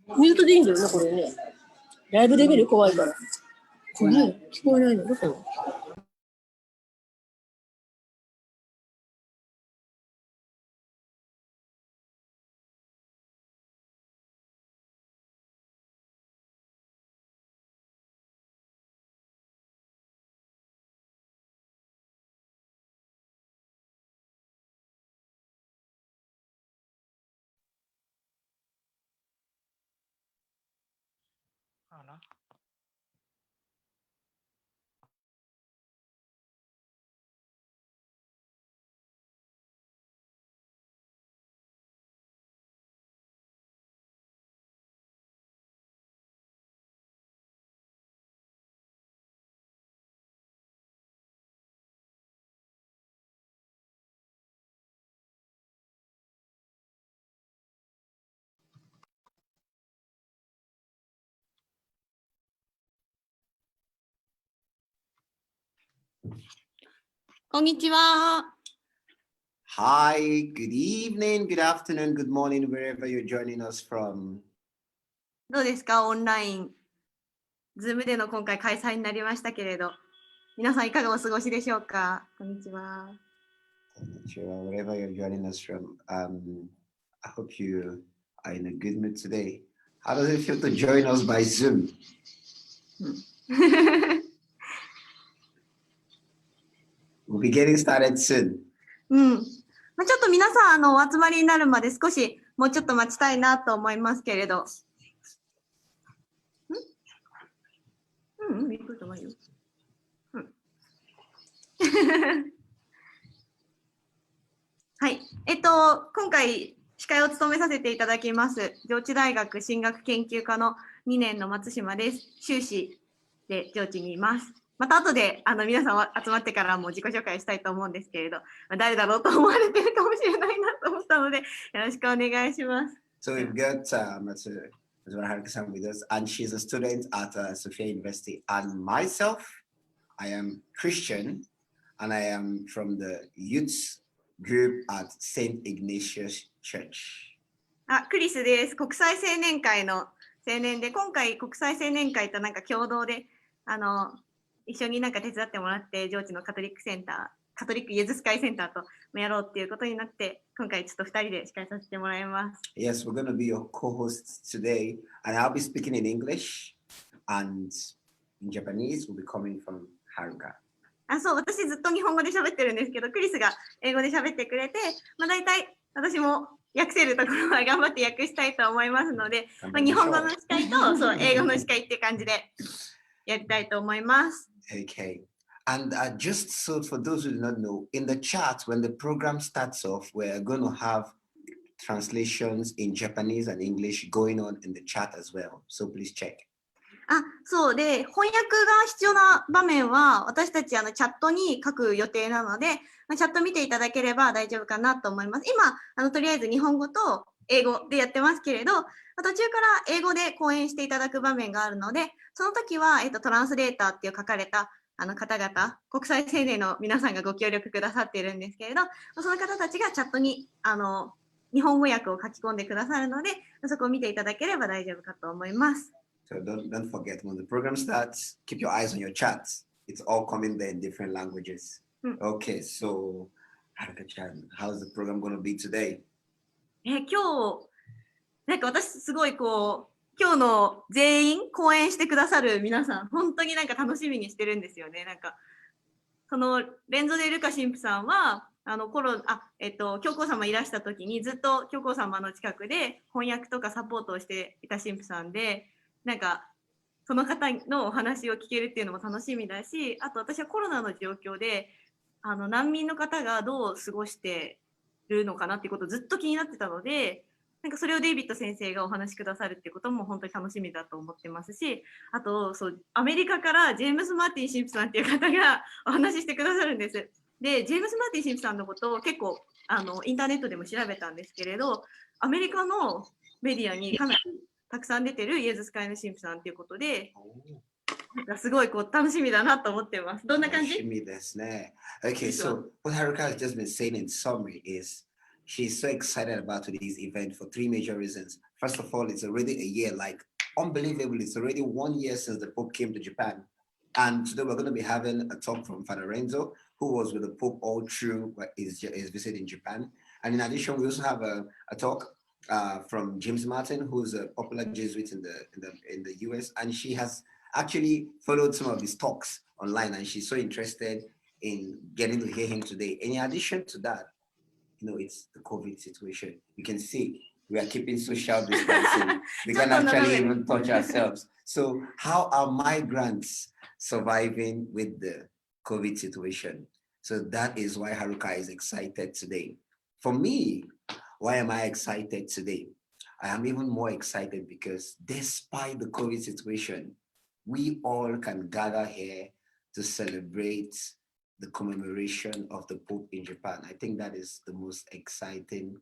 ミュートでいいんだよね、これね。ライブで見る怖いから。これ、聞こえないのどこ？こんにちは。Hi, good evening, good afternoon, good morning, wherever you're joining us from. どうですか、オンライン。ズームでの今回開催になりましたけれど、皆さんいかがお過ごしでしょうか。こんにちは。Wherever you're joining us from, I hope you are in a good mood today. How does it feel to join us by Zoom? We'll be getting started soon. ちょっと皆さんお集まりになるまで少しもうちょっと待ちたいなと思いますけれど。びっくりとないよ。はい。今回司会を務めさせていただきます、上智大学神学研究科の2年の松島です。修士で上智にいます。また後で皆さん集まってからも自己紹介したいと思うんですけれど、誰だろうと思われてるかもしれないなと思ったので、よろしくお願いします。So we've got Haruka-san with us, and she's a student at Sophia University. And myself, I am Christian, and I am from the youth group at St. Ignatius Church. クリスです。国際青年会の青年で、今回国際青年会と共同で一緒に手伝ってもらって、上智のカトリックセンター、カトリックイエズス会センターとやろうっていうことになって、今回ちょっと2人で司会させてもらいます。Yes, we're going to be your co-hosts today, and I'll be speaking in English, and in Japanese will be coming from Haruka. そう、私ずっと日本語で喋ってるんですけど、クリスが英語で喋ってくれて、大体私も訳せるところは頑張って訳したいと思いますので、日本語の司会と英語の司会っていう感じでやりたいと思います。Okay. And just so for those who do not know, in the chat, when the program starts off, we're going to have translations in Japanese and English going on in the chat as well. So please check. そうで、翻訳が必要な場面は私たちチャットに書く予定なので、チャット見ていただければ大丈夫かなと思います。今、とりあえず日本語と英語でやってますけれど、途中から英語で講演していただく場面があるので、その時は、トランスレーターっていう書かれた方々、国際青年の皆さんがご協力くださっているんですけれど、その方たちがチャットに日本語訳を書き込んでくださるので、そこを見ていただければ大丈夫かと思います。So don't forget, when the program starts, keep your eyes on your chats. It's all coming there in different languages. Okay, so Haruka-chan, how's the program going to be today? 今日、私すごい今日の全員講演してくださる皆さん、本当に楽しみにしてるんですよね。そのレンゾデ・ルカ神父さんは教皇様いらした時にずっと教皇様の近くで翻訳とかサポートをしていた神父さんで、その方のお話を聞けるっていうのも楽しみだし、あと私はコロナの状況で難民の方がどう過ごしてるのかなっていうことをずっと気になってたので、それをデイビッド先生がお話しくださるっていうことも本当に楽しみだと思ってますし、あとアメリカからジェームス・マーティン神父さんっていう方がお話ししてくださるんです。で、ジェームス・マーティン神父さんのことを結構インターネットでも調べたんですけれど、アメリカのメディアにかなりたくさん出てるイエズス会の神父さんということで、すごい楽しみだなと思ってます。どんな感じ？楽しみですね。Okay, so what Haruka has just been saying in summary is she's so excited about today's event for three major reasons. First of all, it's already a year, like unbelievable. It's already 1 year since the Pope came to Japan. And today we're going to be having a talk from Father Renzo, who was with the Pope all through his visit in Japan. And in addition, we also have a talk from James Martin, who's a popular Jesuit in the US, and she has actually followed some of his talks online, and she's so interested in getting to hear him today. In addition to that, it's the COVID situation. You can see we are keeping social distancing. We can actually even touch ourselves. So how are migrants surviving with the COVID situation? So that is why Haruka is excited today. For me, why am I excited today? I am even more excited because despite the COVID situation, we all can gather here to celebrate the commemoration of the Pope in Japan. I think that is the most exciting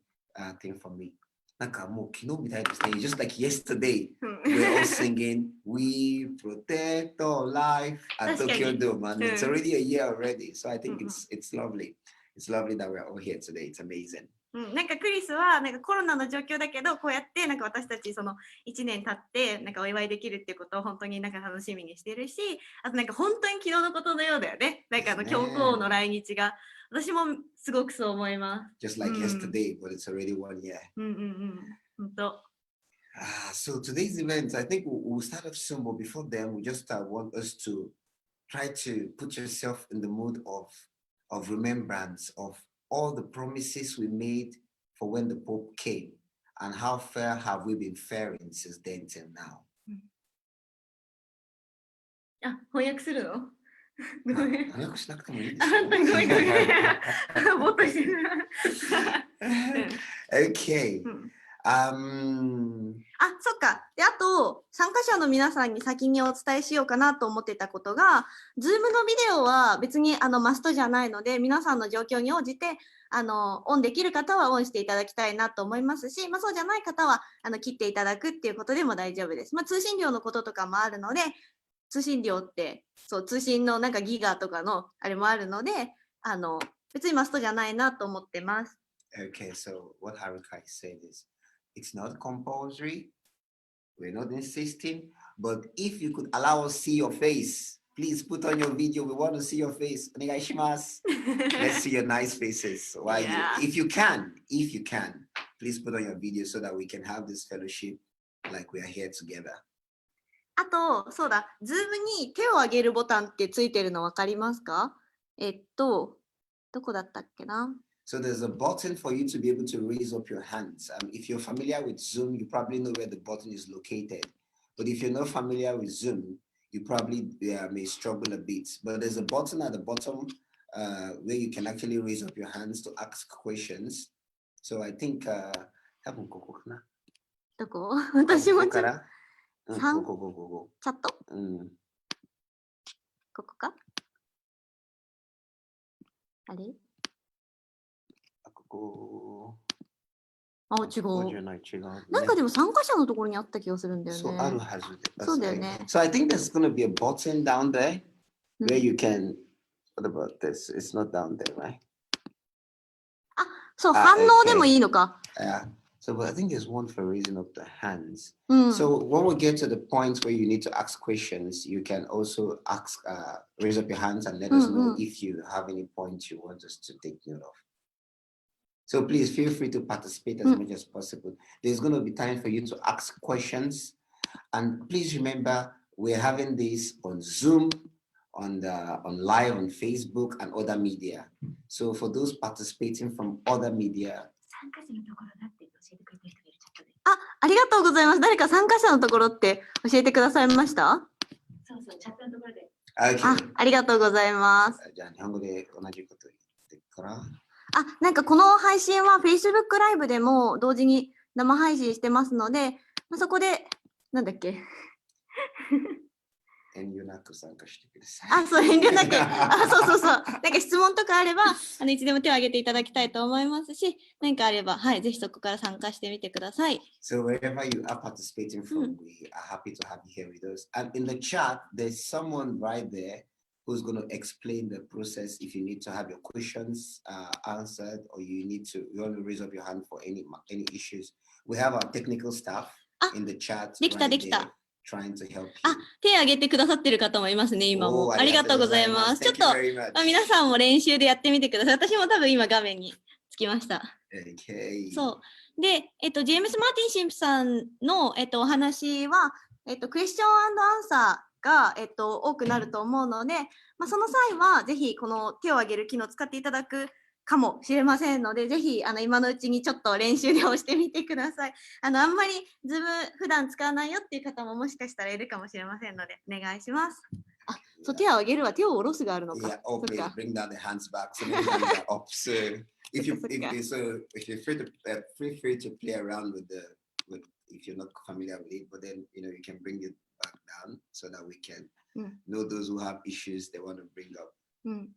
thing for me. Just like yesterday, we were all singing, "We protect our life" at Tokyo Dome, and it's already a year already. So I think it's lovely. It's lovely that we're all here today. It's amazing. なんかクリスはなんかコロナの状況だけどこうやってなんか私たちその1年経ってなんかお祝いできるっていうことを本当になんか楽しみにしてるし、あとなんか本当に昨日のことのようだよね。なんか教皇の来日が私もすごくそう思います。Just like yesterday, but it's already 1 year. 本当。So today's event, I think we'll start off soon, but before then, we just want us to try to put yourself in the mood of remembrance of all the promises we made for when the Pope came, and how fair have we been faring since then till now? 翻訳するの？翻訳しなくてもいいですよ。ごめん。ぼーっとしてる。Okay. そっか。で、あと、参加者の皆さんに先にお伝えしようかなと思ってたことが、Zoom のビデオは別にマストじゃないので、皆さんの状況に応じてオンできる方はオンしていただきたいなと思いますし、そうじゃない方は切っていただくっていうことでも大丈夫です。通信料のこととかもあるので、通信料って通信のなんかギガとかのあれもあるので、別にマストじゃないなと思ってます。Okay, so what Haruka said is, it's not compulsory. We're not insisting, but if you could allow us to see your face, please put on your video. We want to see your face. Let's see your nice faces. If you can, please put on your video so that we can have this fellowship like we are here together. あと、そうだ、ズームに手を挙げるボタンってついてるの分かりますか？どこだったっけな？ So there's a button for you to be able to raise up your hands. If you're familiar with Zoom, you probably know where the button is located. But if you're not familiar with Zoom, you probably may struggle a bit. But there's a button at the bottom where you can actually raise up your hands to ask questions. So I think... どこ？私もちょっと。チャット？ここか？あれ？違う。なんかでも参加者のところにあった気がするんだよね。そうだよね。So I think there's going to be a button down there where you can... What about this? It's not down there, right? そう、反応でもいいのか。So but I think there's one for raising up the hands. So when we get to the point where you need to ask questions, you can also raise up your hands and let us know if you have any points you want us to take note of. So please feel free to participate as much as possible. There's going to be time for you to ask questions. And please remember, we're having this on Zoom, on live on Facebook and other media. So for those participating from other media, ありがとうございます。誰か参加者のところって教えてくださいました？そう、チャットのところで。ありがとうございます。じゃあ日本語で同じこと言ってから。なんかこの配信は Facebook ライブでも同時に生配信してますので、そこで、なんだっけ遠慮なく参加してください。そう、遠慮なく。そう。なんか質問とかあれば、いつでも手を挙げていただきたいと思いますし、何かあれば、ぜひそこから参加してみてください。So wherever you are participating from, we are happy to have you here with us. And in the chat, there's someone right there who's going to explain the process if you need to have your questions answered or you want to raise up your hand for any issues. We have our technical staff in the chat right there trying to help you. 手を挙げてくださってる方もいますね、今も。ありがとうございます。ちょっと皆さんも練習でやってみてください。私も多分今画面につきました。そう。で、ジェームス・マーティン神父さんの、お話は、クエスチョン&アンサーが、多くなると思うので、その際はぜひこの手を挙げる機能を使っていただくかもしれませんので、ぜひ今のうちにちょっと練習で押してみてください。あんまりズーム普段使わないよっていう方ももしかしたらいるかもしれませんので、お願いします。そう、手を挙げるは手を下ろすがあるのか。please bring down the hands back. So up. So if you're free to play around with if you're not familiar with it, but then you can bring it back down so that we can know those who have issues they want to bring up.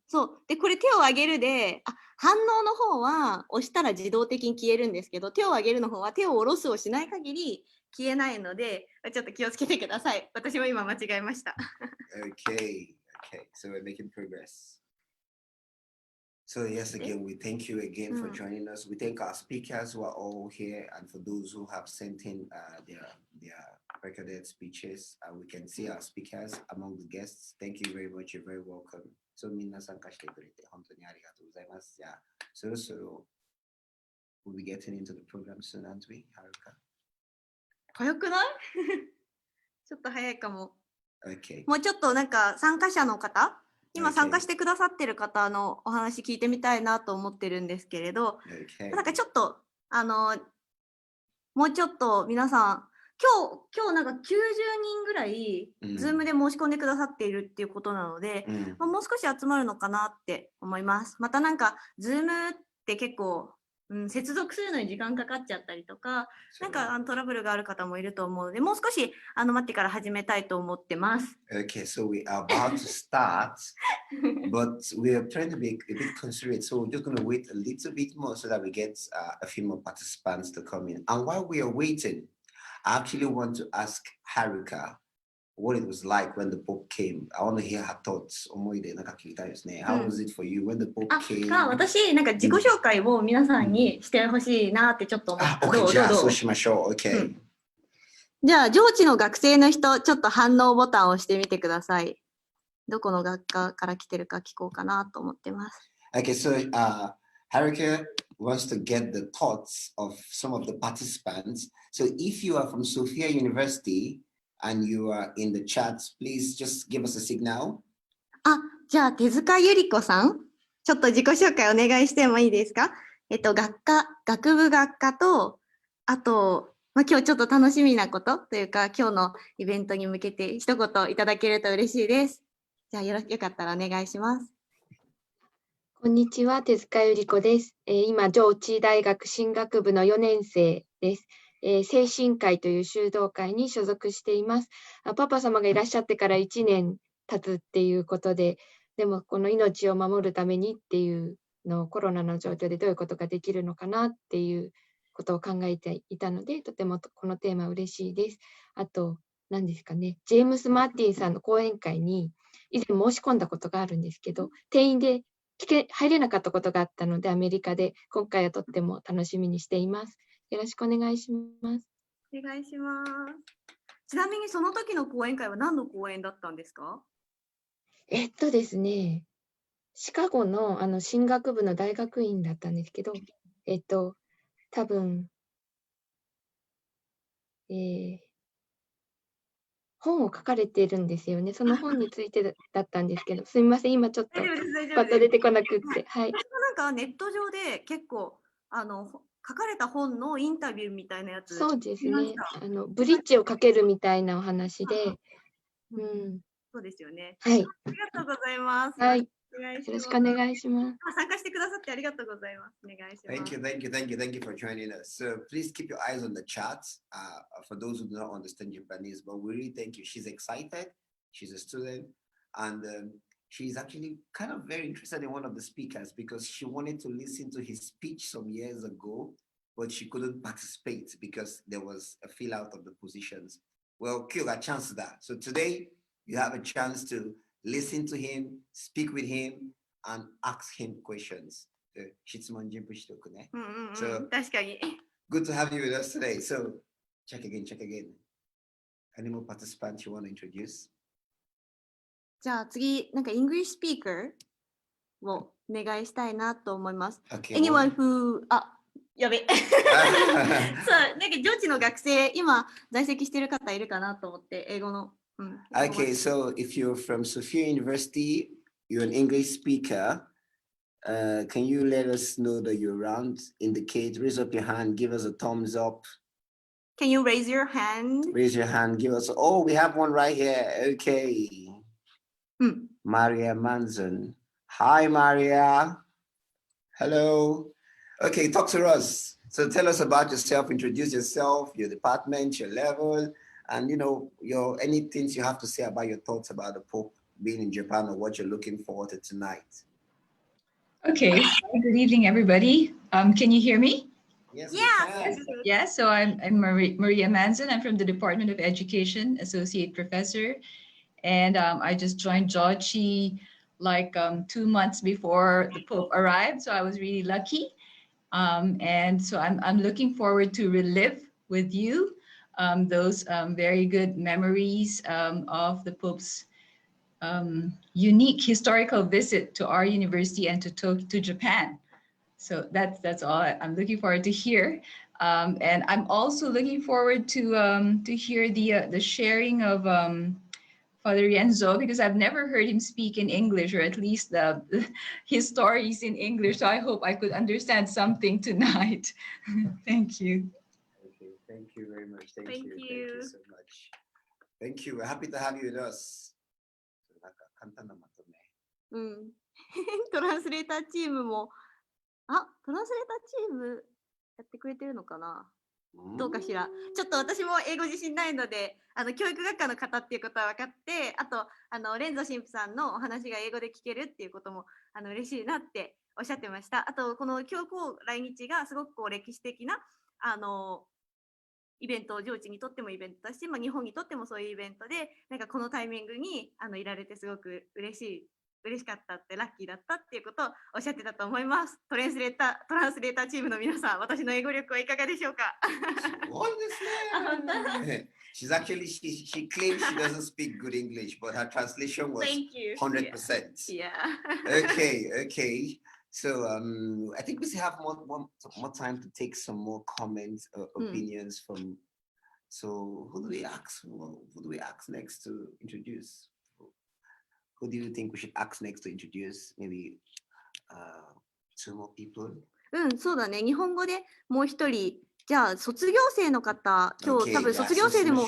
そうで、これ手を挙げるで反応の方は押したら自動的に消えるんですけど、手を挙げるの方は手を下ろすをしない限り消えないので、ちょっと気をつけてください。私も今間違えました。Okay, so we're making progress. So yes, again, we thank you again for joining us. We thank our speakers who are all here, and for those who have sent in their recorded speeches. We can see our speakers among the guests. Thank you very much. You're very welcome. So みんな参加してくれて本当にありがとうございます。じゃあ、そろそろ we'll be getting into the program soon, aren't we, Haruka? 早くないちょっと早いかも。Okay. もうちょっとなんか参加者の方、今参加してくださってる方のお話聞いてみたいなと思ってるんですけれど、なんかちょっともうちょっと皆さん今日なんか90人ぐらい、ズームで申し込んでくださっているっていうことなので、もう少し集まるのかなって思います。またなんかズームって結構、接続するのに時間かかっちゃったりとか、なんかトラブルがある方もいると思うので、もう少し待ってから始めたいと思ってます。Okay, so we are about to start, but we are trying to be a bit considerate, so we're just going to wait a little bit more so that we get a few more participants to come in. And while we are waiting, I actually want to ask Haruka what it was like when the Pope came. I want to hear her thoughts. How was it for you when the Pope came? 私、なんか自己紹介を皆さんにしてほしいなってちょっと思って。Okay, じゃあそうしましょう。Okay. じゃあ、上智の学生の人、ちょっと反応ボタンを押してみてください。どこの学科から来てるか聞こうかなと思ってます。Okay, so Haruka wants to get the thoughts of some of the participants. So if you are from Sophia University and you are in the chat, please just give us a signal. じゃあ手塚ゆり子さん、ちょっと自己紹介お願いしてもいいですか？学部学科と、あと、今日ちょっと楽しみなことというか、今日のイベントに向けて一言いただけると嬉しいです。じゃあよかったらお願いします。こんにちは、手塚ゆり子です。今、上智大学進学部の4年生です。精神科医という修道会に所属しています。パパ様がいらっしゃってから1年経つっていうことで、でもこの命を守るためにっていうのをコロナの状況でどういうことができるのかなっていうことを考えていたので、とてもこのテーマ嬉しいです。あと、何ですかね、ジェームス・マーティンさんの講演会に以前申し込んだことがあるんですけど、定員で入れなかったことがあったので、アメリカで今回はとっても楽しみにしています。よろしくお願いします。お願いします。ちなみにその時の講演会は何の講演だったんですか？ですね、シカゴの進学部の大学院だったんですけど、多分、本を書かれているんですよね。その本についてだったんですけど、すみません、今ちょっとパッと出てこなくって。はい。なんかネット上で結構書かれた本のインタビューみたいなやつ。そうですね。ブリッジをかけるみたいなお話で。そうですよね。はい。ありがとうございます。はい。よろしくお願いします。参加してくださってありがとうございます。お願いします。Thank you for joining us. So please keep your eyes on the chat. For those who do not understand Japanese, but we really thank you. She's excited. She's a student, and she's actually kind of very interested in one of the speakers because she wanted to listen to his speech some years ago, but she couldn't participate because there was a fill out of the positions. Well, Kyo got a chance to that. So today you have a chance to listen to him, speak with him, and ask him questions. 質問準備しておくね。So, 確かに。good to have you with us today. So, check again. Any more participants you want to introduce? じゃあ次、なんか English speaker をお願いしたいなと思います。Okay, Anyone who やべ。そう、なんか上智の学生、今在籍している方いるかなと思って、英語の。Okay, so if you're from Sophia University, you're an English speaker. Can you let us know that you're around? Indicate, raise up your hand, give us a thumbs up. Can you raise your hand? Raise your hand, give us. Oh, we have one right here. Okay. Maria Manzon. Hi, Maria. Hello. Okay, talk to us. So tell us about yourself. Introduce yourself, your department, your level, and any things you have to say about your thoughts about the Pope being in Japan or what you're looking forward to tonight. Okay, good evening, everybody. Can you hear me? Yes. Yes, so I'm Maria Manzon. I'm from the Department of Education, Associate Professor. And I just joined Jochi like 2 months before the Pope arrived. So I was really lucky. And so I'm looking forward to relive with you those very good memories of the Pope's unique historical visit to our university and to Japan. So that's all I'm looking forward to hear. And I'm also looking forward to hear the sharing of Father Renzo, because I've never heard him speak in English, or at least his stories in English. So I hope I could understand something tonight. Thank you. Okay, thank you very much. Thank you. Thank you so much. Thank you. We're happy to have you with us. トランスレーターチームも、トランスレーターチームやってくれてるのかな、どうかしら。ちょっと私も英語自信ないので、教育学科の方っていうことは分かって、あとレンゾ神父さんのお話が英語で聞けるっていうことも嬉しいなっておっしゃってました。あとこの教皇来日がすごく歴史的なイベント、上智にとってもイベントだし、日本にとってもそういうイベントで、なんかこのタイミングにいられてすごく嬉しかったって、ラッキーだったっていうことをおっしゃってたと思います。トランスレーターチームの皆さん、私の英語力はいかがでしょうか。すごいですね。She's actually, she claims she doesn't speak good English, but her translation was 100%. Yeah. Okay. So I think we still have more time to take some more comments or opinions from. So who do we ask next to introduce? Who do you think we should ask next to introduce? Maybe 2 more people? そうだね。日本語でもう一人。じゃあ卒業生の方、今日多分卒業生でもお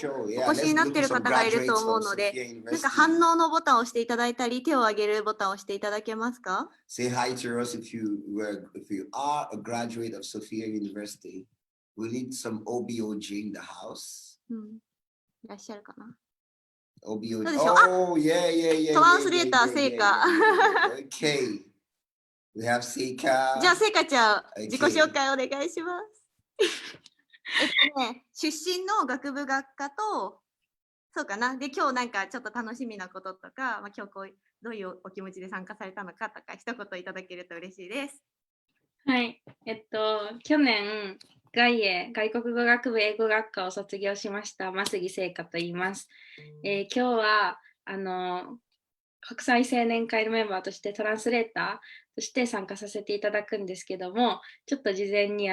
越しになっている方がいると思うので、なんか反応のボタンを押していただいたり、手を挙げるボタンを押していただけますか？ Say hi to us if you are a graduate of Sophia University. We need some OBOG in the house. いらっしゃるかな？ OBOG. どうでしょう？ Oh, yeah. トランスレーター聖火。Okay. We have 聖火。じゃあ聖火ちゃん、自己紹介お願いします。出身の学部学科と、そうかな。で、今日なんかちょっと楽しみなこととか、今日どういうお気持ちで参加されたのかとか、一言いただけると嬉しいです。はい。去年、外国語学部英語学科を卒業しました増木聖華と言います。今日は国際青年会のメンバーとしてトランスレーターとして参加させていただくんですけども、ちょっと事前に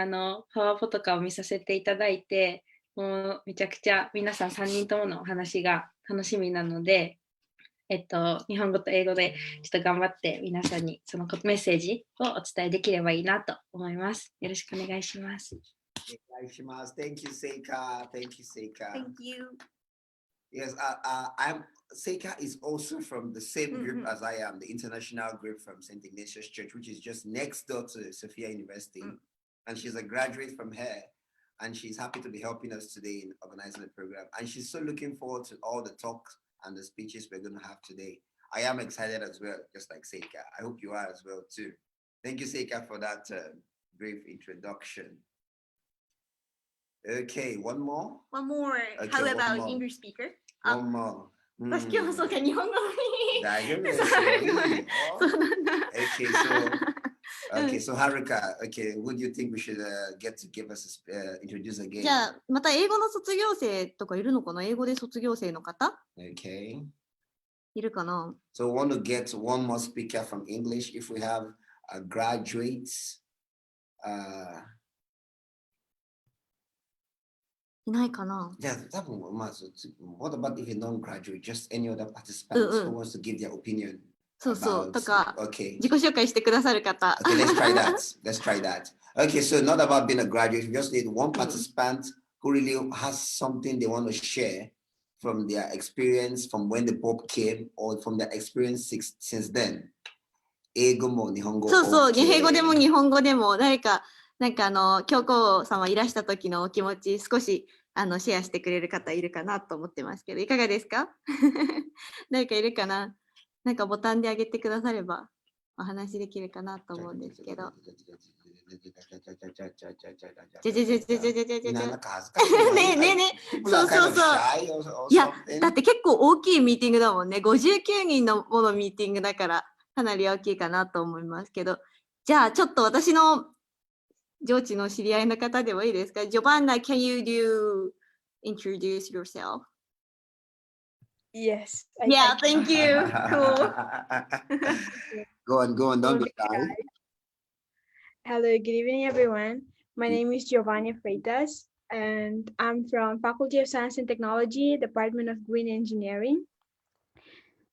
パワポとかを見させていただいて、もうめちゃくちゃ皆さん3人とものお話が楽しみなので、日本語と英語でちょっと頑張って皆さんにそのメッセージをお伝えできればいいなと思います。よろしくお願いします。お願いします。Thank you, Seika. Thank you, Seika. Thank you. Yes, Seika is also from the same group as I am, the international group from St. Ignatius Church, which is just next door to Sophia University. And she's a graduate from here. And she's happy to be helping us today in organizing the program. And she's so looking forward to all the talks and the speeches we're going to have today. I am excited as well, just like Seika. I hope you are as well too. Thank you, Seika, for that brief introduction. Okay, one more? One more. Okay, How one about more. English speaker? One more. 私今日そうか、日本語そうなんだ。 Okay, so Haruka, okay, what do you think we should get to give us introduce again? じゃあ、また英語の卒業生とかいるのかな？英語で卒業生の方 Okay. いるかな？ So we want to get one more speaker from English. If we have graduates, いないかな？ yeah, what about if you don't graduate? Just any other participants who wants to give their opinion? そうそう。 about, とか、 okay. 自己紹介してくださる方。 Okay, let's try that. Let's try that. Okay, so not about being a graduate. We just need one participant who really has something they want to share from their experience from when the Pope came or from their experience since then. 英語も日本語。そうそう、 OK 英語でも日本語でも誰か、なんか教皇様いらした時のお気持ち少しシェアしてくれる方いるかなと思ってますけど、いかがですか？誰かいるかな？なんかボタンで上げてくださればお話できるかなと思うんですけど。じゃじゃじゃじゃじゃじゃじゃじゃ。ねえねえねえ。そうそうそう。いや、だって結構大きいミーティングだもんね。59人のものミーティングだからかなり大きいかなと思いますけど。じゃあちょっと私の上智の知り合いの方でもいいですか？ Giovanna, can you introduce yourself? Yes. Yeah, thank you. Cool. Go on, don't be shy. Hello, good evening, everyone. My name is Giovanni Freitas, and I'm from Faculty of Science and Technology, Department of Green Engineering.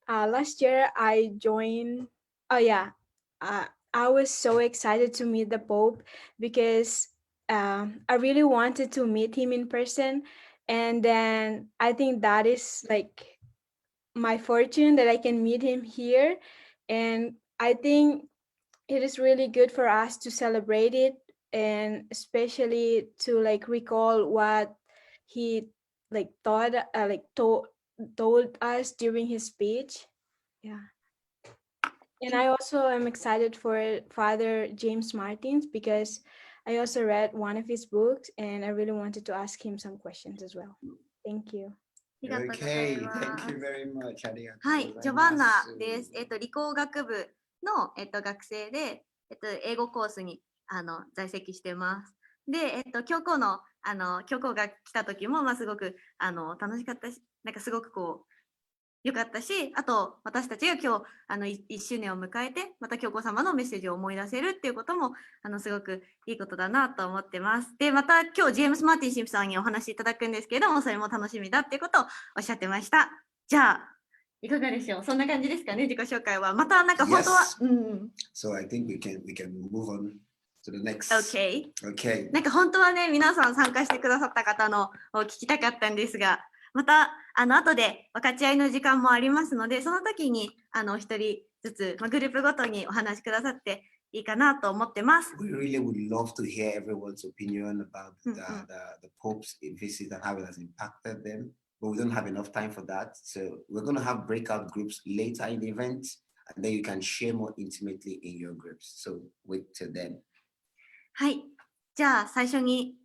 Last year, I joined. I was so excited to meet the Pope because I really wanted to meet him in person, and then I think that is like my fortune that I can meet him here, and I think it is really good for us to celebrate it, and especially to like recall what he like thought told us during his speech. Yeah. And I also am excited for Father James Martins because I also read one of his books and I really wanted to ask him some questions as well. Thank you. Okay, thank you very much. はい、ジョバンナです。理工学部の、学生で、英語コースに在籍してます。で、教皇が来た時も、すごく楽しかったし、なんかすごくこう良かったし、あと私たちが今日1周年を迎えて、また教皇様のメッセージを思い出せるっていうこともすごくいいことだなと思ってます。で、また今日ジェームス・マーティン神父さんにお話しいただくんですけれども、それも楽しみだっていうことをおっしゃってました。じゃあいかがでしょう？そんな感じですかね、自己紹介は。またなんか本当は、So I think we can move on to the next. Okay. なんか本当はね、皆さん参加してくださった方のを聞きたかったんですが、また後で分かち合いの時間もありますので、その時にお一人ずつ、グループごとにお話しくださっていいかなと思ってます。We really would love to hear everyone's opinion about the Pope's visit and how it has impacted them, but we don't have enough time for that. So we're going to have breakout groups later in the event, and then you can share more intimately in your groups. So wait till then. はい。じゃあ最初に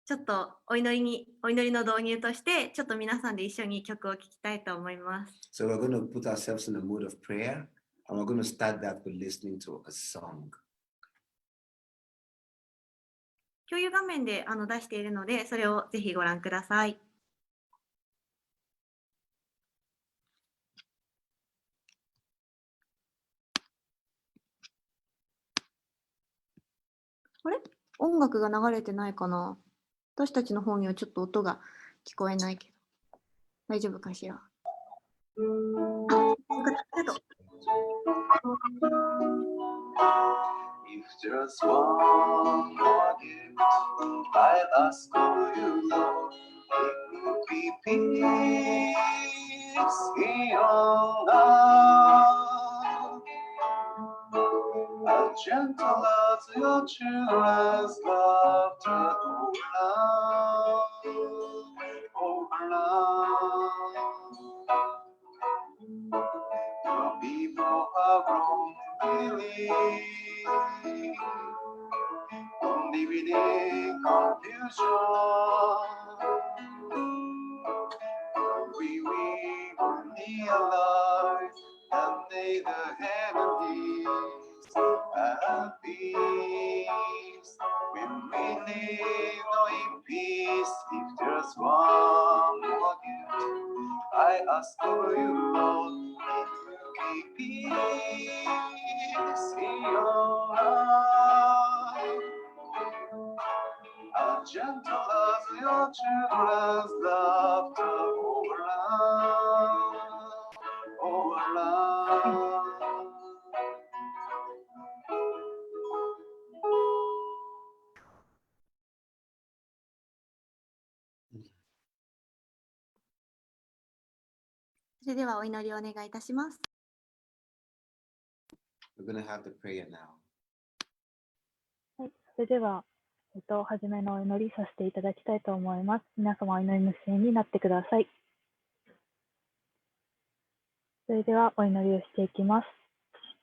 ちょっとお祈りの導入としてちょっと皆さんで一緒に曲を聴きたいと思います。So we're going to put ourselves in a mood of prayer, and we're going to start that with listening to a song. 共有画面で出しているので、それをぜひご覧ください。あれ？音楽が流れてないかな？私たちの方にはちょっと音が聞こえないけど、大丈夫かしら？あ、よかった、ありがとう。If just one more gift I ask of you, Lord, it would be peace in your love. As gentle as your children's laughter, oh love, oh love. Your people are wrong, really. Only within confusion. We will realize the heavenlies at peace. When we live knowing peace, if there's one more gift, I ask of you, Lord, keep peace in your heart. As gentle as your children's laughter over love. それではお祈りをお願いいたします。We're going to have the prayer now. はい、それでは、初めのお祈りさせていただきたいと思います。皆様お祈りの支援になってください。それではお祈りをしていきます。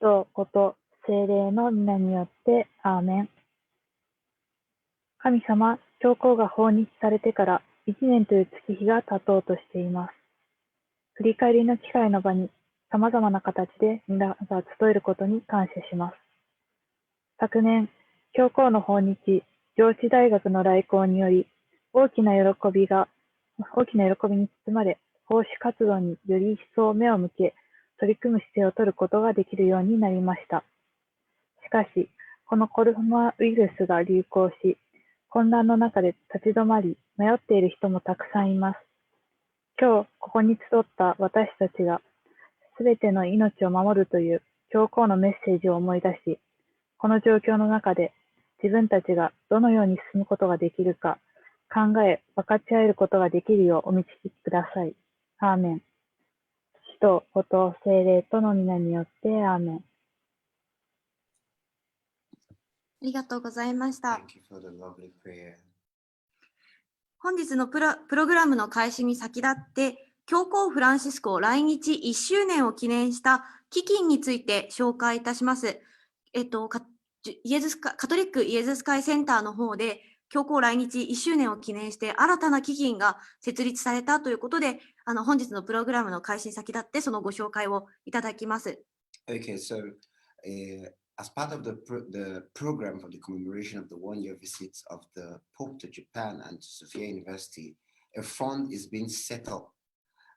父と子と聖霊の皆によって、アーメン。神様、教皇が訪日されてから1年という月日が経とうとしています。振り返りの機会の場に様々な形で皆が集えることに感謝します。昨年、教皇の訪日、上智大学の来校により、大きな喜びに包まれ、奉仕活動により一層目を向け、取り組む姿勢を取ることができるようになりました。しかし、このコロナウイルスが流行し、混乱の中で立ち止まり、迷っている人もたくさんいます。今日、ここに集った私たちが、すべての命を守るという教皇のメッセージを思い出し、この状況の中で自分たちがどのように進むことができるか考え、分かち合えることができるようお導きください。アーメン。父と子と聖霊との皆によってアーメン。ありがとうございました。 Thank you for the lovely prayer. 本日のプログラムの開始に先立って、教皇フランシスコ来日1周年を記念した基金について紹介いたします。カトリックイエズス会センターの方で、教皇来日1周年を記念して新たな基金が設立されたということで、本日のプログラムの開始に先立ってそのご紹介をいただきます。Okay, so as part of the program for the commemoration of the one-year visits of the Pope to Japan and to Sophia University, a fund is being set up.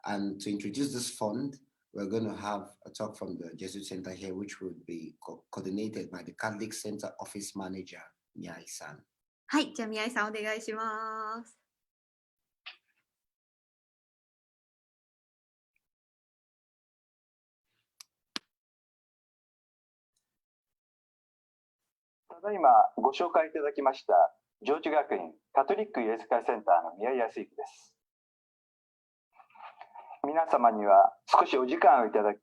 And to introduce this fund, we're going to have a talk from the Jesuit Center here, which will be coordinated by the Catholic Center Office Manager, Miyai-san. はい、じゃあ宮井さんお願いします。ただいまご紹介いただきました上智学院カトリックイエズス会センターの宮井康之です。皆様には少しお時間をいただき、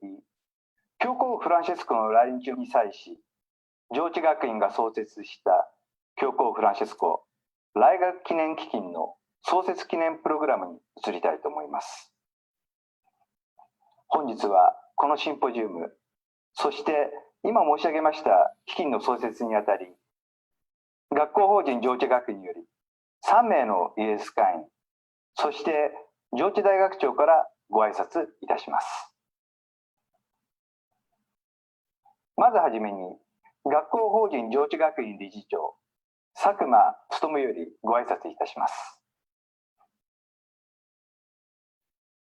教皇フランシスコの来日に際し、上智学院が創設した教皇フランシスコ来学記念基金の創設記念プログラムに移りたいと思います。本日はこのシンポジウム、そして今申し上げました基金の創設にあたり、学校法人上智学院より3名のイエズス会員、そして上智大学長からご挨拶いたします。まずはじめに、学校法人上智学院理事長、佐久間勉よりご挨拶いたします。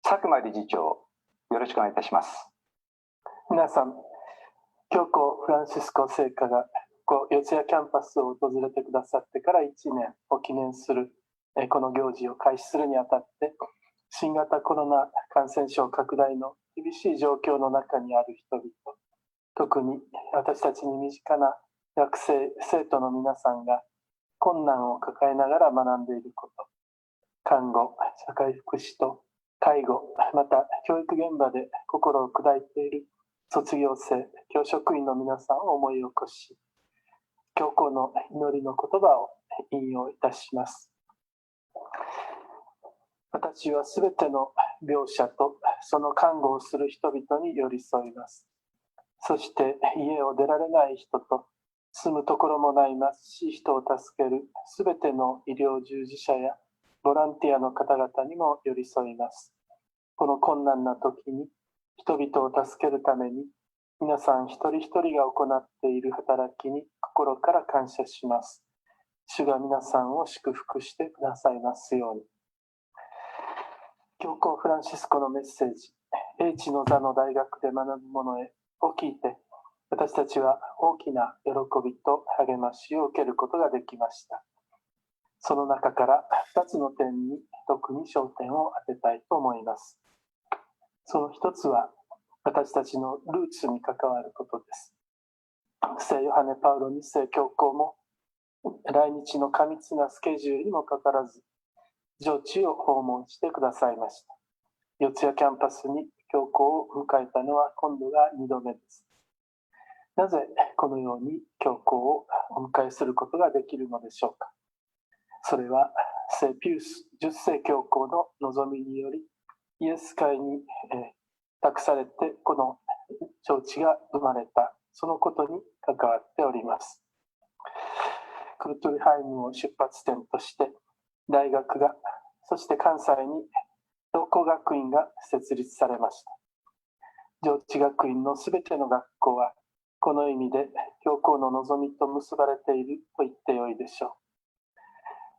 佐久間理事長、よろしくお願いいたします。皆さん、教皇フランシスコ聖火がここ四谷キャンパスを訪れてくださってから1年を記念するこの行事を開始するにあたって、新型コロナ感染症拡大の厳しい状況の中にある人々、特に私たちに身近な学生、生徒の皆さんが困難を抱えながら学んでいること、看護、社会福祉と介護、また教育現場で心を砕いている卒業生、教職員の皆さんを思い起こし、教皇の祈りの言葉を引用いたします。私はすべての病者とその看護をする人々に寄り添います。そして家を出られない人と住むところもない貧しい人を助けるすべての医療従事者やボランティアの方々にも寄り添います。この困難な時に人々を助けるために皆さん一人一人が行っている働きに心から感謝します。主が皆さんを祝福してくださいますように。教皇フランシスコのメッセージ、英知の座の大学で学ぶものへを聞いて、私たちは大きな喜びと励ましを受けることができました。その中から2つの点に特に焦点を当てたいと思います。その一つは私たちのルーツに関わることです。聖ヨハネ・パウロ2世教皇も来日の過密なスケジュールにもかかわらず上智を訪問してくださいました。四谷キャンパスに教皇を迎えたのは今度が2度目です。なぜこのように教皇をお迎えすることができるのでしょうか。それは聖ピウス10世教皇の望みによりイエス会に託されてこの上智が生まれた、そのことに関わっております。クルトルハイムを出発点として大学が、そして関西に同工学院が設立されました。上智学院のすべての学校はこの意味で教皇の望みと結ばれていると言ってよいでしょ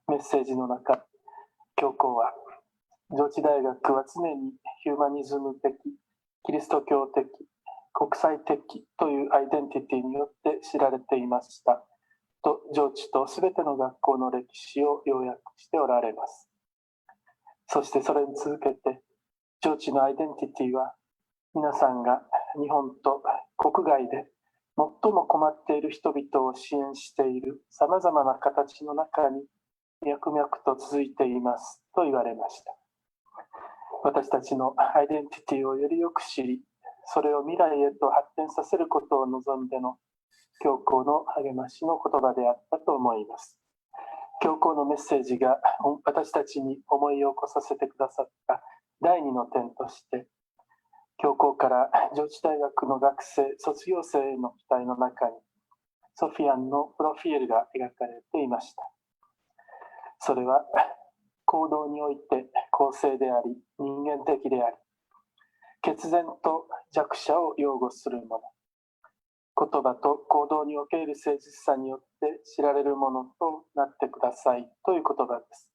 う。メッセージの中、教皇は上智大学は常にヒューマニズム的、キリスト教的、国際的というアイデンティティによって知られていましたと、上智とすべての学校の歴史を要約しておられます。そしてそれに続けて、上智のアイデンティティは皆さんが日本と国外で最も困っている人々を支援しているさまざまな形の中に脈々と続いていますと言われました。私たちのアイデンティティをよりよく知り、それを未来へと発展させることを望んでの教皇の励ましの言葉であったと思います。教皇のメッセージが私たちに思い起こさせてくださった第2の点として、教皇から上智大学の学生、卒業生への期待の中にソフィアンのプロフィールが描かれていました。それは行動において公正であり、人間的であり、決然と弱者を擁護するもの、言葉と行動における誠実さによって知られるものとなってくださいという言葉です。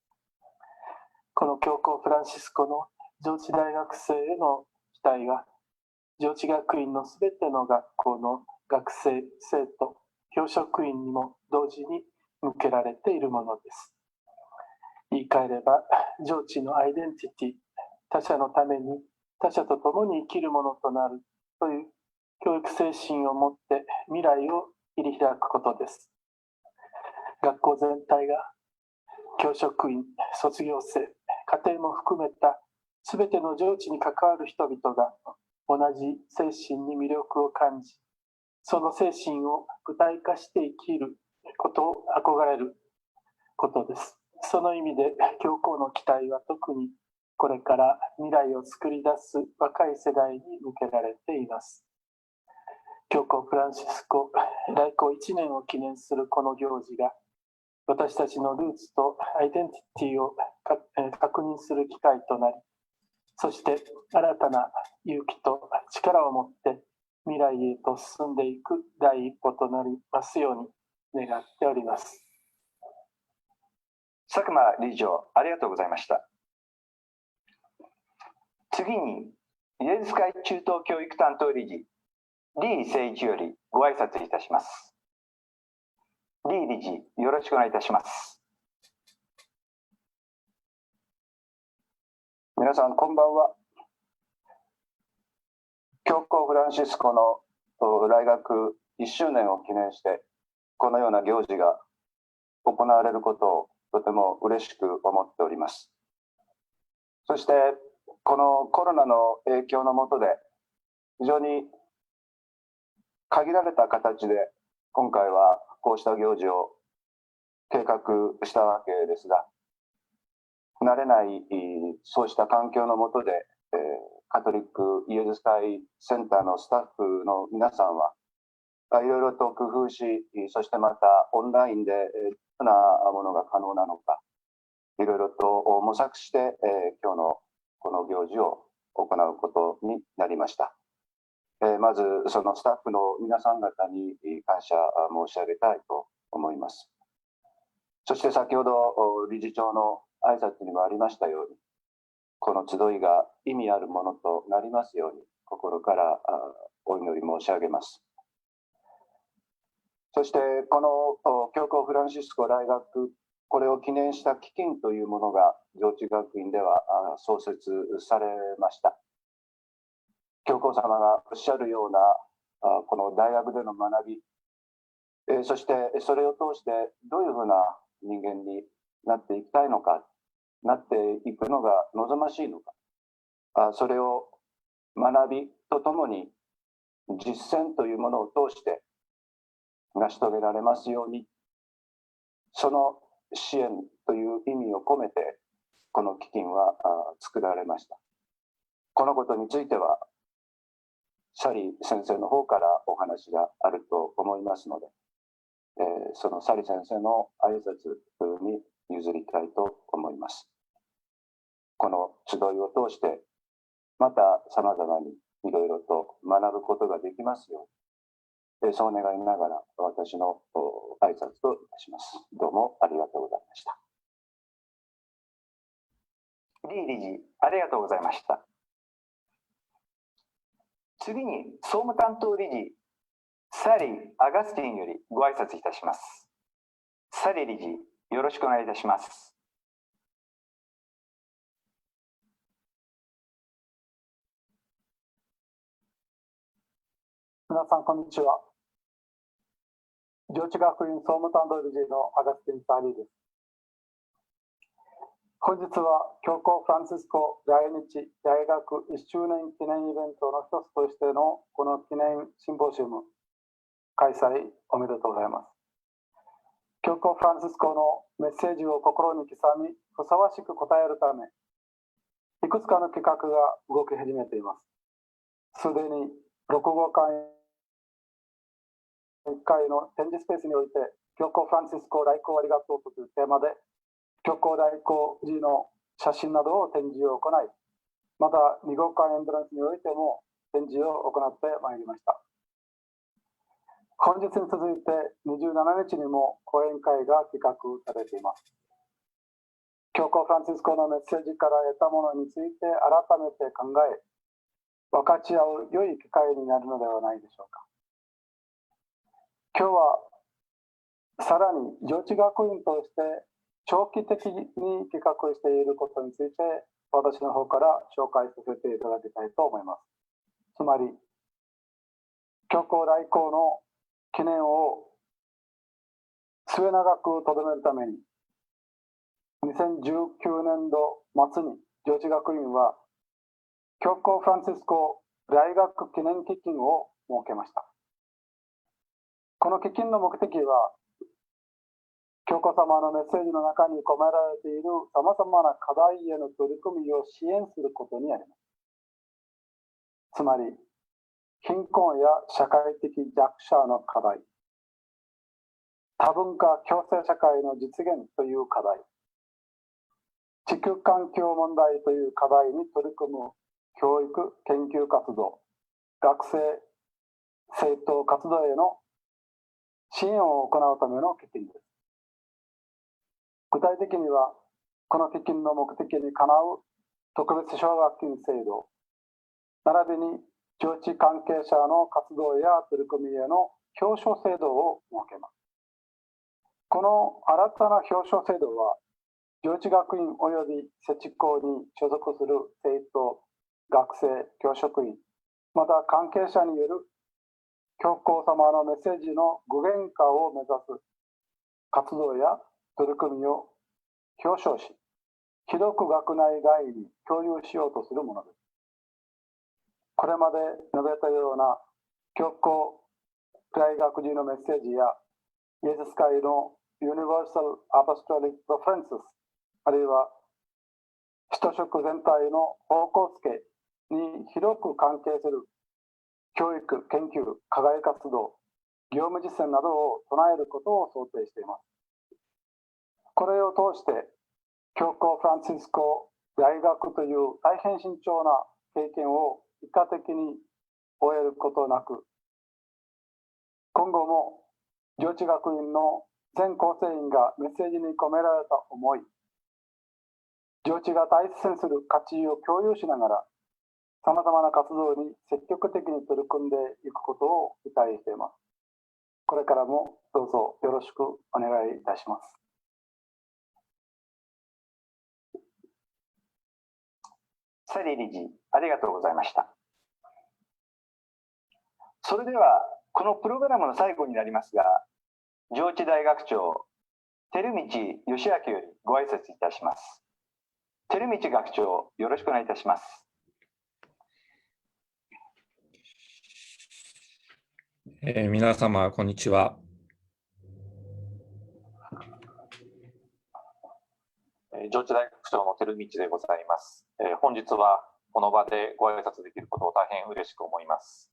この教皇フランシスコの上智大学生への期待が上智学院のすべての学校の学生、生徒、教職員にも同時に向けられているものです。言い換えれば、上智のアイデンティティ、他者のために他者と共に生きるものとなるという教育精神を持って未来を切り開くことです。学校全体が教職員、卒業生、家庭も含めたすべての上智に関わる人々が同じ精神に魅力を感じ、その精神を具体化して生きることを憧れることです。その意味で教皇の期待は特にこれから未来を作り出す若い世代に向けられています。教皇フランシスコ来航1年を記念するこの行事が、私たちのルーツとアイデンティティを確認する機会となり、そして新たな勇気と力を持って未来へと進んでいく第一歩となりますように願っております。佐久間理事長、ありがとうございました。次に、イエズス会中東教育担当理事、リー誠一よりご挨拶いたします。リー理事、よろしくお願いいたします。皆さん、こんばんは。教皇フランシスコの来学1周年を記念して、このような行事が行われることをとても嬉しく思っております。そして、このコロナの影響の下で、非常に限られた形で、今回はこうした行事を計画したわけですが、慣れないそうした環境の下で、カトリックイエズス会センターのスタッフの皆さんはいろいろと工夫し、そしてまたオンラインでどんなものが可能なのか、いろいろと模索して、今日のこの行事を行うことになりました。まずそのスタッフの皆さん方に感謝申し上げたいと思います。そして先ほど理事長の挨拶にもありましたように、この集いが意味あるものとなりますように心からお祈り申し上げます。そしてこの教皇フランシスコ来学、これを記念した基金というものが上智学院では創設されました。教皇様がおっしゃるようなこの大学での学び、そしてそれを通してどういうふうな人間になっていきたいのか、なっていくのが望ましいのか、それを学びとともに実践というものを通して成し遂げられますように、その支援という意味を込めてこの基金は作られました。このことについてはサリ先生の方からお話があると思いますので、そのサリ先生の挨拶に譲りたいと思います。この集いを通してまた様々にいろいろと学ぶことができますように、そう願いながら私の挨拶といたします。どうもありがとうございました。リー理事、ありがとうございました。次に総務担当理事サリー・アガスティンよりご挨拶いたします。サリー理事、よろしくお願いいたします。皆さん、こんにちは。上智学院総務担当理事のアガスティン・サリーです。本日は教皇フランシスコ来日大学1周年記念イベントの一つとしてのこの記念シンポジウム開催おめでとうございます。教皇フランシスコのメッセージを心に刻み、ふさわしく答えるため、いくつかの企画が動き始めています。すでに6号館1階の展示スペースにおいて、教皇フランシスコ来航ありがとうというテーマで、教皇来航時の写真などを展示を行い、また2号館エントランスにおいても展示を行ってまいりました。本日に続いて27日にも講演会が企画されています。教皇フランシスコのメッセージから得たものについて改めて考え、分かち合う良い機会になるのではないでしょうか。今日はさらに上智学院として長期的に企画していることについて私の方から紹介させていただきたいと思います。つまり、教皇来航の記念を末永くとどめるために、2019年度末に上智学院は教皇フランシスコ来学記念基金を設けました。この基金の目的は、教皇様のメッセージの中に込められているさまざまな課題への取り組みを支援することにあります。つまり、貧困や社会的弱者の課題、多文化共生社会の実現という課題、地球環境問題という課題に取り組む教育・研究活動、学生・政党活動への支援を行うための基金です。具体的には、この基金の目的にかなう特別奨学金制度、並びに上智関係者の活動や取り組みへの表彰制度を設けます。この新たな表彰制度は、上智学院及び設置校に所属する生徒、学生、教職員、また関係者による教皇様のメッセージの具現化を目指す活動や取り組みを表彰し、広く学内外に共有しようとするものです。これまで述べたような教皇来学時のメッセージやイエズス会のユニバーサル・アポストリック・プロフェンス、あるいは使徒職全体の方向付けに広く関係する教育、研究、課外活動、業務実践などを唱えることを想定しています。これを通して、教皇フランシスコ来学という大変慎重な経験を一過的に終えることなく、今後も上智学院の全構成員がメッセージに込められた思い、上智が大切にする価値を共有しながら、さまざまな活動に積極的に取り組んでいくことを期待しています。これからもどうぞよろしくお願いいたします。サリー理事、ありがとうございました。それでは、このプログラムの最後になりますが、上智大学長、照道義明よりご挨拶いたします。照道学長、よろしくお願いいたします。皆様、こんにちは。上智大学長の照道でございます。本日はこの場でご挨拶できることを大変嬉しく思います。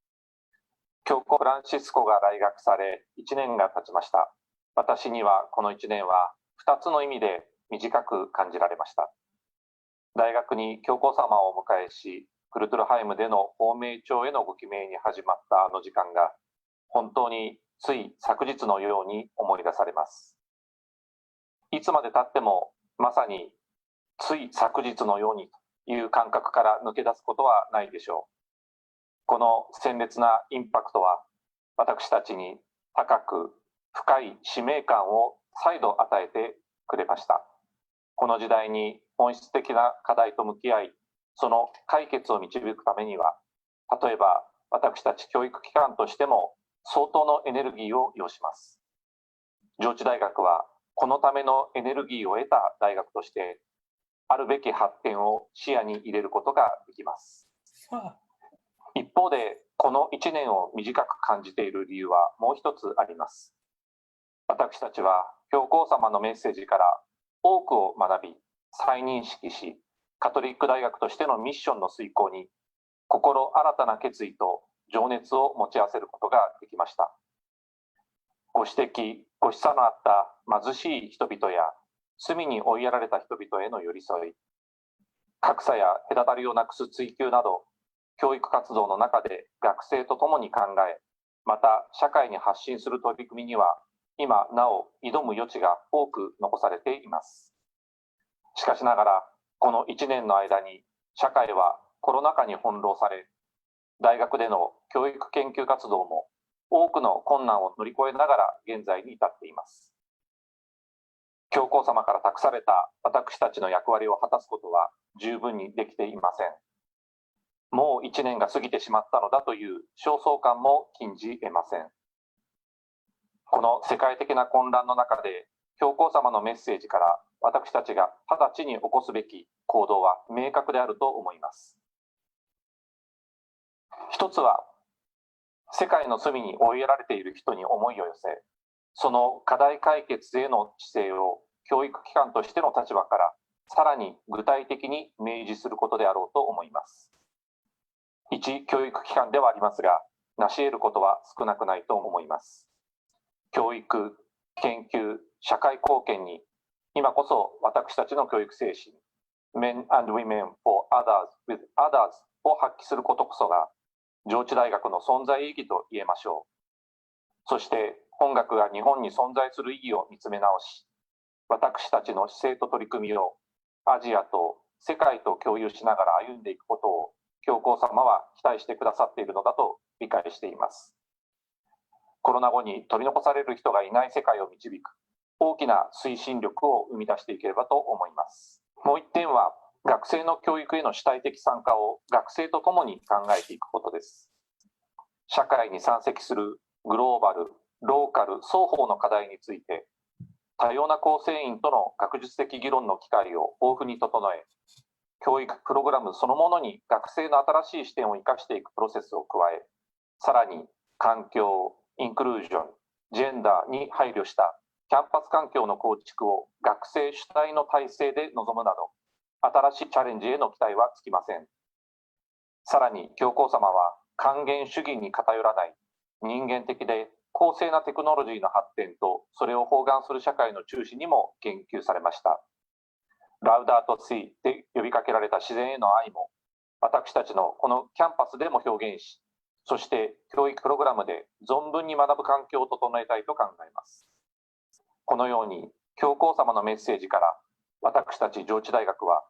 教皇フランシスコが来学され1年が経ちました。私にはこの1年は2つの意味で短く感じられました。大学に教皇様をお迎えし、クルトゥルハイムでの芳名帳へのご記名に始まったあの時間が、本当につい昨日のように思い出されます。いつまで経ってもまさについ昨日のようにという感覚から抜け出すことはないでしょう。この鮮烈なインパクトは私たちに高く深い使命感を再度与えてくれました。この時代に本質的な課題と向き合い、その解決を導くためには、例えば私たち教育機関としても相当のエネルギーを要します。上智大学はこのためのエネルギーを得た大学として、あるべき発展を視野に入れることができます。一方で、この1年を短く感じている理由はもう一つあります。私たちは教皇様のメッセージから多くを学び、再認識し、カトリック大学としてのミッションの遂行に新たな決意と情熱を持ち合わせることができました。ご指摘、ご示唆のあった貧しい人々や罪に追いやられた人々への寄り添い、格差や隔たりをなくす追求など、教育活動の中で学生と共に考え、また社会に発信する取り組みには、今なお挑む余地が多く残されています。しかしながら、この1年の間に社会はコロナ禍に翻弄され、大学での教育研究活動も多くの困難を乗り越えながら現在に至っています。教皇様から託された私たちの役割を果たすことは十分にできていません。もう1年が過ぎてしまったのだという焦燥感も禁じ得ません。この世界的な混乱の中で、教皇様のメッセージから私たちが直ちに起こすべき行動は明確であると思います。一つは、世界の罪に追いやられている人に思いを寄せ、その課題解決への姿勢を教育機関としての立場からさらに具体的に明示することであろうと思います。一教育機関ではありますが、成し得ることは少なくないと思います。教育、研究、社会貢献に今こそ私たちの教育精神、Men and Women for Others with Others を発揮することこそが上智大学の存在意義と言えましょう。そして本学が日本に存在する意義を見つめ直し、私たちの姿勢と取り組みをアジアと世界と共有しながら歩んでいくことを教皇様は期待してくださっているのだと理解しています。コロナ後に取り残される人がいない世界を導く大きな推進力を生み出していければと思います。もう一点は、学生の教育への主体的参加を学生とともに考えていくことです。社会に山積するグローバル、ローカル双方の課題について、多様な構成員との学術的議論の機会を豊富に整え、教育プログラムそのものに学生の新しい視点を生かしていくプロセスを加え、さらに環境、インクルージョン、ジェンダーに配慮したキャンパス環境の構築を学生主体の体制で臨むなど、新しいチャレンジへの期待はつきません。さらに教皇様は還元主義に偏らない人間的で公正なテクノロジーの発展とそれを包含する社会の中心にも言及されました。ラウダート・シーで呼びかけられた自然への愛も私たちのこのキャンパスでも表現し、そして教育プログラムで存分に学ぶ環境を整えたいと考えます。このように教皇様のメッセージから私たち上智大学は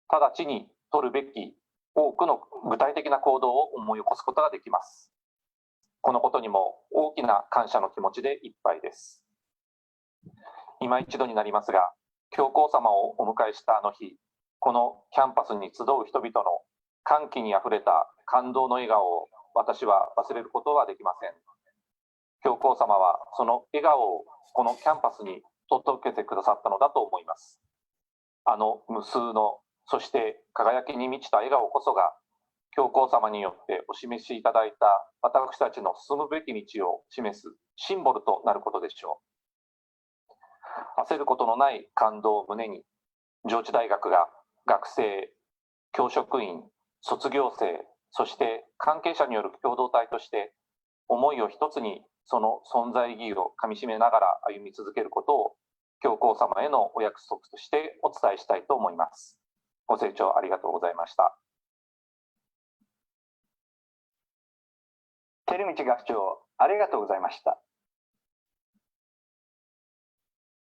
直ちに取るべき多くの具体的な行動を思い起こすことができます。このことにも大きな感謝の気持ちでいっぱいです。今一度になりますが、教皇様をお迎えしたあの日、このキャンパスに集う人々の歓喜にあふれた感動の笑顔を私は忘れることはできません。教皇様はその笑顔をこのキャンパスに届けてくださったのだと思います。あの無数の、そして輝きに満ちた笑顔こそが、教皇様によってお示しいただいた私たちの進むべき道を示すシンボルとなることでしょう。焦ることのない感動を胸に、上智大学が学生、教職員、卒業生、そして関係者による共同体として思いを一つに、その存在意義をかみしめながら歩み続けることを教皇様へのお約束としてお伝えしたいと思います。ご清聴ありがとうございました。照道学長、ありがとうございました。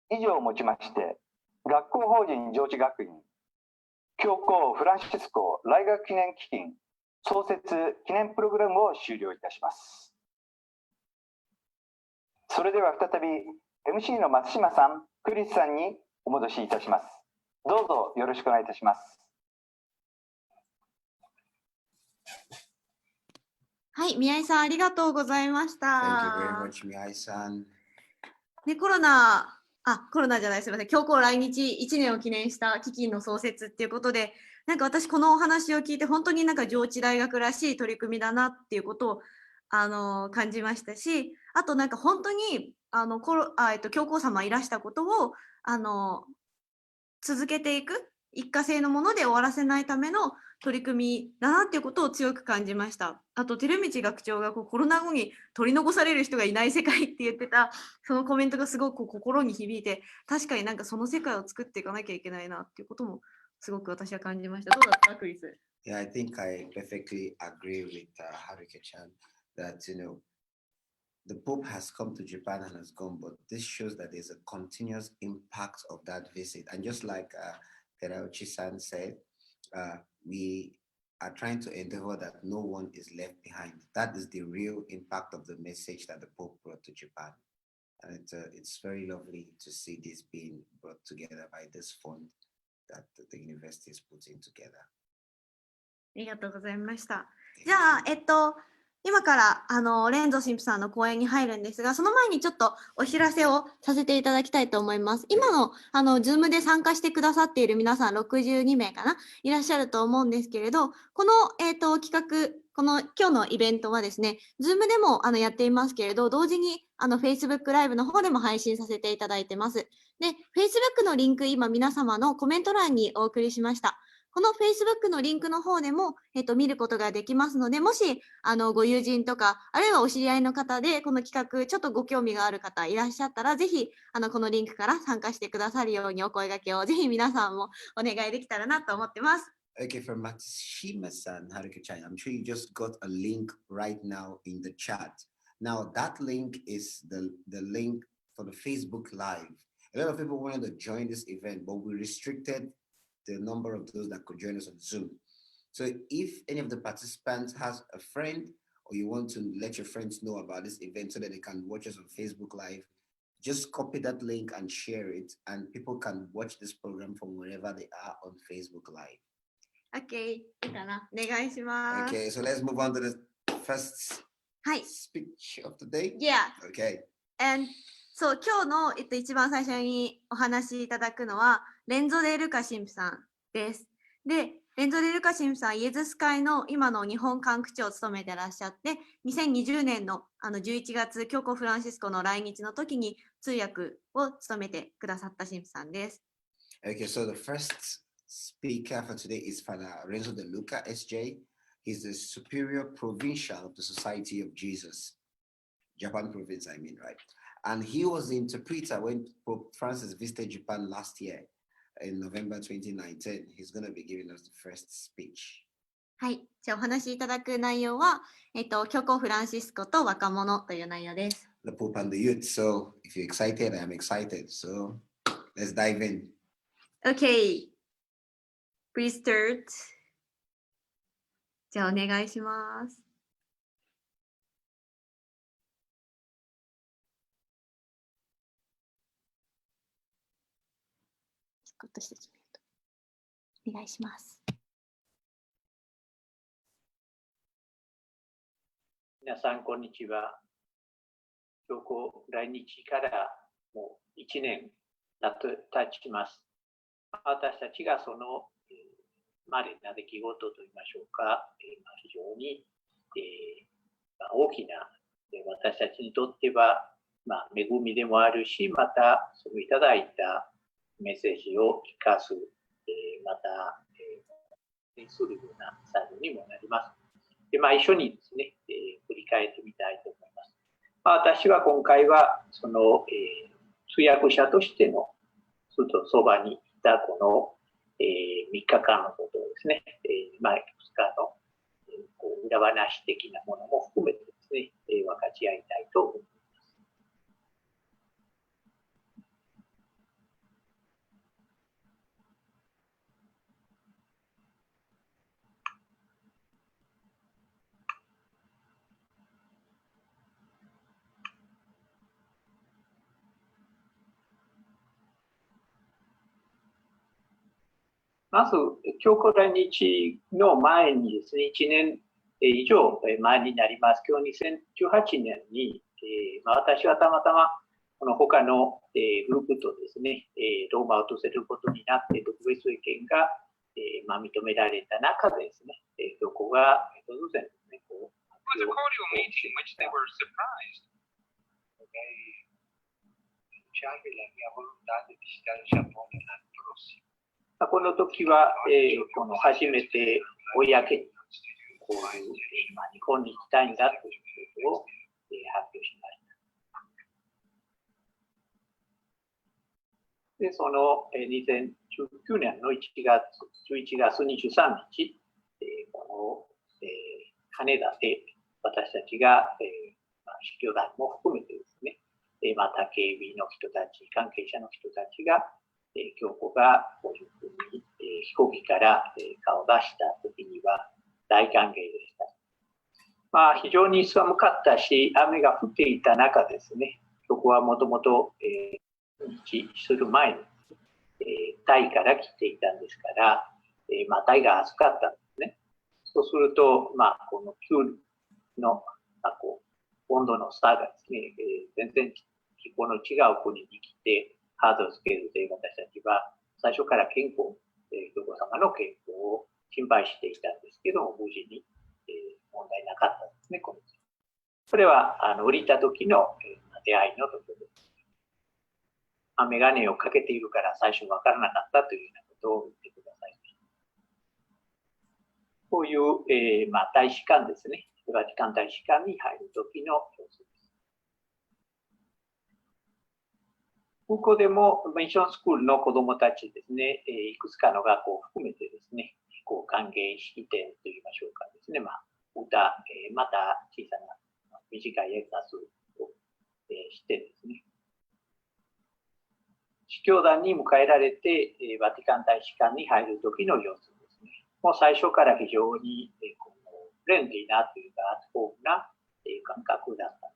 以上をもちまして、学校法人上智学院教皇フランシスコ来学記念基金創設記念プログラムを終了いたします。それでは再び MC の松島さん、クリスさんにお戻しいたします。どうぞよろしくお願いいたします。はい、宮井さんありがとうございました。Thank you very much, 宮井さん。で、コロナじゃない、すみません、教皇来日1年を記念した基金の創設っていうことで、なんか私このお話を聞いて本当になんか上智大学らしい取り組みだなっていうことを感じましたし、あとなんか本当に教皇様いらしたことを続けていく一過性のもので終わらせないための取り組みだなっていうことを強く感じました。あと照道学長がコロナ後に取り残される人がいない世界って言ってたそのコメントがすごく心に響いて、確かになんかその世界を作っていかなきゃいけないなっていうこともすごく私は感じました。どうだったクリス？ Yeah, I think I perfectly agree with Haruka-chan that, the Pope has come to Japan and has gone, but this shows that there's a continuous impact of that visit. And just like Terauchi-san said, we are trying to endeavor that no one is left behind. That is the real impact of the message that the Pope brought to Japan. And it's very lovely to see this being brought together by this fund that the university is putting together. ありがとうございました。じゃあ、今からレンゾ神父さんの講演に入るんですが、その前にちょっとお知らせをさせていただきたいと思います。今のZoom で参加してくださっている皆さん62名かないらっしゃると思うんですけれど、この、企画、今日のイベントはですね、Zoom でもやっていますけれど、同時にFacebook ライブの方でも配信させていただいてます。で、Facebook のリンク、今皆様のコメント欄にお送りしました。この Facebook のリンクの方でも、見ることができますので、もしご友人とか、あるいはお知り合いの方で、この企画、ちょっとご興味がある方いらっしゃったら、ぜひこのリンクから参加してくださるようにお声掛けを、ぜひ皆さんもお願いできたらなと思ってます。Okay, for Matsushima-san, Haruka-chan, I'm sure you just got a link right now in the chat. Now, that link is the link for the Facebook Live. A lot of people wanted to join this event, but we restricted the number of those that could join us on Zoom. So if any of the participants has a friend, or you want to let your friends know about this event so that they can watch us on Facebook Live, just copy that link and share it, and people can watch this program from wherever they are on Facebook Live. Okay, いいかな？お願いします。 Okay, so let's move on to the first speech of the day. Yeah. Okay. And so 今日の、一番最初にお話しいただくのはレンゾ・デ・ルカ神父さんです。で、レンゾ・デ・ルカ神父さん、イエズス会の今の日本管区長を務めてらっしゃって、2020年の11月、教皇フランシスコの来日の時に通訳を務めてくださった神父さんです。Okay, so the first speaker for today is Father Renzo De Luca, SJ. He's the Superior Provincial of the Society of Jesus, Japan province, I mean, right? And he was the interpreter when Pope Francis visited Japan last year in November 2019. He's going to be giving us the first speech. はい。じゃあお話しいただく内容は、教皇フランシスコと若者という内容です。The Pope and the youth. So if you're excited, I'm excited. So let's dive in. Okay. Please start. じゃあお願いします。ちょっとしてお願いします。皆さん、こんにちは。教皇来日からもう1年経ちます。私たちがその稀な出来事といいましょうか、非常に大きな私たちにとっては恵みでもあるし、またそのいただいたメッセージを生かす、またするような作業にもなります。で一緒にですね、振り返ってみたいと思います。私は今回はその、通訳者としてのずっとそばにいたこの、3日間のことをですね、いくつかの裏話的なものも含めてですね、分かち合いたいと思います。まず、教皇来日の前にですね、1年以上前になります。今日2018年に、私はたまたまこの他のグループとですね、ローマを訪れることになって、特別経験が認められた中でですね、どこが突然ですね、この時は、この初めて公にこういう日本に行きたいんだということを発表しました。で、その2019年の11月23日、この羽田で私たちが司教団も含めてですね、また警備の人たち、関係者の人たちが、教皇がこういうふうに飛行機から顔を出した時には大歓迎でした。非常に寒かったし、雨が降っていた中ですね、教皇はもともと日する前にタイから来ていたんですから、タイが暑かったんですね。そうすると、この急の温度の差がですね、全然気候の違う国に来て、ハードスケールで私たちは最初から教皇様の健康を心配していたんですけども、無事に問題なかったんですね、これは降りた時の出会いのところです。メガネをかけているから最初分からなかったというようなことを言ってください。こういう、大使館ですね、バチカン大使館に入る時の様子です。ここでもミッションスクールの子どもたちですね、いくつかの学校を含めてですね、歓迎式典といいましょうかですね、歌、また小さな短い演説をしてですね、司教団に迎えられて、バティカン大使館に入る時の様子ですね。もう最初から非常にフレンドリーなというか、アットホームな感覚だった。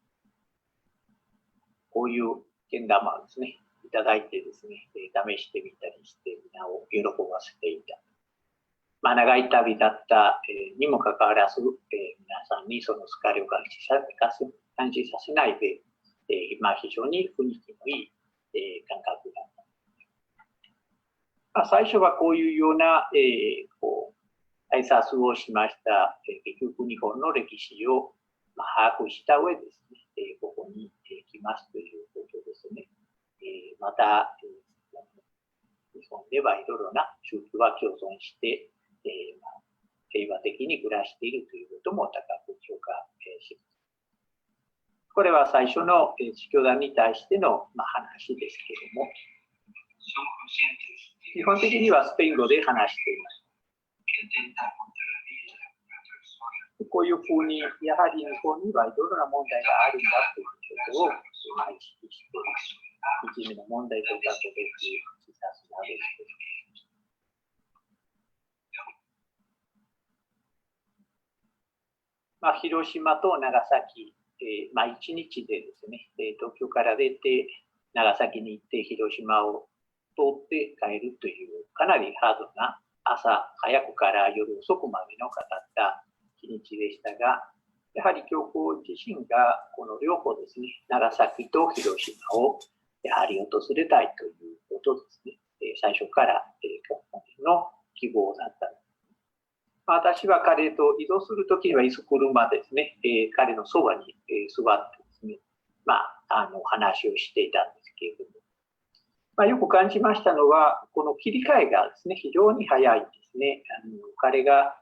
こういうけん玉をですね、いただいてですね、試してみたりして、皆を喜ばせていた。長い旅だったにもかかわらず、皆さんにその疲れを感じさせないで、非常に雰囲気のいい感覚だった。最初はこういうような、挨拶をしました。結局日本の歴史を把握した上ですね、ここに来ますということですね。また、日本ではいろいろな宗教は共存して、平和的に暮らしているということも高く評価します。これは最初の司教団に対しての話ですけれども、基本的にはスペイン語で話しています。こういうふうに、やはり日本にはいろいろな問題があるんだということを意識して、いじめの問題とか、個別自殺などです。広島と長崎、1日でですね、東京から出て、長崎に行って、広島を通って帰るという、かなりハードな朝早くから夜遅くまでのかかった日にちでしたが、やはり教皇自身がこの両方ですね、長崎と広島をやはり訪れたいということですね、最初からの希望だったんです。私は彼と移動するときにはいつ車ですね、彼のそばに座ってですね、話をしていたんですけれども、よく感じましたのは、この切り替えがですね、非常に早いですね。彼が、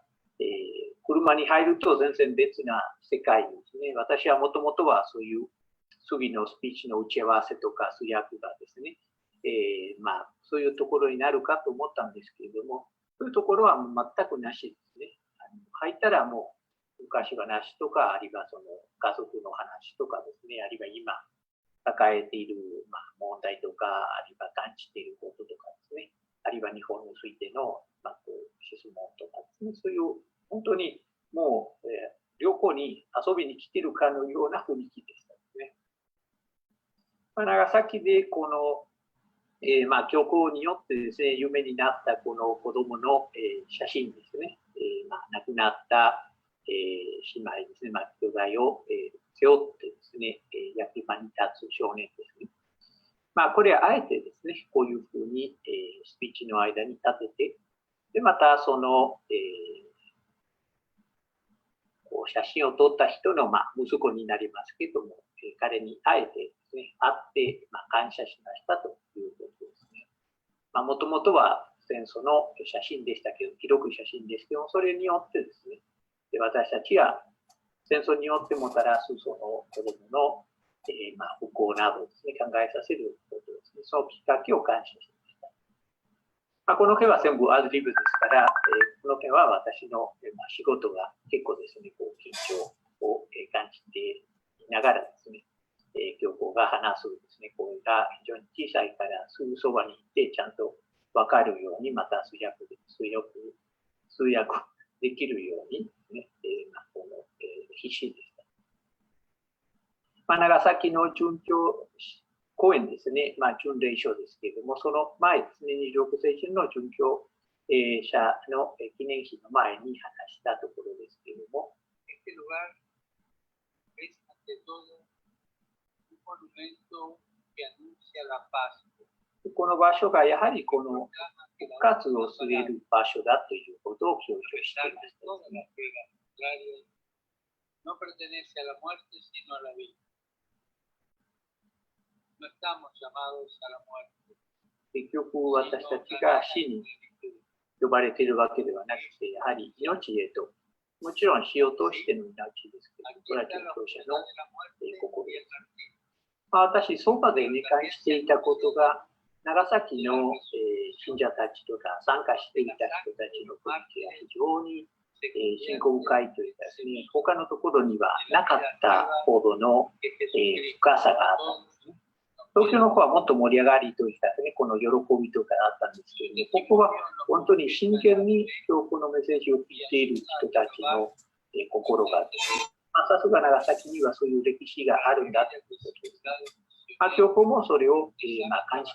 車に入ると全然別な世界ですね。私はもともとはそういう次のスピーチの打ち合わせとか通訳がですね、そういうところになるかと思ったんですけれども、そういうところは全くなしですね。入ったらもう昔話とか、あるいはその家族の話とかですね、あるいは今抱えている問題とか、あるいは感じていることとかですね、あるいは日本についての質問とかですね、そういう本当にもう、旅行に遊びに来ているかのような雰囲気でしたね。長崎でこの教皇によってですね、夢になったこの子供の、写真ですね、亡くなった、姉妹ですね、兄弟を、背負ってですね、焼き場に立つ少年ですね。これはあえてですね、こういうふうに、スピーチの間に立てて、で、またその、写真を撮った人の、息子になりますけれども、彼にあえてですね、会って、感謝しましたということですね。もともとは戦争の写真でしたけど、記録写真ですけど、それによってですね、私たちが戦争によってもたらすその子供の、不幸などですね、考えさせることですね、そのきっかけを感謝しました。この件は全部アドリブですから、この件は私の、仕事が結構ですね、緊張を感じていながらですね、教皇が話すですね、声が非常に小さいからすぐそばに行ってちゃんと分かるように、また通訳できるようにですね、必死でした。長崎の殉教公演ですね、巡礼所ですけれども、その前ですね、26世紀の殉教者の記念碑の前に話したところですけれども、この場所がやはりこの復活を告げる場所だということを強調していましたですね。結局私たちが死に呼ばれているわけではなくて、やはり命へと、もちろん死を通しての命ですけど、これは殉教者の心です。私、そばで理解していたことが、長崎の信者たちとか参加していた人たちの雰囲気が非常に信仰深いというかですね、他のところにはなかったほどの深さがあったんですね。東京の方はもっと盛り上がりといったですね、この喜びとかあったんですけれども、ここは本当に真剣に教皇のメッセージを聞いている人たちの心がですね、さすが長崎にはそういう歴史があるんだということです。教皇もそれを感じ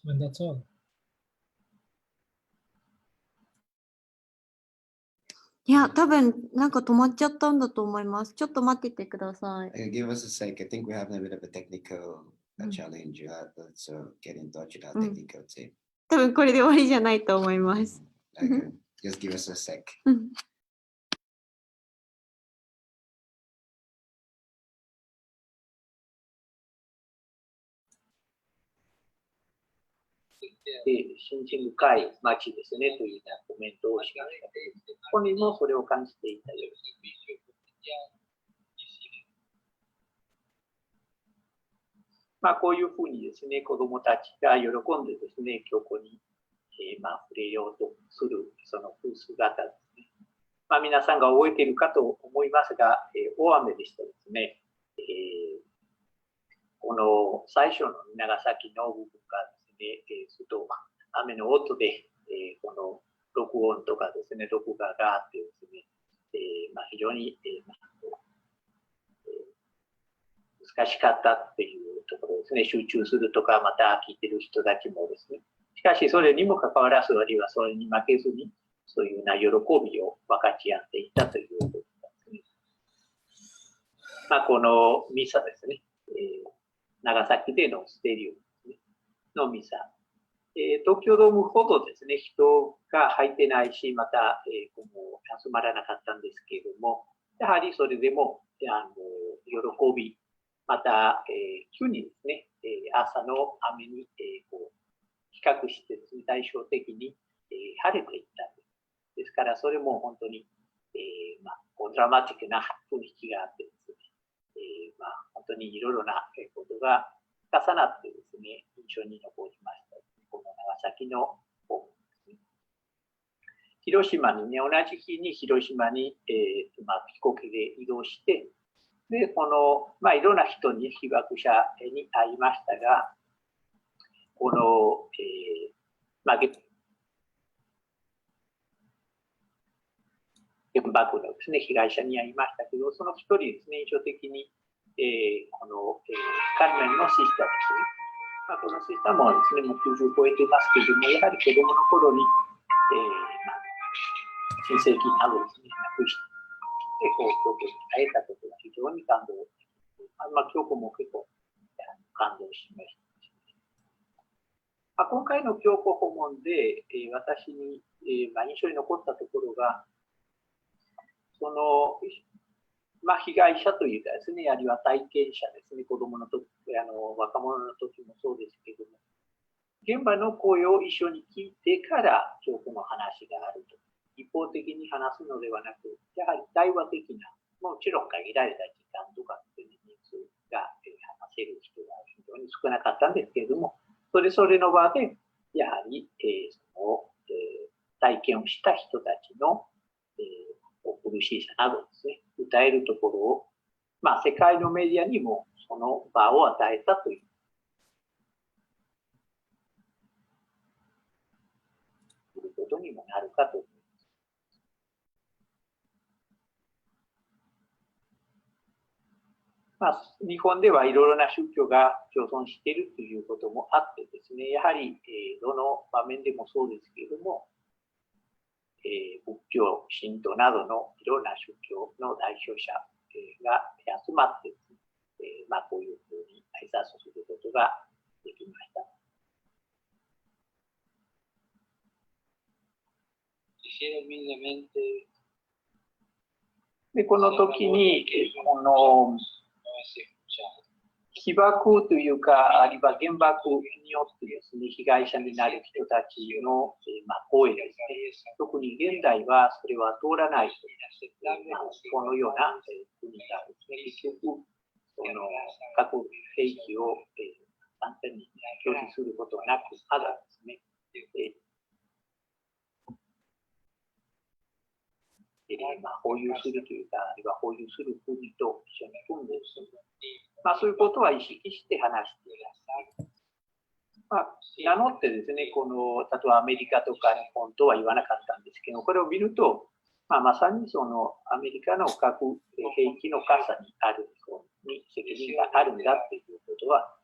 And that's all. いや、多分なんか止まっちゃったんだと思います。ちょっと待っててください。Give us a sec. I think we're having a bit of a technical that challenge you, let's get in touch with our technical team. 多分これで終わりじゃないと思います。Okay, just give us a sec. 信心深い町ですねというようなコメントをしました。本人もそれを感じていたようです。こういうふうにですね、子どもたちが喜んでですね、教皇に、触れようとするその姿ですね。皆さんが覚えているかと思いますが、大雨でしたですね、この最初の長崎の部分がですね、ちょっと雨の音で、この録音とかですね、録画があってですね、非常に、難しかったっていうところですね、集中するとか、また聞いてる人たちもですね、しかしそれにもかかわらず、あるいはそれに負けずに、そういうような喜びを分かち合っていたということですね。このミサですね、長崎でのステリオのミサ、東京ドームほどですね、人が入ってないし、また、集まらなかったんですけれども、やはりそれでも喜び、また、急にですね、朝の雨に、比較してですね、対照的に、晴れていったんです。ですから、それも本当に、ドラマティックな雰囲気があってですね、本当にいろいろなことが重なってですね、印象に残りました。この長崎の方ですね。広島にね、同じ日に広島に、飛行機で移動して、で、この、いろんな人に、被爆者に会いましたが、この、原爆のですね、被害者に会いましたけど、その一人ですね、印象的に、この、カルメンのシスターですね。このシスターもですね、もう90超えてますけども、やはり子供の頃に、親戚などですね、亡くして、教皇に会えたことが非常に感動。教皇も結構感動しました。今回の教皇訪問で、私に、印象に残ったところが、その、被害者というかですね、あるいは体験者ですね、子供の時、若者の時もそうですけども、現場の声を一緒に聞いてから教皇の話があると。一方的に話すのではなく、やはり対話的な、もちろん限られた時間とか人数が話せる人が非常に少なかったんですけれども、それぞれの場で、やはり、その体験をした人たちの苦しさなどですね、訴えるところを、世界のメディアにもその場を与えたということにもなるかと思います。日本ではいろいろな宗教が共存しているということもあってですね、やはり、どの場面でもそうですけれども、仏教、神道などのいろんな宗教の代表者が集まってですね、こういうふうに挨拶することができました。で、この時に、この被爆というか、あるいは原爆によってですね、被害者になる人たちの、声ですね。特に現代はそれは通らない、このような国がですね、結局、その核兵器を簡単に拒否することはなく、ただですね、保有するというか、あるいは保有する国と一緒に組んでですね、そういうことは意識して話していらっしゃる。名乗ってですね、この、例えばアメリカとか日本とは言わなかったんですけど、これを見ると、まさにそのアメリカの核兵器の傘にあるに責任があるんだっていうことは、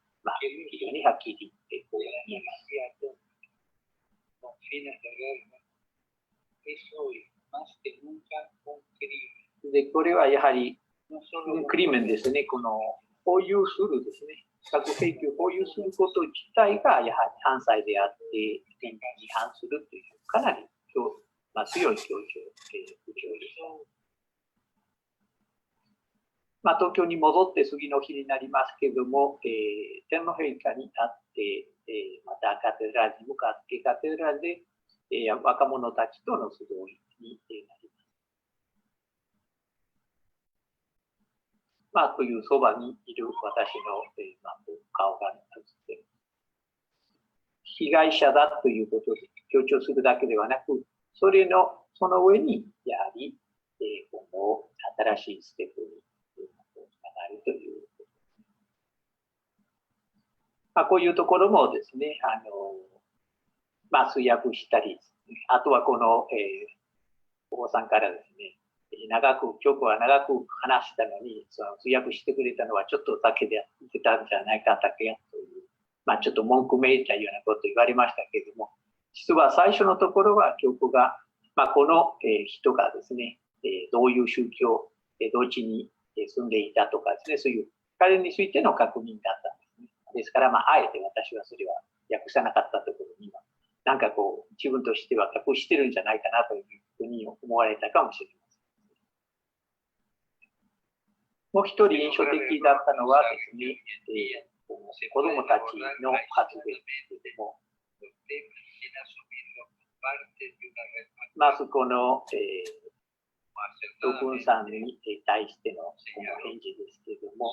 非常にはっきり言って見えます。で、これはやはりクリーメンですね、この保有するですね、核兵器を保有すること自体がやはり犯罪であって、憲法に違反するというかなり強い主張です。東京に戻って次の日になりますけれども、天皇陛下に会って、またカテドラルに向かって、カテドラルで、若者たちとの集いになります。というそばにいる私の、顔が映っています。被害者だということを強調するだけではなく、その上に、やはり、今後、新しいステップにつながるということです。こういうところもですね、通訳したり、あとはこの、お子さんからですね、教皇は長く話したのに、通訳してくれたのはちょっとだけでやってたんじゃないかだけやという、ちょっと文句めいたようなことを言われましたけれども、実は最初のところは教皇が、この人がですね、どういう宗教、どっちに住んでいたとかですね、そういう彼についての確認だったんですね。ですから、あえて私はそれは訳さなかったところには、自分としては隠してるんじゃないかなというふうに思われたかもしれません。もう一人印象的だったのはですね、子供たちの発言ですけれども、まずこの、徳雲さんに対しての返事ですけれども、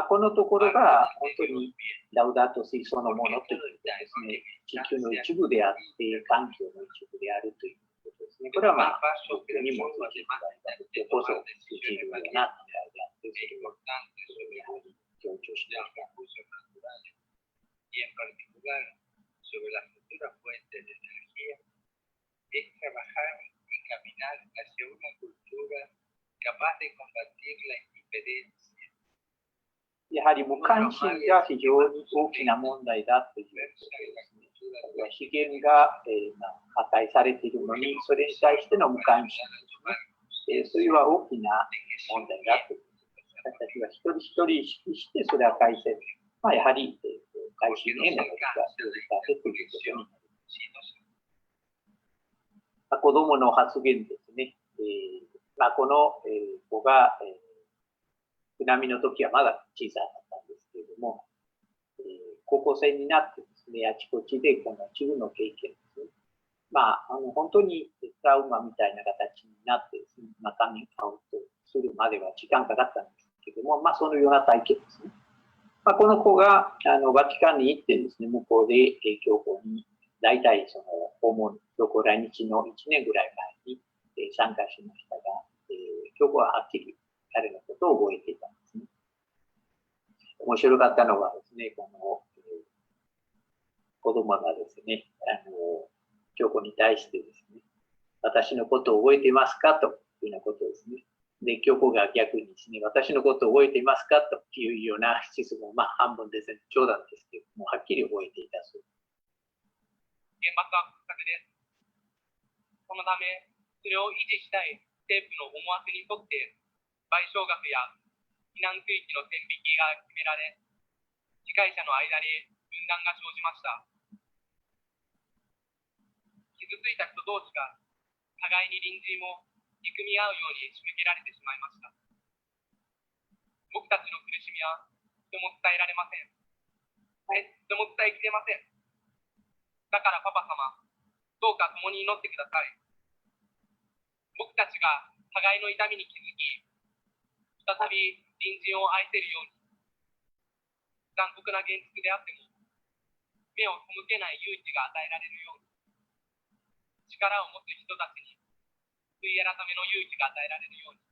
このところが本当にラウダートシーそのものというですね、地球の一部であって、環境の一部であるということですね。これは東京にも通じるこそ通じるような問題であって、それをやはり強調していきたい。やはり無関心が非常に大きな問題だということですね。資源が、破壊されているのに、それに対しての無関心ですね。それは大きな問題だということです。私たちが一人一人意識して、それは改善。やはり、改心へのことが呼びかけということになります。子供の発言ですね。この子が、津波の時はまだ小さかったんですけれども、高校生になってですね、あちこちでこの自分の経験ですね。本当にトラウマみたいな形になってですね、カミングアウトするまでは時間かかったんですけども、そのような体験ですね。この子がバチカンに行ってですね、向こうで教皇に大体その訪問、教皇来日の1年ぐらい前に参加しましたが、教皇ははっきり彼のことを覚えていたんですね。面白かったのはですね、この子供がですね、教皇に対してですね、私のことを覚えていますかというようなことですね。で、教皇が逆にですね、私のことを覚えていますかというような質問、半分ですね、冗談ですけども、はっきり覚えていたそうです。原爆は不作です。そのため、それを維持したい政府の思惑に沿って、賠償額や避難区域の線引きが決められ、被害者の間に分断が生じました。傷ついた人同士が互いに隣人を憎み合うように仕向けられてしまいました。僕たちの苦しみはとても伝えられません。とても伝えきれません。だからパパ様、どうか共に祈ってください。僕たちが互いの痛みに気づき、再び隣人を愛せるように、残酷な現実であっても、目を背けない勇気が与えられるように、力を持つ人たちに、悔い改めの勇気が与えられるように、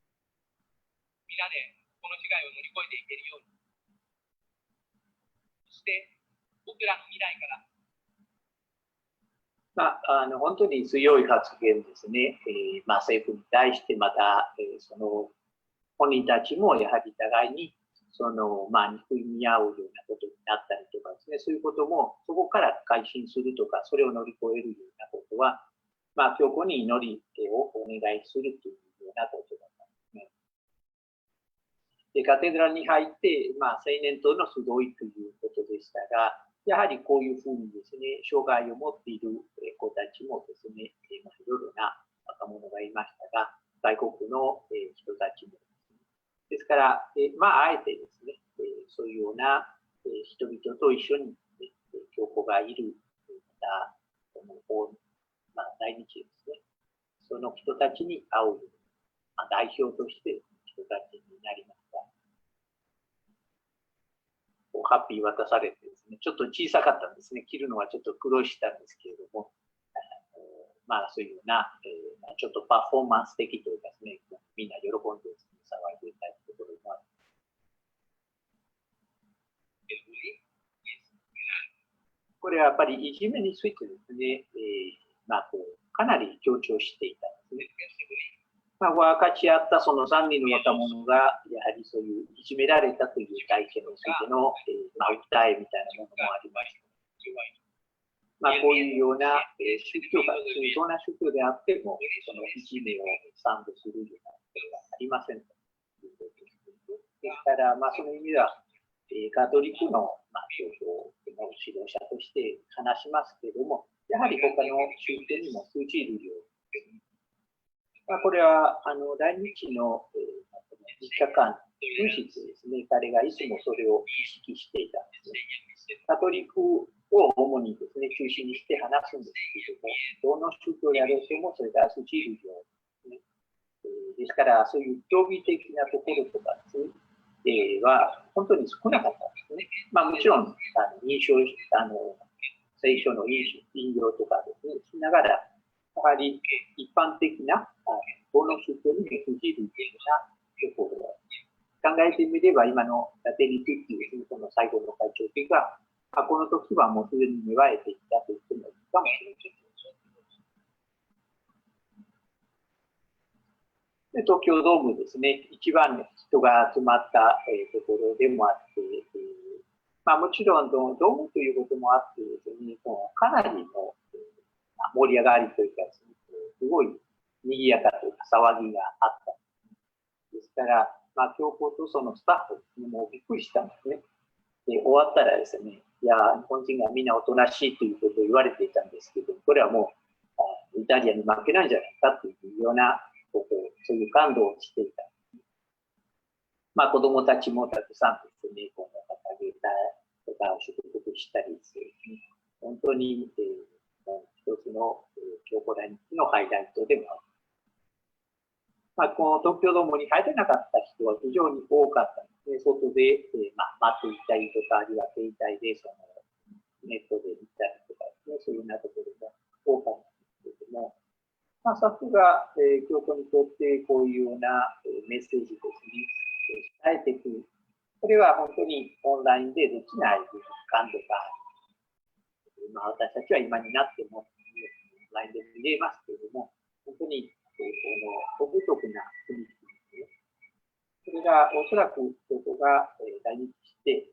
皆でこの被害を乗り越えていけるように、そして僕らの未来から、本当に強い発言ですね。政府に対してまた、その本人たちもやはり互いに憎み合うようなことになったりとかですね、そういうこともそこから改心するとか、それを乗り越えるようなことは、教皇に祈りをお願いするというようなことだったんですね。カテドラルに入って、青年との集いということでしたが、やはりこういうふうにですね、障害を持っている子たちもですね、いろいろな若者がいましたが、外国の人たちもですから、あえてですね、そういうような人々と一緒に教皇がいる、また来日ですね、その人たちに会う、代表として人たちになりました。ハッピー渡されてですね、ちょっと小さかったんですね。切るのはちょっと苦労したんですけれども、そういうような、ちょっとパフォーマンス的というかですね、みんな喜んで騒いでいたところもある。これはやっぱりいじめについてですね、かなり強調していたんですね。分かち合ったその3人の若者が、やはりそういういじめられたという体験についての、訴えみたいなものもありました。こういうような宗教が、そうな宗教であっても、そのいじめを賛同するようなことがありませんということです。ですから、その意味では、カトリックの教皇の指導者として話しますけれども、やはり他の宗教にも通じるように、これは来日の3日間、分室ですね、彼がいつもそれを意識していたんですね。カトリックを主にですね、中心にして話すんですけれども、どの宗教であれともそれが通じるように、ですから、そういう教義的なところとかですね、は本当に少なかったんですね。もちろん、聖書の引用とかですね、しながら、やはり一般的などの宗教にも通じるようなところを考えてみれば、今のラテニティっていうその最後の会長期が、この時はもうすでに芽生えていたと言ってもいいかもしれません。で東京ドームですね、一番人が集まったところでもあって、もちろんドームということもあってですね、かなりの盛り上がりというかですね、すごい賑やかというか騒ぎがあった。ですから、教皇とそのスタッフにもびっくりしたんですね。で、終わったらですね、いや、日本人がみんなおとなしいということを言われていたんですけど、これはもうイタリアに負けないんじゃないかというようなことを、そういう感動をしていた。子供たちもたくさんですね、この掲げたとかを祝福したりする、本当に、一つの教皇来日のハイライトでもある。この東京ドームに入れなかった人は非常に多かったので、外で、待っていたりとか、あるいは携帯でネットで見たりとか、そういうようなところが多かったんですけれども、さすが、教皇にとってこういうようなメッセージですね、伝えていく。これは本当にオンラインでできない感度がある。私たちは今になってもオンラインで見れますけれども、本当にこの独特な雰囲気ですね。それがおそらく教皇が来日して、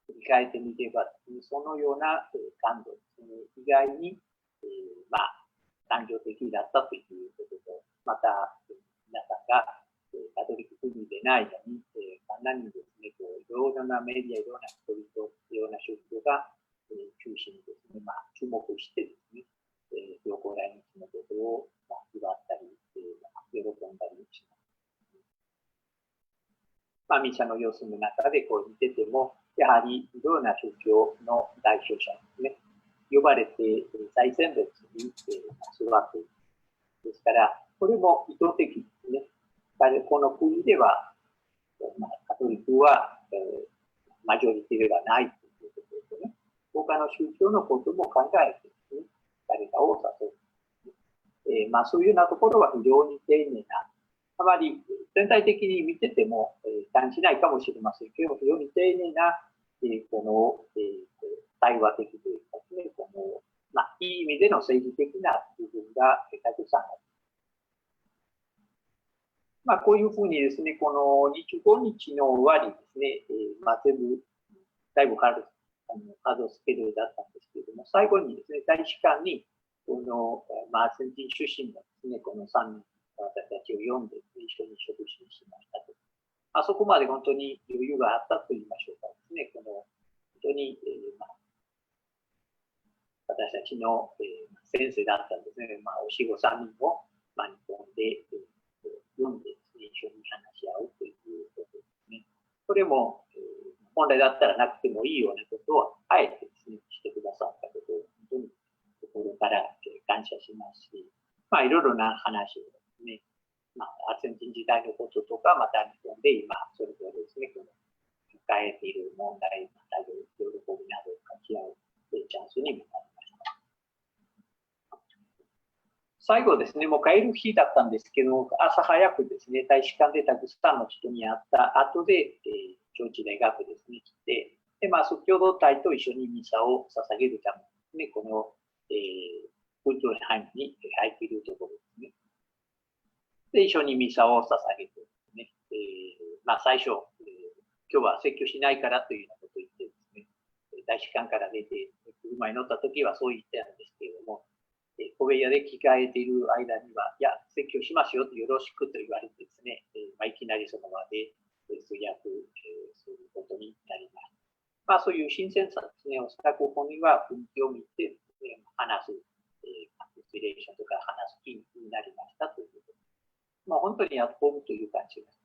振り返ってみれば、そのような感度ですね、意外に感情的だったということと、また皆さんがカトリック国でないのに、かなりですね、いろいろなメディア、いろんな人々、いろんな宗教が中心にですね、注目してですね、教皇来日のことを祝ったり、喜んだりします。ミシャの様子の中で見てても、やはりいろいろな宗教の代表者ですね、呼ばれて最前列に座っている。ですから、これも意図的ですね。この国では、カトリックは、マジョリティではないということですね。他の宗教のことも考えてですね、誰かを誘う。そういうようなところは非常に丁寧な、あまり全体的に見てても、感じないかもしれませんけど、非常に丁寧な、この、対話的というかですね、いい意味での政治的な部分がたくさんある。こういうふうにですね、この25日の終わりですね、全部、だいぶ数をつけるようだったんですけれども、最後にですね、大使館に、この、アルゼンチン出身のですね、この3人、私たちを呼んで一緒に食事しました。そこまで本当に余裕があったと言いましょうかですね。本当に、私たちの、先生だったんですね。教え子3人を、日本で、読んでですね、一緒に話し合うということですね。これも、本来だったらなくてもいいようなことをあえてですね、してくださったことを本当に心から感謝しますし、いろいろな話をですね、アルゼンチン時代のこととか、また日本で今、それぞれですね、抱えている問題、また喜びなどを書き合うチャンスにもなりました。最後ですね、もう帰る日だったんですけど、朝早くですね、大使館でたくさんの人に会った後で、上智大学ですね、来て、で、共同体と一緒にミサを捧げるために、この、ウルトラハイムに入っているところですね。で、一緒にミサを捧げてですね、最初、今日は説教しないからというようなことを言ってですね、大使館から出て、車に乗った時はそう言ってたんですけれども、小部屋で着替えている間には、いや、説教しますよとよろしくと言われてですね、いきなりその場で通訳することになります。そういう新鮮さですね、おそらく本人は雰囲気を見て、話す、インスピレーションとか話す気になりましたということです。本当にアットホームという感じです。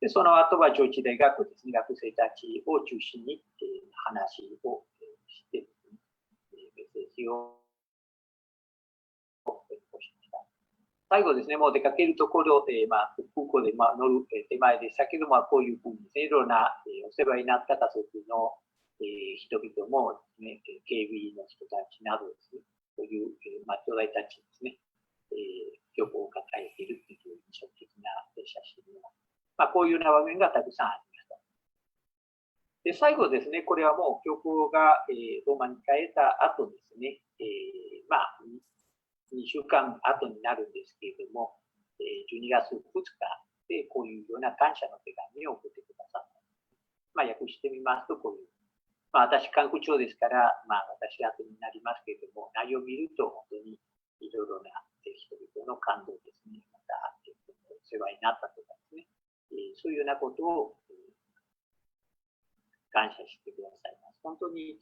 で、その後は上智大学ですね、学生たちを中心に話をしてですね、メッセージを勉強しました。最後ですね、もう出かけるところで、空港で乗る手前でしたけども、こういうふうにですね、いろんなお世話になった家族の人々もですね、警備の人たちなどですね、こういう兄弟たちですね、教皇を抱えているという印象的な写真を、こういうような場面がたくさんありました。で、最後ですね、これはもう教皇がローマに帰った後ですね、2週間後になるんですけれども、12月2日でこういうような感謝の手紙を送ってくださった。訳してみますと、こういう、私、関空長ですから、私後になりますけれども、内容を見ると本当にいろいろな人々の感動ですね、また、お世話になったとかですね、そういうようなことを感謝してくださいます。本当に、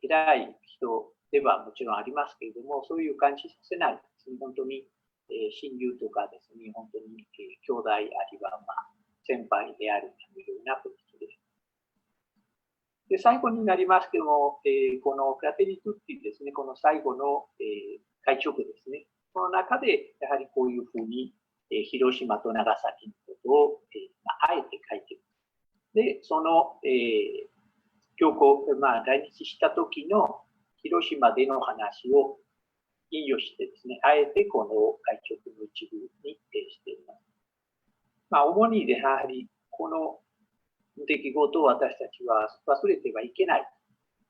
偉い人ではもちろんありますけれども、そういう感じさせないですね、本当に、親友とかですね、本当に、兄弟あるいは、先輩であるというようなことです。で、最後になりますけども、このフラテリトゥッティですね、この最後の、会直ですね、この中でやはりこういうふうに、広島と長崎のことを、あえて書いている。で、その、教皇、来日した時の広島での話を引用してですね、あえてこの会直の一部にしています。主にやはりこの出来事を私たちは忘れてはいけない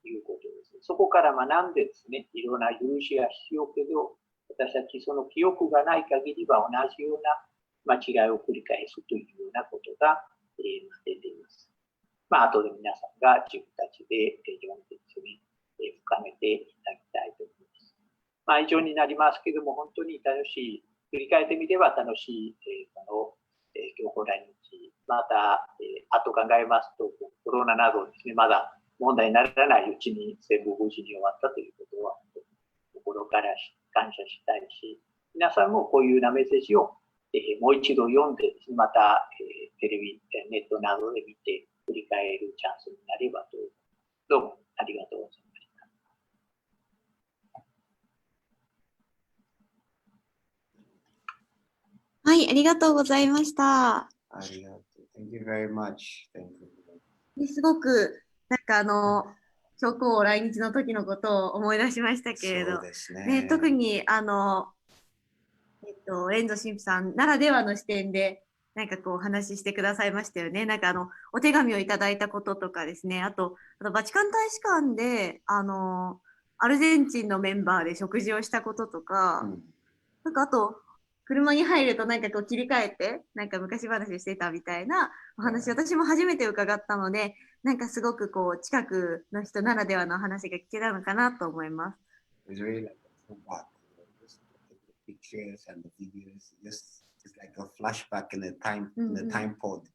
ということです。そこから学んでですね、いろんな許しが必要けど、私たちその記憶がない限りは同じような間違いを繰り返すというようなことが出ています。後で皆さんが自分たちで読んでですね、深めていただきたいと思います。以上になりますけれども、本当に楽しい、振り返ってみれば楽しい、この教皇来日、また、後考えますと、コロナなどですね、まだ問題にならないうちに全部無事に終わったということは、心から感謝したいし、皆さんもこういうようなメッセージを、もう一度読んでですね、また、テレビ、ネットなどで見て、振り返るチャンスになればという。どうもありがとうございました。はい、ありがとうございました。ありがとう。Thank you very much. Thank you. すごく、教皇来日の時のことを思い出しましたけれど、特に遠藤神父さんならではの視点で、お話ししてくださいましたよね。お手紙をいただいたこととかですね、あとバチカン大使館で、アルゼンチンのメンバーで食事をしたこととか、あと、車に入ると切り替えて、昔話をしてたみたいなお話、私も初めて伺ったので、すごく近くの人ならではの話が聞けたのかなと思います。It's really like a full back. The pictures and the videos, just it's like a flashback in the time pod.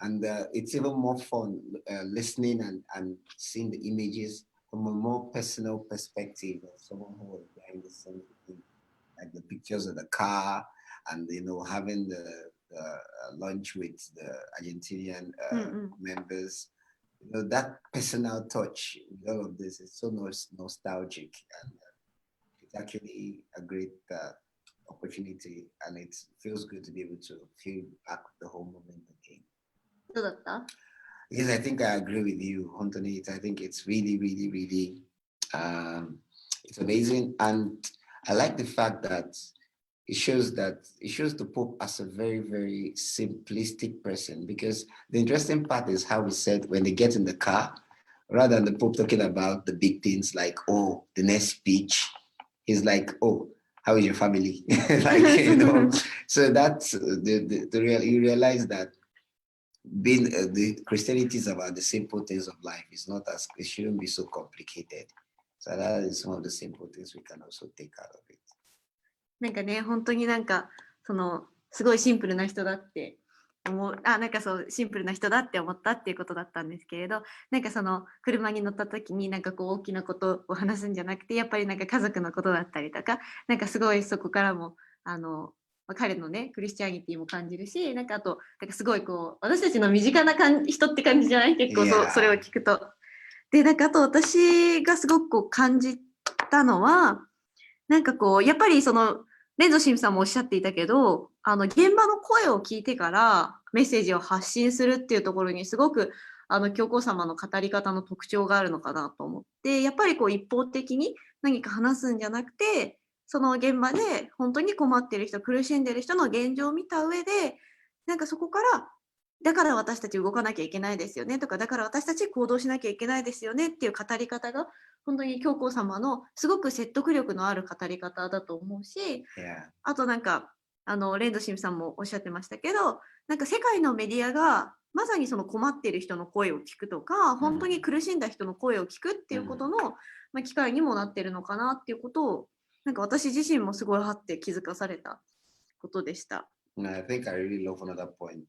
And it's even more fun listening and seeing the images from a more personal perspective of someone who was behind the scenes, like the pictures of the car and, having the lunch with the Argentinian members. That personal touch with all of this is so nostalgic, and it's actually a great opportunity, and it feels good to be able to feel back the whole moment again. Yes, I think I agree with you, Anthony. I think it's really, really, really, it's amazing, and I like the fact that it shows the Pope as a very, very simplistic person, because the interesting part is how he said when they get in the car, rather than the Pope talking about the big things like, oh, the next speech, he's like, oh, how is your family? So that's you realize that being the Christianity is about the simple things of life. It shouldn't be so complicated. So that is one of the simple things we can also take out of it. なんかね、本当にすごいシンプルな人だってシンプルな人だって思ったっていうことだったんですけれど、車に乗った時に大きなことを話すんじゃなくて、やっぱり家族のことだったりとか、すごいそこからも彼のねクリスチャニティも感じるし、あとすごい私たちの身近な人って感じじゃない？結構それを聞くと。であと私がすごく感じたのはやっぱりレンゾ神父さんもおっしゃっていたけど、現場の声を聞いてからメッセージを発信するっていうところにすごく教皇様の語り方の特徴があるのかなと思って、やっぱり一方的に何か話すんじゃなくて、その現場で本当に困ってる人、苦しんでる人の現状を見た上で、そこからだから私たち動かなきゃいけないですよねとか、だから私たち行動しなきゃいけないですよねっていう語り方が本当に教皇様のすごく説得力のある語り方だと思うし、あとレンド神父さんもおっしゃってましたけど、世界のメディアがまさにその困っている人の声を聞くとか、本当に苦しんだ人の声を聞くっていうことの、機会にもなってるのかなっていうことを私自身もすごいはって気づかされたことでした。I think I really love another point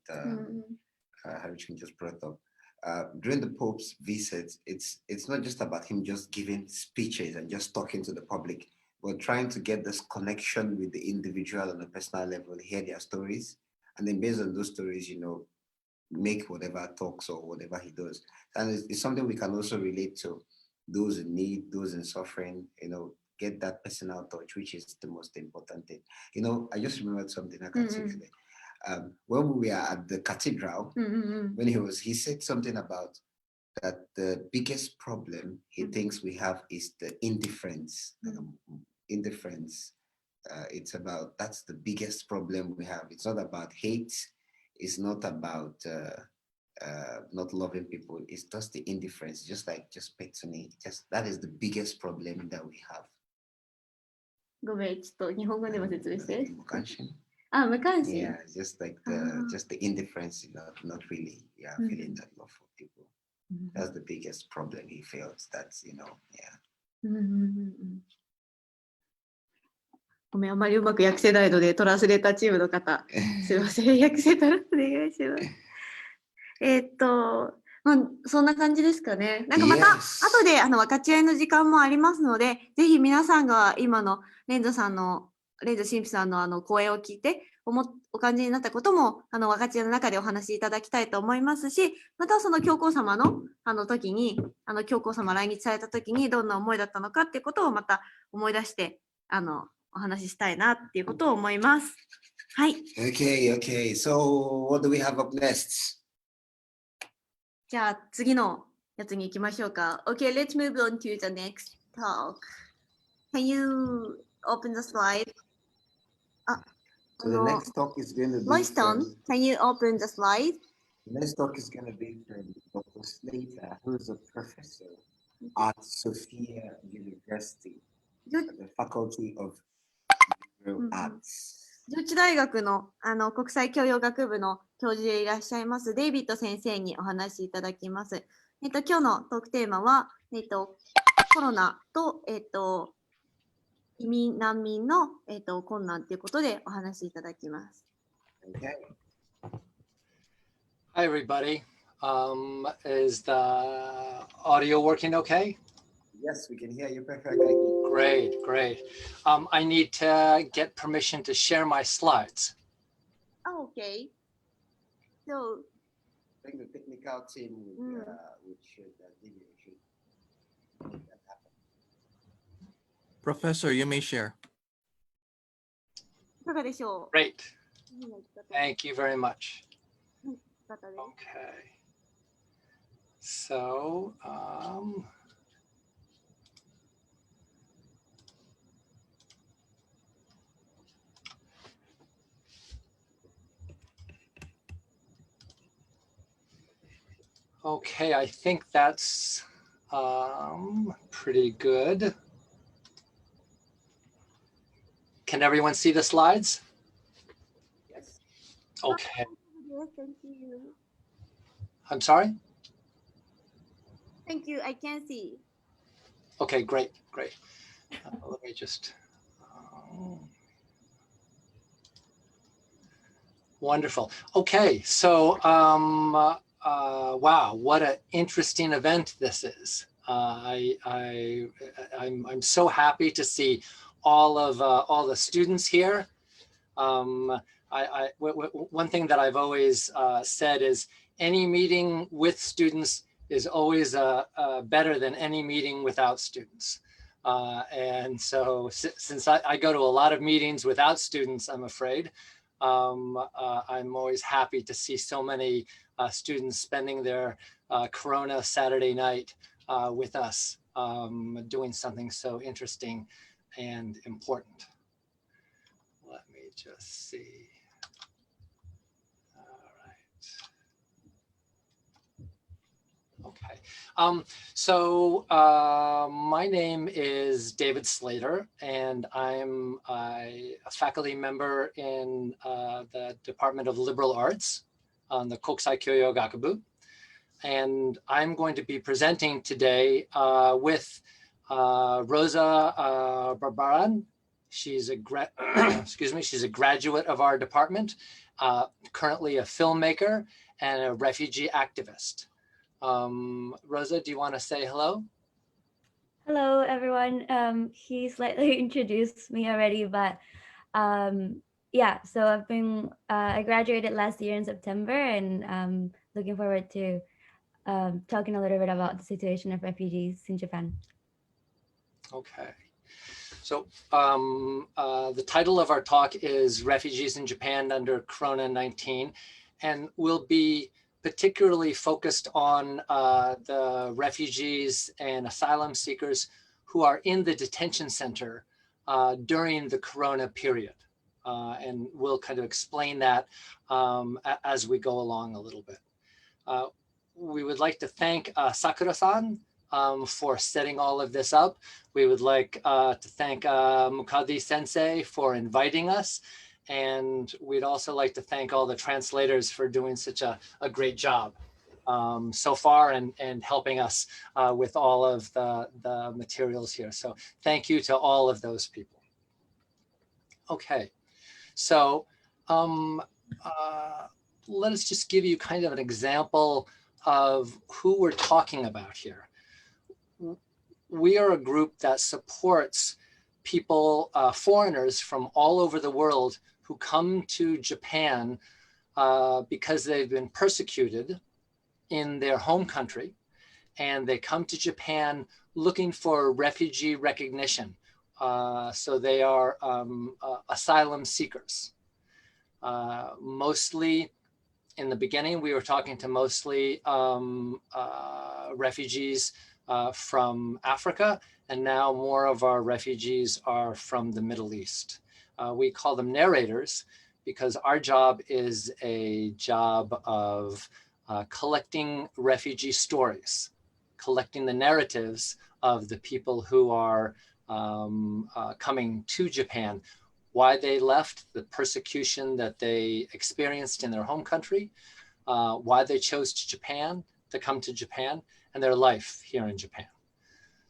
Harry just brought up. During the Pope's visit, it's not just about him just giving speeches and just talking to the public, but trying to get this connection with the individual on a personal level, hear their stories, and then based on those stories, make whatever talks or whatever he does. And it's something we can also relate to those in need, those in suffering, get that personal touch, which is the most important thing. I just remembered something I can say today. When we were at the cathedral, when he said something about that the biggest problem he thinks we have is the indifference. Indifference. That's the biggest problem we have. It's not about hate. It's not about not loving people. It's just the indifference, just petty. That is the biggest problem that we have. ごめん、ちょっと日本語でも説明して。無関心。無関心。Yeah, just the indifference, not really, feeling that love for people. That's the biggest problem he feels. That's, yeah. ごめん、あまりうまく訳せないので、トランスレーターチームの方、すいません、訳せたらお願いします。そんな感じですかね。また、後で分かち合いの時間もありますので、ぜひ皆さんが今のレンゾ神父さんの講演を聞いてお感じになったことも分かち合いの中でお話しいただきたいと思いますし、またその教皇様の時に教皇様来日された時にどんな思いだったのかっていうことをまた思い出してお話ししたいなっていうことを思います。はい。Okay. So what do we have up next? じゃあ次のやつに行きましょうか。Okay, let's move on to the next talk. Can you open the slide? So the next talk is going to be Loyston, can you open the slide? The next talk is going to be from Dr. Slater, who is a professor at Sophia University, the Faculty of Liberal Arts. 上智大学の国際教養学部の教授でいらっしゃいますデイビッド先生にお話しいただきます。今日のトークテーマは、コロナと、移民難民の、困難ということでお話しいただきます。Okay. Hi, everybody. Is the audio working okay? Yes, we can hear you perfectly. Great, great. I need to get permission to share my slides. Oh, okay. So, I think the technical team would should make that happen. Professor, you may share. いかがでしょう？ Great. Thank you very much. よかったです。 Okay. So, okay, I think that's pretty good. Can everyone see the slides? Yes. Okay. Yes, thank you. I'm sorry? Thank you. I can see. Okay, great, great. Let me just. Wonderful. Okay, so wow, what an interesting event this is. I'm so happy to see all the students here. One thing that I've always said is any meeting with students is always better than any meeting without students. And so since I go to a lot of meetings without students, I'm afraid, I'm always happy to see so many students spending their Corona Saturday night with us, doing something so interesting and important. Let me just see. All right. Okay. So my name is David Slater, and I'm a faculty member in the Department of Liberal Arts on the Kokusai Kyoyo Gakubu. And I'm going to be presenting today with Rosa Barbaran. She's a she's a graduate of our department, currently a filmmaker and a refugee activist. Rosa, do you want to say hello? Hello, everyone. He slightly introduced me already, but yeah, so I graduated last year in September, and looking forward to talking a little bit about the situation of refugees in Japan. Okay. So the title of our talk is Refugees in Japan Under Corona-19, and we'll be particularly focused on the refugees and asylum seekers who are in the detention center during the Corona period. And we'll kind of explain that as we go along a little bit. We would like to thank Sakura-san for setting all of this up. We would like to thank Mukadi Sensei for inviting us. And we'd also like to thank all the translators for doing such a great job so far and helping us with all of the materials here. So thank you to all of those people. Okay, so let us just give you kind of an example of who we're talking about here. We are a group that supports people, foreigners from all over the world who come to Japan because they've been persecuted in their home country, and they come to Japan looking for refugee recognition. So they are asylum seekers. Mostly, in the beginning, we were talking to mostly refugees from Africa, and now more of our refugees are from the Middle East. We call them narrators because our job is a job of collecting refugee stories, collecting the narratives of the people who are coming to Japan, why they left, the persecution that they experienced in their home country, why they chose to come to Japan, and their life here in Japan.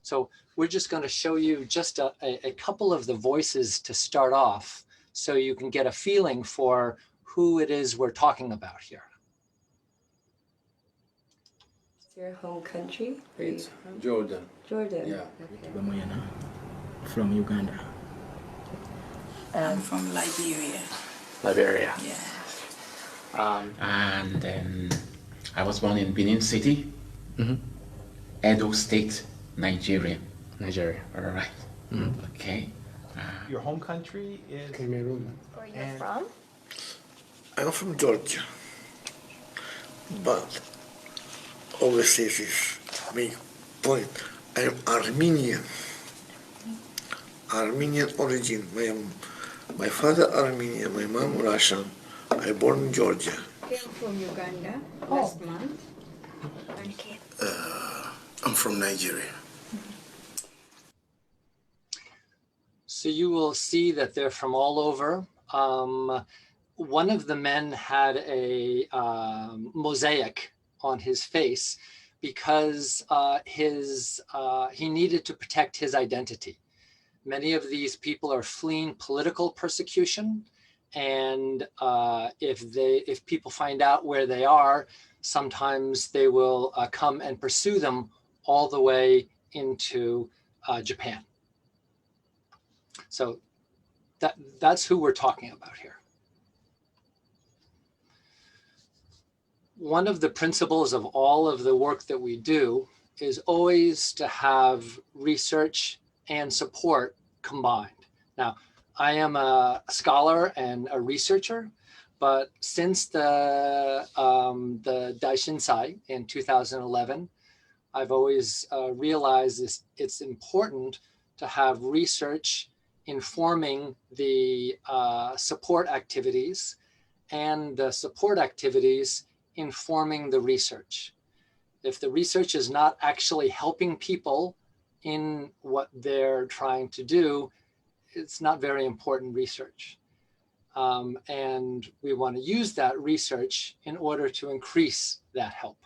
So we're just going to show you just a couple of the voices to start off so you can get a feeling for who it is we're talking about here. It's your home country? It's Jordan. Jordan. Yeah. Okay. From Uganda. I'm from Liberia. Liberia. Yeah. And then I was born in Benin City, Edo State, Nigeria. Nigeria. All right. Okay. Your home country is Cameroon. Where you're from? I'm from Georgia, but obviously this is main point. I'm Armenian. Armenian origin. My father Armenian, my mom Russian. I born in Georgia. Came from Uganda last month. Okay. I'm from Nigeria. So you will see that they're from all over. One of the men had a mosaic on his face because he needed to protect his identity. Many of these people are fleeing political persecution, and if people find out where they are, sometimes they will come and pursue them all the way into Japan. So that's who we're talking about here. One of the principles of all of the work that we do is always to have research and support combined. Now, I am a scholar and a researcher, but since the Daishinsai in 2011, I've always realized it's important to have research informing the support activities and the support activities informing the research. If the research is not actually helping people in what they're trying to do, it's not very important research. And we want to use that research in order to increase that help.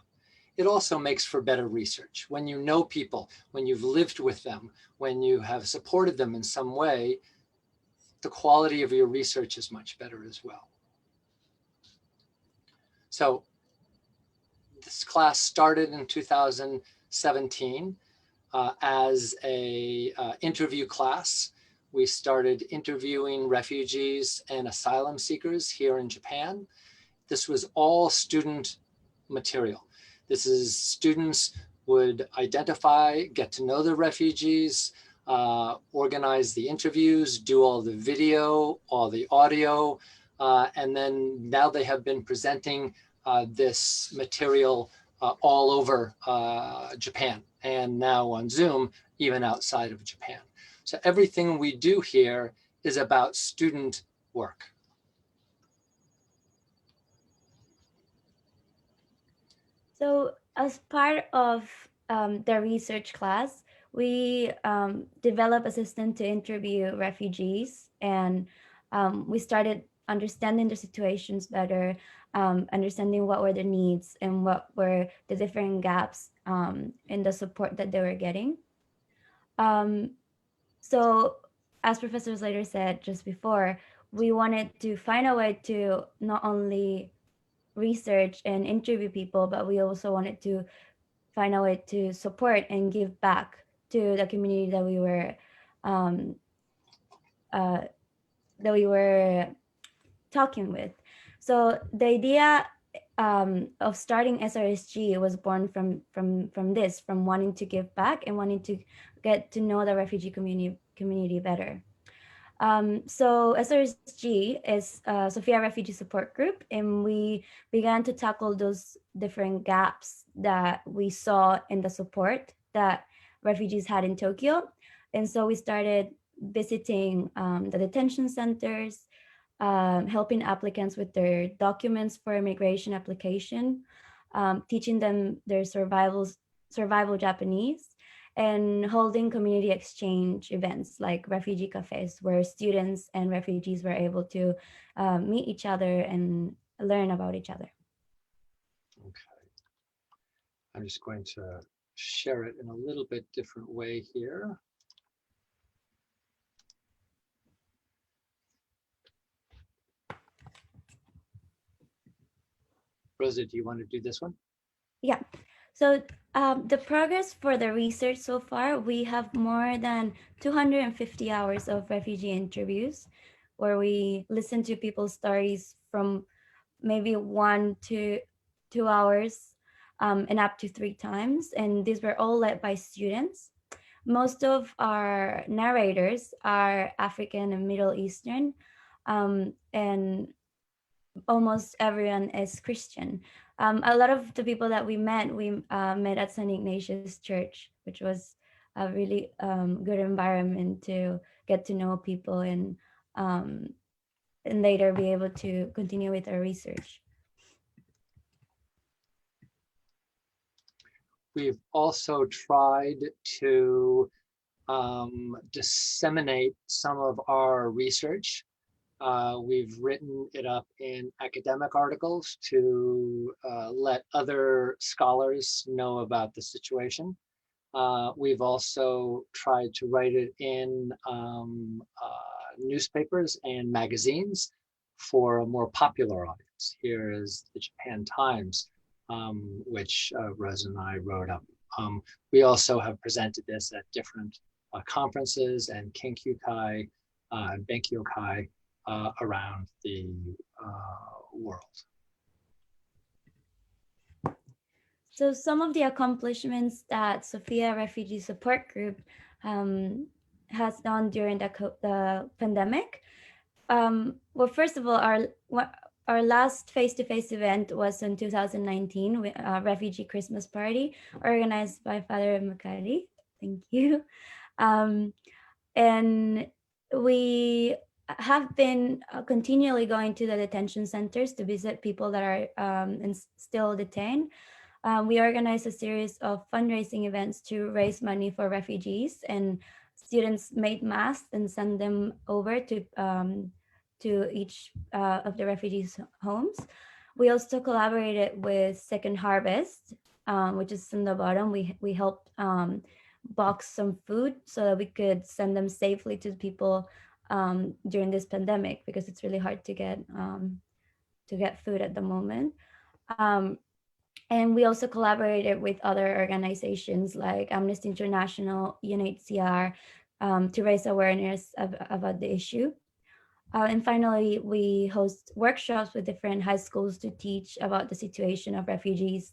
It also makes for better research. When you know people, when you've lived with them, when you have supported them in some way, the quality of your research is much better as well. So this class started in 2017 as a interview class. We started interviewing refugees and asylum seekers here in Japan. This was all student material. This is students would identify, get to know the refugees, organize the interviews, do all the video, all the audio, and then now they have been presenting this material all over Japan, and now on Zoom, even outside of Japan. So everything we do here is about student work. So as part of the research class, we developed a system to interview refugees, and we started understanding the situations better, understanding what were the needs and what were the different gaps in the support that they were getting. So as Professor Slater said just before, we wanted to find a way to not only research and interview people, but we also wanted to find a way to support and give back to the community that we were talking with. So the idea of starting SRSG was born from this, from wanting to give back and wanting to get to know the refugee community better. So SRSG is Sophia Refugee Support Group, and we began to tackle those different gaps that we saw in the support that refugees had in Tokyo. And so we started visiting the detention centers, helping applicants with their documents for immigration application, teaching them their survival Japanese, and holding community exchange events like refugee cafes, where students and refugees were able to meet each other and learn about each other. Okay. I'm just going to share it in a little bit different way here. Rosa, do you want to do this one? Yeah. So the progress for the research so far, we have more than 250 hours of refugee interviews where we listen to people's stories from maybe 1 to 2 hours and up to 3 times. And these were all led by students. Most of our narrators are African and Middle Eastern, and almost everyone is Christian. A lot of the people that we met at St. Ignatius Church, which was a really good environment to get to know people and later be able to continue with our research. We've also tried to disseminate some of our research. We've written it up in academic articles to let other scholars know about the situation. We've also tried to write it in newspapers and magazines for a more popular audience. Here is the Japan Times, which Rosa and I wrote up. We also have presented this at different conferences and Kenkyukai and Benkyokai around the world. So some of the accomplishments that Sophia Refugee Support Group has done during the pandemic. Well, first of all, our last face-to-face event was in 2019, with a refugee Christmas party organized by Father Makari. Thank you. And we have been continually going to the detention centers to visit people that are still detained. We organized a series of fundraising events to raise money for refugees, and students made masks and sent them over to each of the refugees' homes. We also collaborated with Second Harvest, which is in the bottom. We helped box some food so that we could send them safely to people during this pandemic, because it's really hard to get food at the moment. And we also collaborated with other organizations like Amnesty International, UNHCR, to raise awareness about the issue. And finally, we host workshops with different high schools to teach about the situation of refugees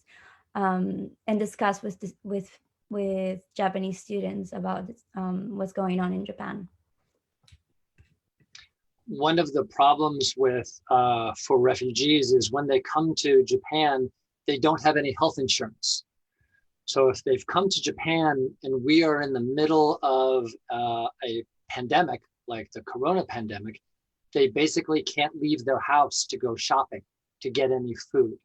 and discuss with Japanese students about what's going on in Japan. One of the problems for refugees is when they come to Japan, they don't have any health insurance. So if they've come to Japan and we are in the middle of a pandemic, like the Corona pandemic, they basically can't leave their house to go shopping to get any food.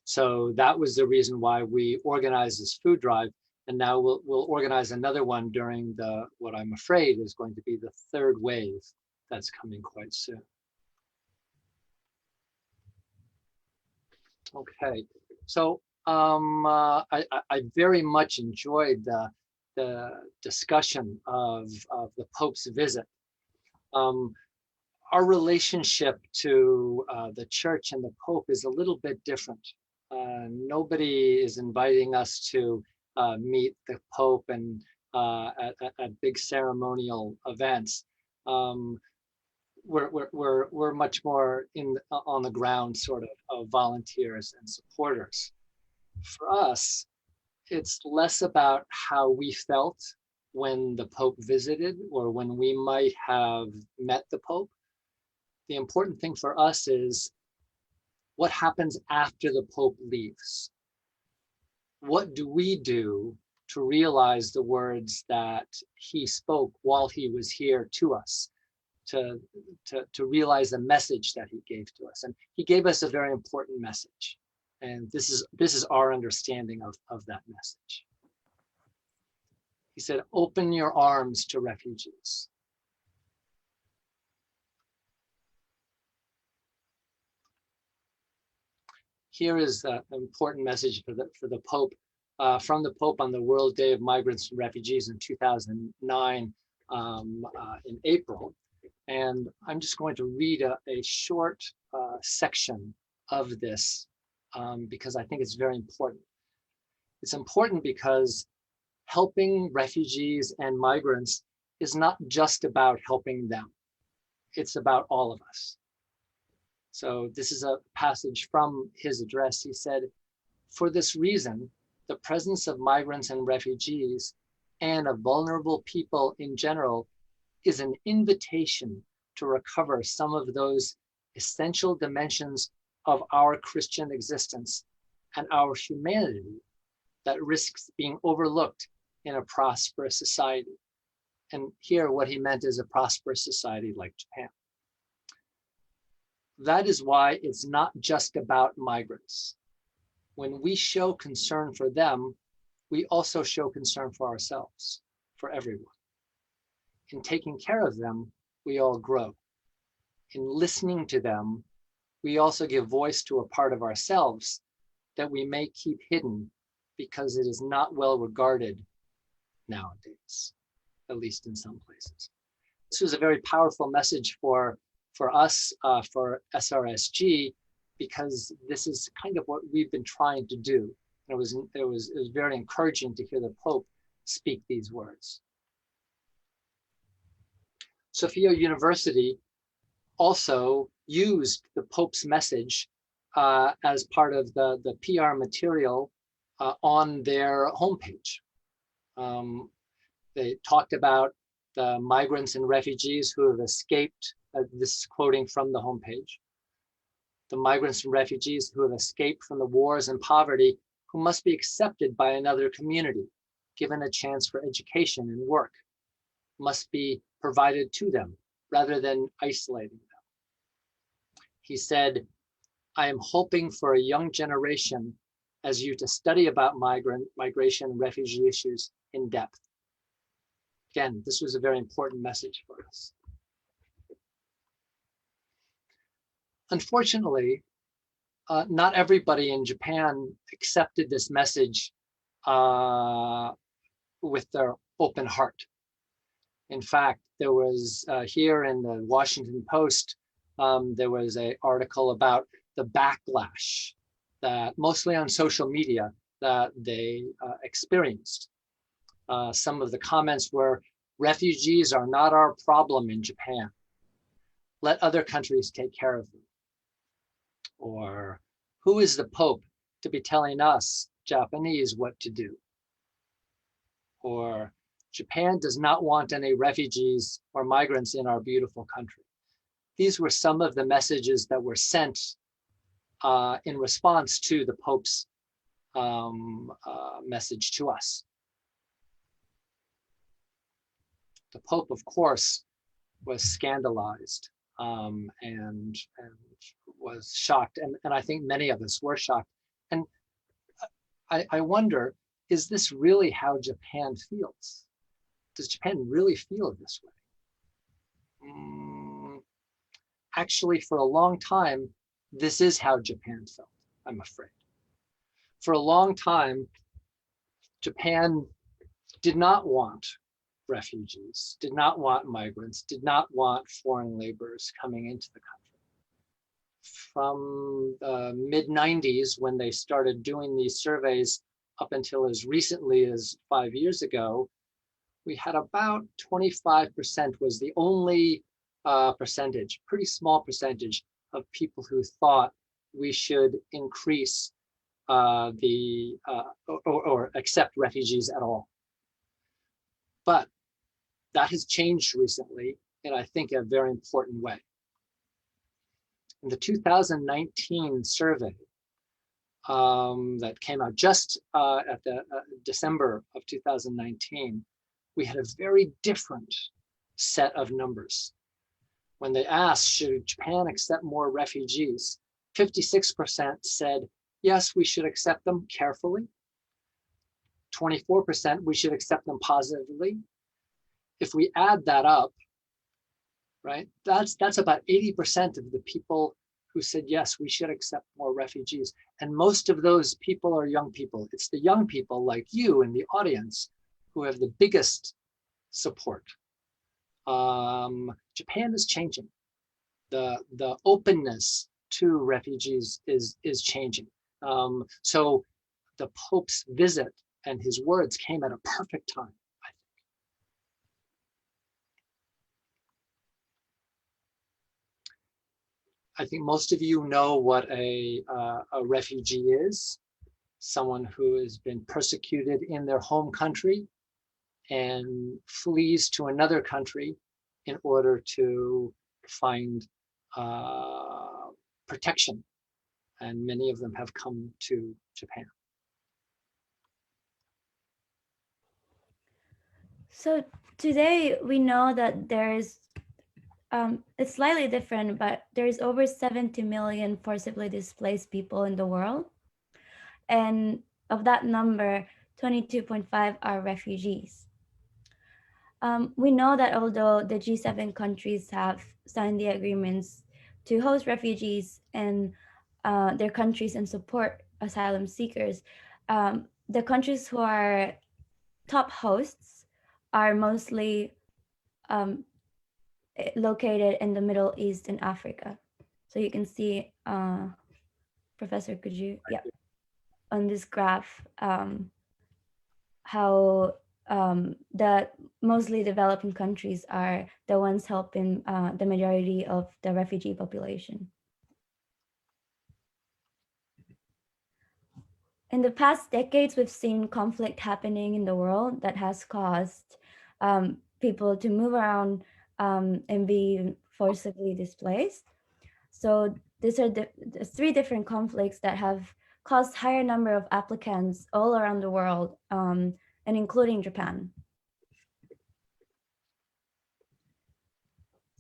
So that was the reason why we organized this food drive. And now we'll organize another one during what I'm afraid is going to be the third wave that's coming quite soon. Okay, so I very much enjoyed the discussion of the Pope's visit. Our relationship to the Church and the Pope is a little bit different. Nobody is inviting us to meet the Pope and at big ceremonial events. We're much more on the ground sort of volunteers and supporters. For us, it's less about how we felt when the Pope visited or when we might have met the Pope. The important thing for us is what happens after the Pope leaves. What do we do to realize the words that he spoke while he was here to us? To realize the message that he gave to us. And he gave us a very important message. And this is our understanding of that message. He said, open your arms to refugees. Here is the important message for the Pope, from the Pope on the World Day of Migrants and Refugees in 2009 in April. And I'm just going to read a short section of this because I think it's very important. It's important because helping refugees and migrants is not just about helping them. It's about all of us. So this is a passage from his address. He said, "For this reason, the presence of migrants and refugees and of vulnerable people in general is an invitation to recover some of those essential dimensions of our Christian existence and our humanity that risks being overlooked in a prosperous society." And here what he meant is a prosperous society like Japan. That is why it's not just about migrants. When we show concern for them, we also show concern for ourselves, for everyone. In taking care of them, we all grow. In listening to them, we also give voice to a part of ourselves that we may keep hidden because it is not well regarded nowadays, at least in some places. This was a very powerful message for us, for SRSG, because this is kind of what we've been trying to do. And it was very encouraging to hear the Pope speak these words. Sophia University also used the Pope's message as part of the PR material on their homepage. They talked about the migrants and refugees who have escaped, this is quoting from the homepage, the migrants and refugees who have escaped from the wars and poverty, who must be accepted by another community, given a chance for education and work, must be provided to them rather than isolating them. He said, "I am hoping for a young generation as you to study about migration and refugee issues in depth." Again, this was a very important message for us. Unfortunately, not everybody in Japan accepted this message with their open heart. In fact, there was here in the Washington Post, there was an article about the backlash that mostly on social media that they experienced. Some of the comments were, "Refugees are not our problem in Japan. Let other countries take care of them." Or, "Who is the Pope to be telling us Japanese what to do?" Or, "Japan does not want any refugees or migrants in our beautiful country." These were some of the messages that were sent in response to the Pope's message to us. The Pope, of course, was scandalized and was shocked. And I think many of us were shocked. And I wonder, is this really how Japan feels? Does Japan really feel this way? Actually, for a long time, this is how Japan felt, I'm afraid. For a long time, Japan did not want refugees, did not want migrants, did not want foreign laborers coming into the country. From the mid-90s, when they started doing these surveys up until as recently as 5 years ago, we had about 25% was the only percentage, pretty small percentage of people who thought we should increase or accept refugees at all. But that has changed recently, and I think in a very important way. In the 2019 survey that came out just at the December of 2019, we had a very different set of numbers. When they asked, should Japan accept more refugees, 56% said, yes, we should accept them carefully. 24%, we should accept them positively. If we add that up, right, that's about 80% of the people who said, yes, we should accept more refugees. And most of those people are young people. It's the young people like you in the audience who have the biggest support. Japan is changing. The openness to refugees is changing. So the Pope's visit and his words came at a perfect time. I think most of you know what a refugee is. Someone who has been persecuted in their home country and flees to another country in order to find protection. And many of them have come to Japan. So today we know that there's it's slightly different, but there's over 70 million forcibly displaced people in the world. And of that number, 22.5 are refugees. We know that although the G7 countries have signed the agreements to host refugees and their countries and support asylum seekers, the countries who are top hosts are mostly located in the Middle East and Africa. So you can see, Professor, could you, yeah, on this graph, how the mostly developing countries are the ones helping the majority of the refugee population. In the past decades, we've seen conflict happening in the world that has caused people to move around and be forcibly displaced. So these are the three different conflicts that have caused higher number of applicants all around the world, and including Japan.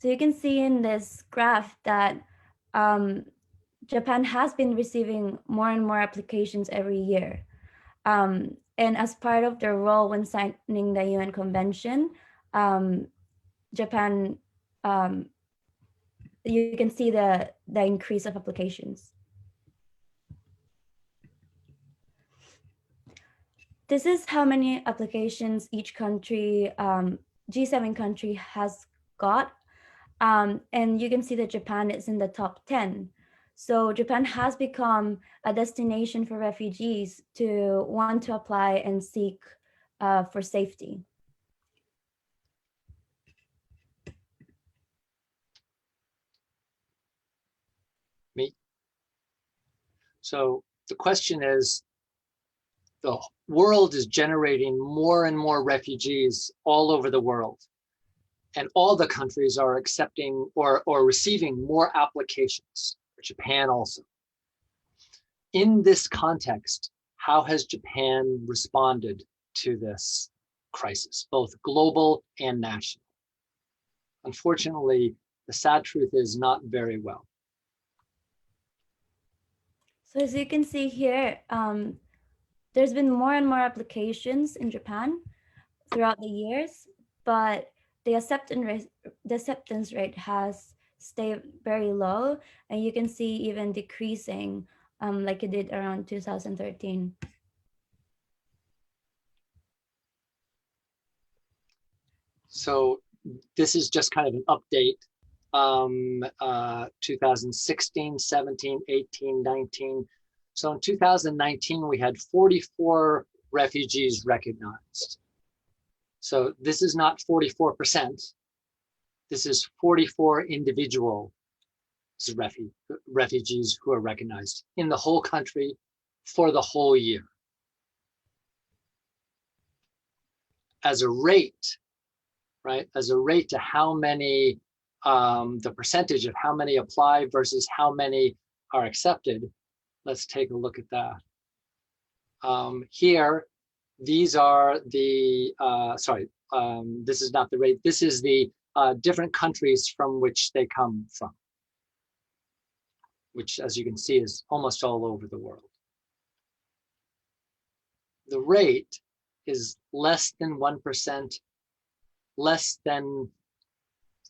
So you can see in this graph that Japan has been receiving more and more applications every year. And as part of their role when signing the UN Convention, Japan, you can see the increase of applications. This is how many applications each country, G7 country has got. And you can see that Japan is in the top 10. So Japan has become a destination for refugees to want to apply and seek for safety. Me. So the question is, the world is generating more and more refugees all over the world. And all the countries are accepting or receiving more applications, Japan also. In this context, how has Japan responded to this crisis, both global and national? Unfortunately, the sad truth is not very well. So as you can see here, there's been more and more applications in Japan throughout the years, but the acceptance rate has stayed very low, and you can see even decreasing like it did around 2013. So this is just kind of an update. 2016, 17, 18, 19. So in 2019, we had 44 refugees recognized. So this is not 44%. This is 44 individual refugees who are recognized in the whole country for the whole year. As a rate, right? As a rate to how many, the percentage of how many apply versus how many are accepted. Let's take a look at that. Here, these are the, this is not the rate. This is the different countries from which they come from, which, as you can see, is almost all over the world. The rate is less than 1%, less than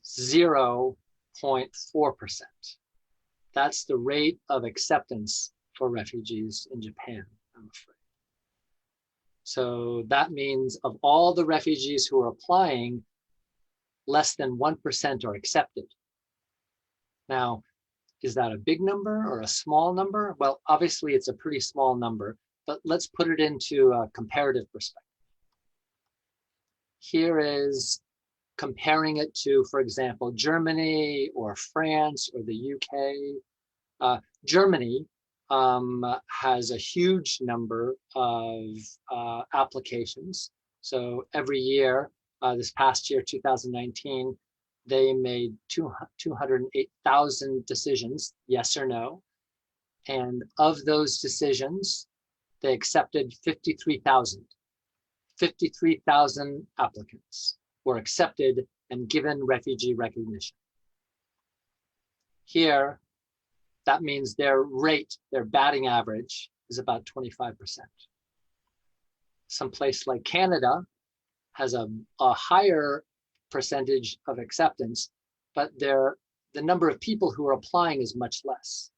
0.4%. That's the rate of acceptance for refugees in Japan, I'm afraid. So that means of all the refugees who are applying, less than 1% are accepted. Now, is that a big number or a small number? Well, obviously it's a pretty small number, but let's put it into a comparative perspective. Here is comparing it to, for example, Germany or France or the UK. Germany has a huge number of applications. So every year, this past year, 2019, they made 208,000 decisions, yes or no. And of those decisions, they accepted 53,000. 53,000 applicants were accepted and given refugee recognition. Here, that means their rate, their batting average, is about 25%. Some place like Canada has a higher percentage of acceptance, but the number of people who are applying is much less.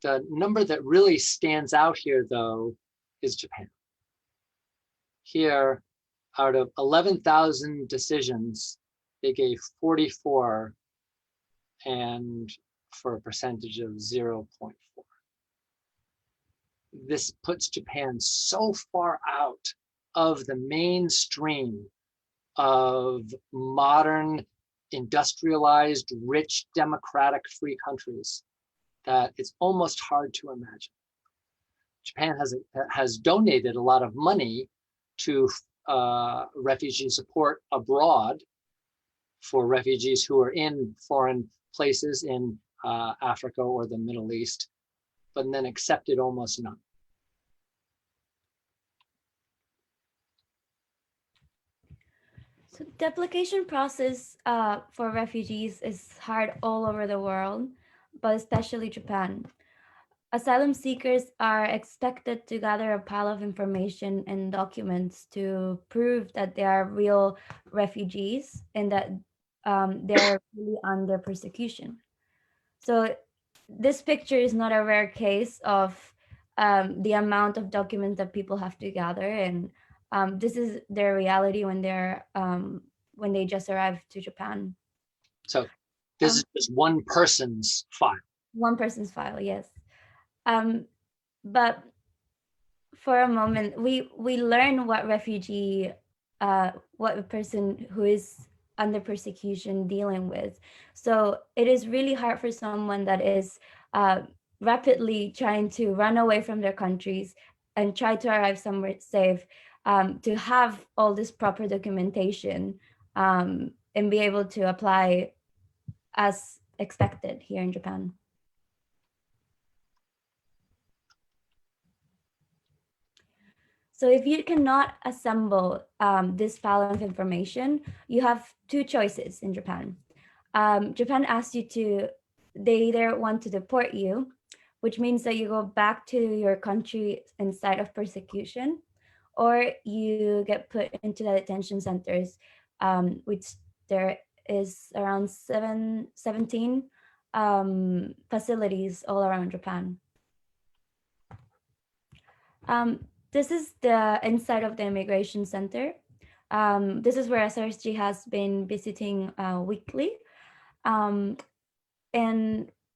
The number that really stands out here, though, is Japan. Here, out of 11,000 decisions, they gave 44, and for a percentage of 0.4. This puts Japan so far out of the mainstream of modern, industrialized, rich, democratic, free countries that it's almost hard to imagine. Japan has donated a lot of money to refugee support abroad for refugees who are in foreign places in Africa or the Middle East, but then accepted almost none. So the application process for refugees is hard all over the world, but especially Japan. Asylum seekers are expected to gather a pile of information and documents to prove that they are real refugees and that they're really under persecution. So this picture is not a rare case of the amount of documents that people have to gather, and this is their reality when they just arrived to Japan. So this is just one person's file. One person's file, yes. But for a moment, we learn what what a person who is under persecution dealing with. So it is really hard for someone that is rapidly trying to run away from their countries and try to arrive somewhere safe, to have all this proper documentation and be able to apply as expected here in Japan. So if you cannot assemble this file of information, you have two choices in Japan. Japan asks you they either want to deport you, which means that you go back to your country in site of persecution, or you get put into the detention centers, which there is around 17 facilities all around Japan. This is the inside of the immigration center. This is where SRSG has been visiting weekly. And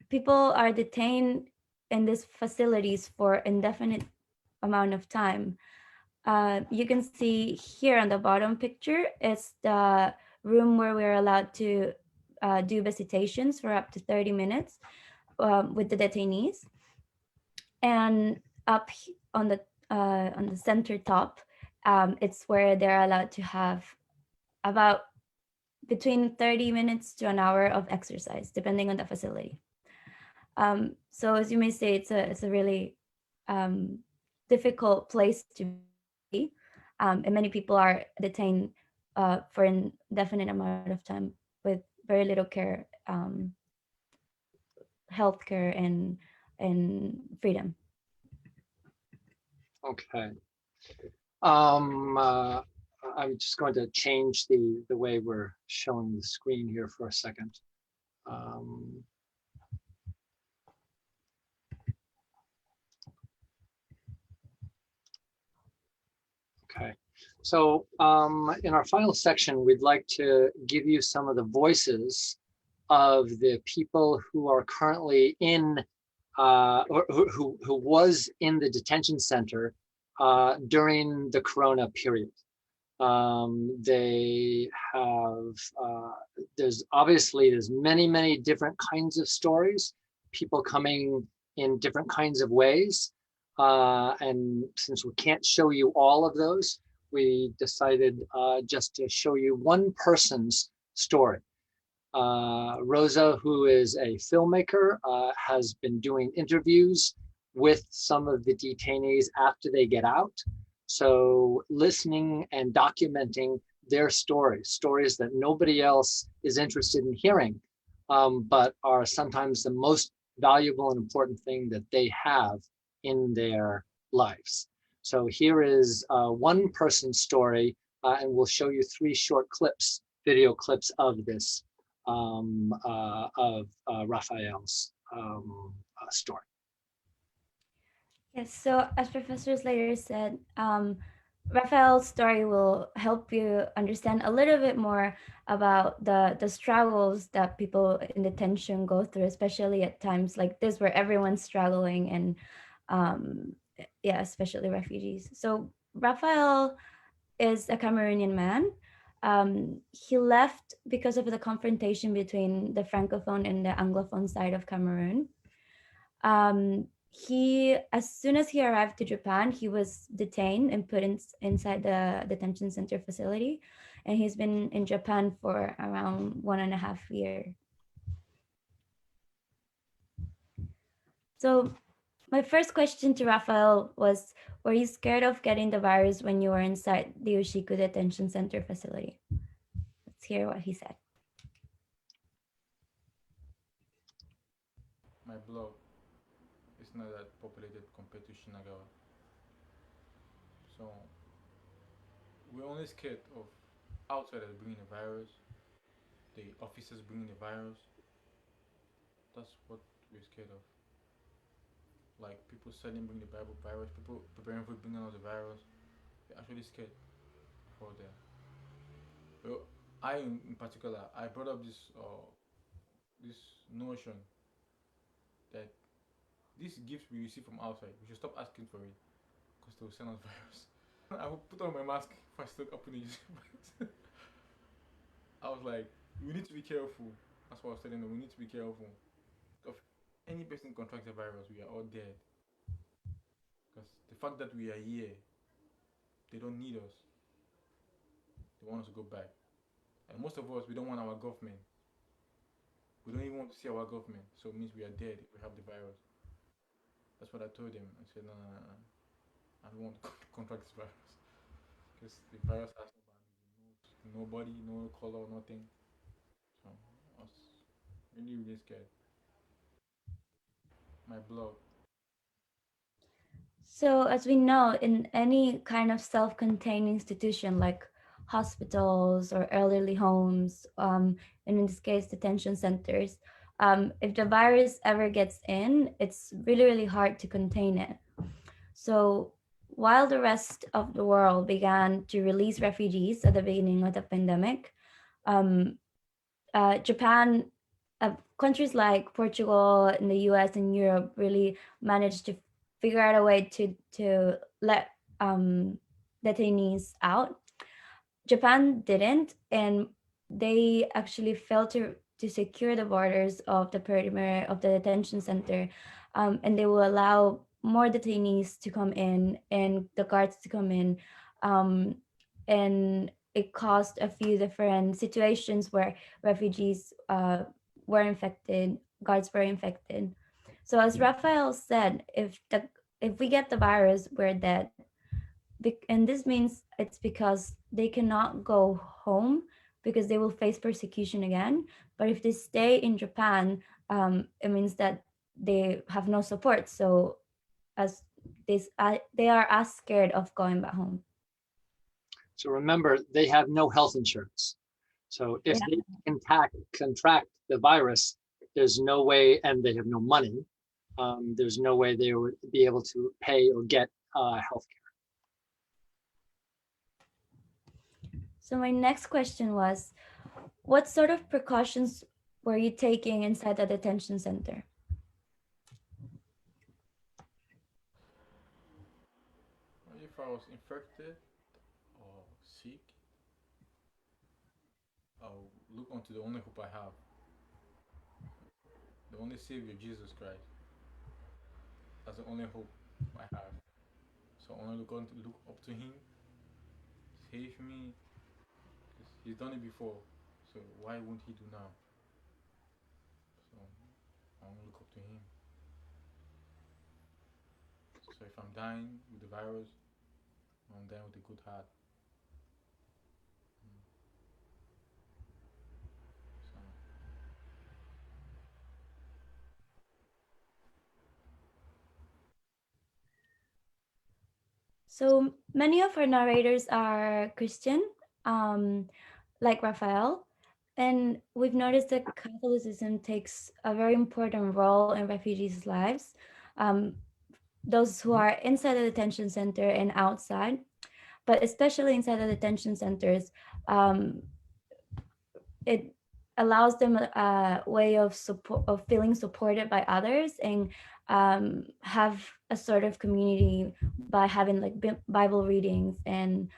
people are detained in these facilities for indefinite amount of time. You can see here on the bottom picture, it's the room where we're allowed to do visitations for up to 30 minutes with the detainees. And up on the center top, it's where they're allowed to have about between 30 minutes to an hour of exercise, depending on the facility. So as you may say, it's a really difficult place to be, and many people are detained for an indefinite amount of time with very little care, health care, and freedom. Okay. I'm just going to change the way we're showing the screen here for a second. Okay. So in our final section, we'd like to give you some of the voices of the people who are currently in, or who was in the detention center during the Corona period. They have, there's many different kinds of stories, people coming in different kinds of ways. And since we can't show you all of those, we decided just to show you one person's story. Rosa, who is a filmmaker, has been doing interviews with some of the detainees after they get out. So listening and documenting their stories that nobody else is interested in hearing, but are sometimes the most valuable and important thing that they have in their lives. So here is one person's story, and we'll show you 3 short clips, video clips of this, of Raphael's story. Yes, so as Professor Slater said, Raphael's story will help you understand a little bit more about the struggles that people in detention go through, especially at times like this where everyone's struggling, and yeah, especially refugees. So Raphael is a Cameroonian man. He left because of the confrontation between the Francophone and the Anglophone side of Cameroon. As soon as he arrived to Japan, he was detained and put inside the detention center facility, and he's been in Japan for around 1.5 years. So my first question to Raphael was, were you scared of getting the virus when you were inside the Yoshiku detention center facility? Let's hear what he said. My blog is not that populated compared to Shinagawa. So we're only scared of outsiders bringing the virus, the officers bringing the virus. That's what we're scared of. Like people selling, bring the virus, people preparing for bringing out the virus. They're actually scared for that. Well, I in particular, I brought up this notion that these gifts we receive from outside, we should stop asking for it because they will send us virus. I will put on my mask if I start opening it. I was like, we need to be careful. That's what I was telling them. We need to be careful. If any person contracts the virus, we are all dead. Because the fact that we are here, they don't need us. They want us to go back. And most of us, we don't want our government. We don't even want to see our government. So it means we are dead if we have the virus. That's what I told him. I said, no. I don't want to contract this virus. Because the virus has no body, no color, nothing. So I was really scared. My blog. So as we know, in any kind of self-contained institution like hospitals or elderly homes, and in this case, detention centers, if the virus ever gets in, it's really hard to contain it. So while the rest of the world began to release refugees at the beginning of the pandemic, Japan, countries like Portugal and the US and Europe really managed to figure out a way to let detainees out. Japan didn't, and they actually failed to secure the borders of the perimeter of the detention center, and they will allow more detainees to come in and the guards to come in, and it caused a few different situations where refugees were infected, guards were infected. So as Raphael said, if we get the virus, we're dead. And this means it's because they cannot go home because they will face persecution again. But if they stay in Japan, it means that they have no support. So as they are as scared of going back home. So remember, they have no health insurance. So if they contract the virus, there's no way, and they have no money, there's no way they would be able to pay or get health care. So my next question was, what sort of precautions were you taking inside the detention center? If I was infected or sick, I'll look onto the only hope I have, the only Savior, Jesus Christ. That's the only hope I have. So I only look up to Him, save me, because He's done it before. So why won't He do now? So I only look up to Him. So if I'm dying with the virus, I'm dying with a good heart. So many of our narrators are Christian, like Raphael, and we've noticed that Catholicism takes a very important role in refugees' lives, those who are inside the detention center and outside, but especially inside the detention centers, it allows them a way of support, of feeling supported by others, and have a sort of community by having like Bible readings and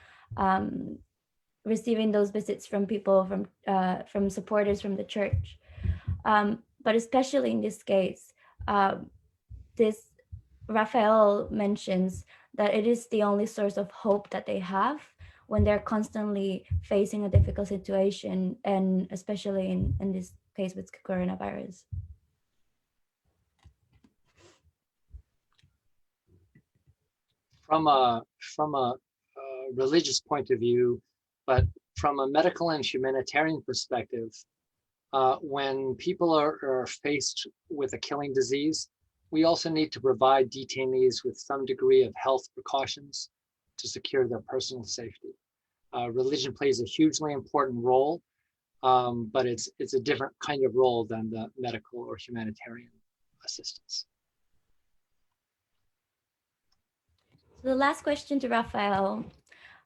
receiving those visits from people, from supporters from the church. But especially in this case, this Raphael mentions that it is the only source of hope that they have when they're constantly facing a difficult situation, and especially in this case with coronavirus. From a religious point of view, but from a medical and humanitarian perspective, when people are faced with a killing disease, we also need to provide detainees with some degree of health precautions to secure their personal safety. Religion plays a hugely important role, but it's a different kind of role than the medical or humanitarian assistance. So the last question to Raphael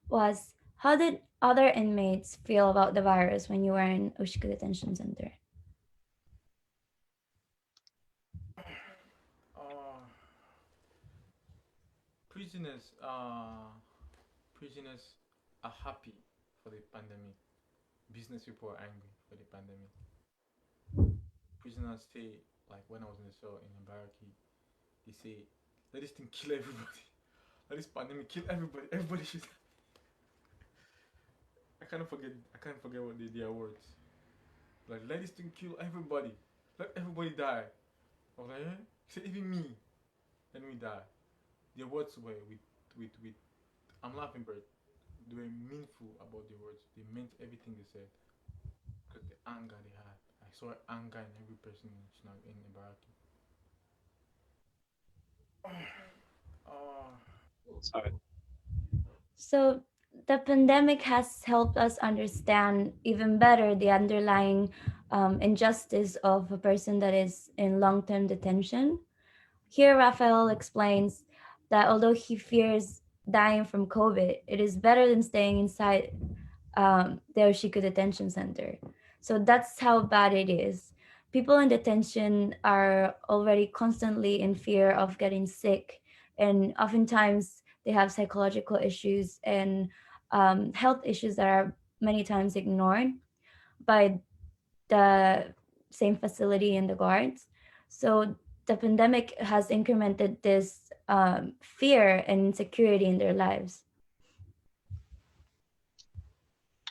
was, how did other inmates feel about the virus when you were in Ushku Detention Center? Prisoners are happy for the pandemic. Business people are angry for the pandemic. Prisoners say, like when I was in the cell in Baraki, they say, let this thing kill everybody. Let this pandemic kill everybody. Everybody should. I can't forget what their words. Like, let this thing kill everybody. Let everybody die. I was like, eh? Say even me. Let me die. Their words were with I'm laughing, but they were meaningful about their words. They meant everything they said. Because the anger they had. I saw anger in every person in Baraki. Sorry. So the pandemic has helped us understand even better the underlying injustice of a person that is in long-term detention. Here, Raphael explains that although he fears dying from COVID, it is better than staying inside the Oshiku Detention Center. So that's how bad it is. People in detention are already constantly in fear of getting sick, and oftentimes they have psychological issues and health issues that are many times ignored by the same facility and the guards. So the pandemic has incremented this fear and insecurity in their lives.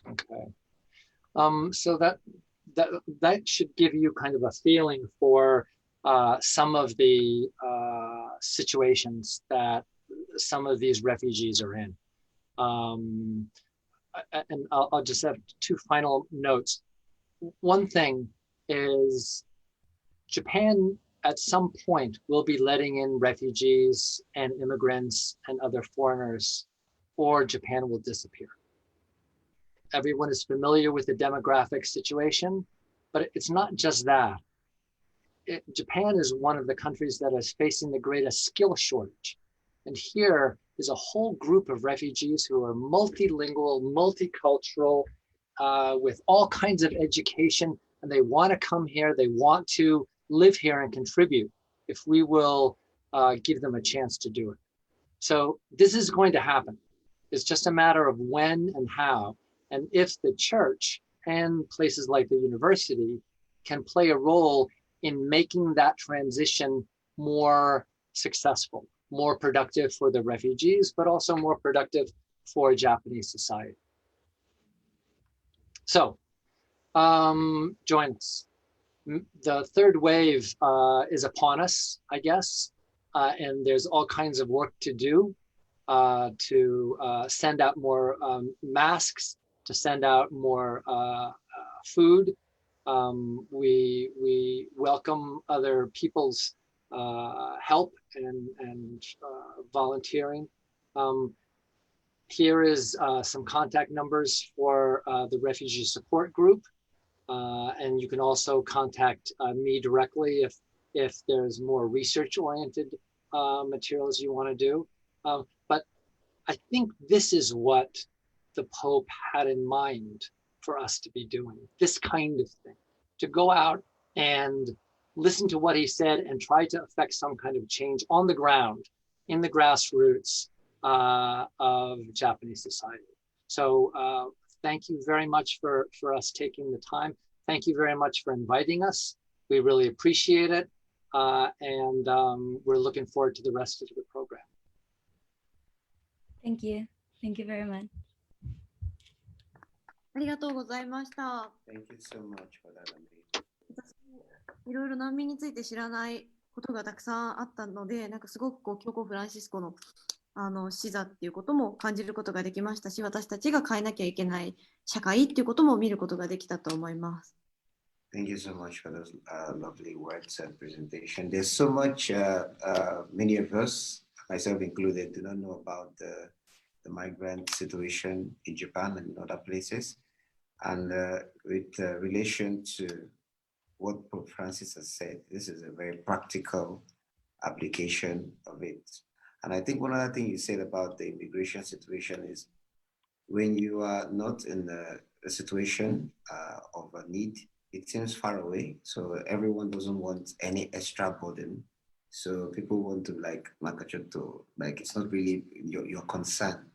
Okay. So that should give you kind of a feeling for some of the situations that some of these refugees are in. And I'll just have two final notes. One thing is Japan at some point will be letting in refugees and immigrants and other foreigners, or Japan will disappear. Everyone is familiar with the demographic situation, but it's not just that. Japan is one of the countries that is facing the greatest skill shortage. And here is a whole group of refugees who are multilingual, multicultural, with all kinds of education and they want to come here, they want to live here and contribute if we will give them a chance to do it. So this is going to happen. It's just a matter of when and how, and if the church and places like the university can play a role in making that transition more successful, more productive for the refugees, but also more productive for Japanese society. So join us. The third wave is upon us, I guess, and there's all kinds of work to do to send out more masks, to send out more food. We welcome other people's help and volunteering. Here is some contact numbers for the refugee support group. And you can also contact me directly if there's more research-oriented materials you want to do. But I think this is what the Pope had in mind for us to be doing, this kind of thing, to go out and listen to what he said and try to affect some kind of change on the ground, in the grassroots of Japanese society. So thank you very much for us taking the time. Thank you very much for inviting us. We really appreciate it. And we're looking forward to the rest of the program. Thank you. Thank you very much. ありがとうございました。 Thank you so much for that, Andrea. いろいろ難民について知らないことがたくさんあったので、なんかすごく教皇フランシスコの視座っていうことも感じることができましたし、私たちが変えなきゃいけない社会っていうことも見ることができたと思います。 Thank you so much for those lovely words and presentation. There's so much many of us, myself included, do not know about the migrant situation in Japan and in other places. And with relation to what Pope Francis has said, this is a very practical application of it. And I think one other thing you said about the immigration situation is when you are not in a situation of a need, it seems far away. So everyone doesn't want any extra burden. So people want to like it's not really your concern.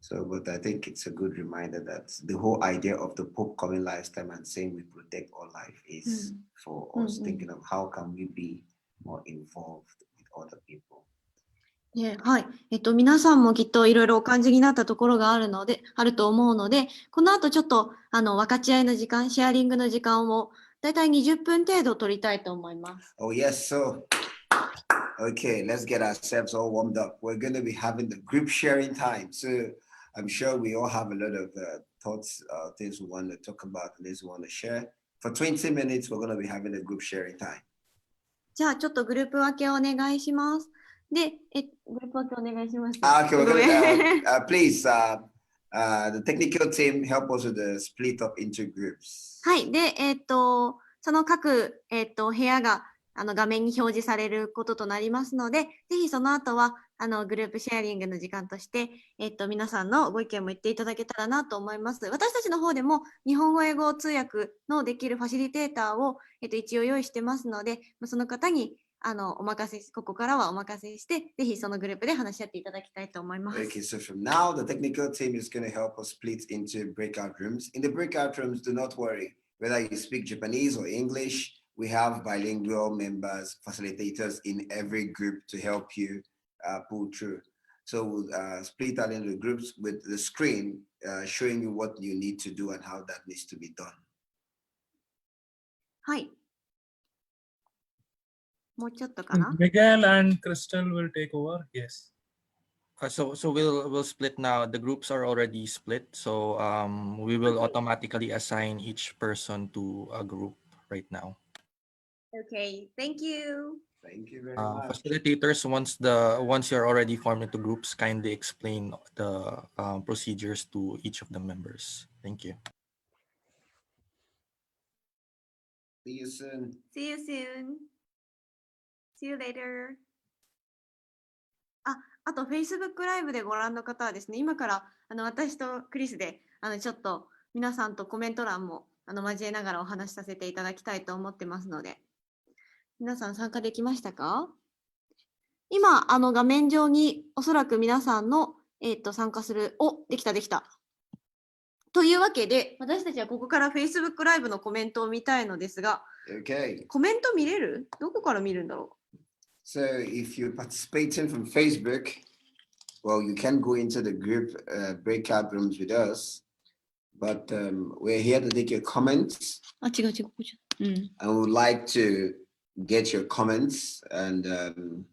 So, but I think it's a good reminder that the whole idea of the Pope coming last time and saying we protect all life is for us thinking of how can we be more involved with other people. はい、皆さんもきっといろいろお感じになったところがあると思うので、この後ちょっと分かち合いの時間、シェアリングの時間をだいたい20分程度取りたいと思います。Oh yes, so okay, let's get ourselves all warmed up. We're going to be having the group sharing time. So I'm sure we all have a lot of thoughts, things we want to talk about, and things we want to share. For 20 minutes, we're going to be having a group sharing time. じゃあちょっとグループ分けをお願いします。で、グループ分けお願いします。Okay, we're gonna, please, the technical team help us with the split up into groups. はい、で、その各、部屋が画面に表示されることとなりますので、ぜひその後はグループシェアリングの時間として、皆さんのご意見も言っていただけたらなと思います。私たちの方でも日本語英語通訳のできるファシリテーターを、一応用意してますので、その方にお任せ、ここからはお任せして、ぜひそのグループで話し合っていただきたいと思います。Okay, so from now, the technical team is going to help us split into breakout rooms. In the breakout rooms, do not worry. Whether you speak Japanese or English, we have bilingual members, facilitators in every group to help you pull through. So we'll split out into groups with the screen showing you what you need to do and how that needs to be done. はい。もうちょっとかな Miguel and Crystal will take over. Yes. So we'll split now. The groups are already split, so we will automatically assign each person to a group right now. Okay, thank you. Thank you very much. Facilitators, once you're already formed into groups, kindly explain the procedures to each of the members. Thank you. See you soon. See you soon. See you later. あと Facebook ライブでご覧の方はですね、今から私とクリスでちょっと皆さんとコメント欄も交えながらお話しさせていただきたいと思ってますので、皆さん参加できましたか？今、画面上におそらく皆さんの、参加する、できたできた。というわけで、私たちはここから Facebook ライブのコメントを見たいのですが、Okay. コメント見れる？どこから見るんだろう？ So if you're participating from Facebook, well, you can go into the group breakout rooms with us, but we're here to take your comments. 違う。And we would like to get your comments, and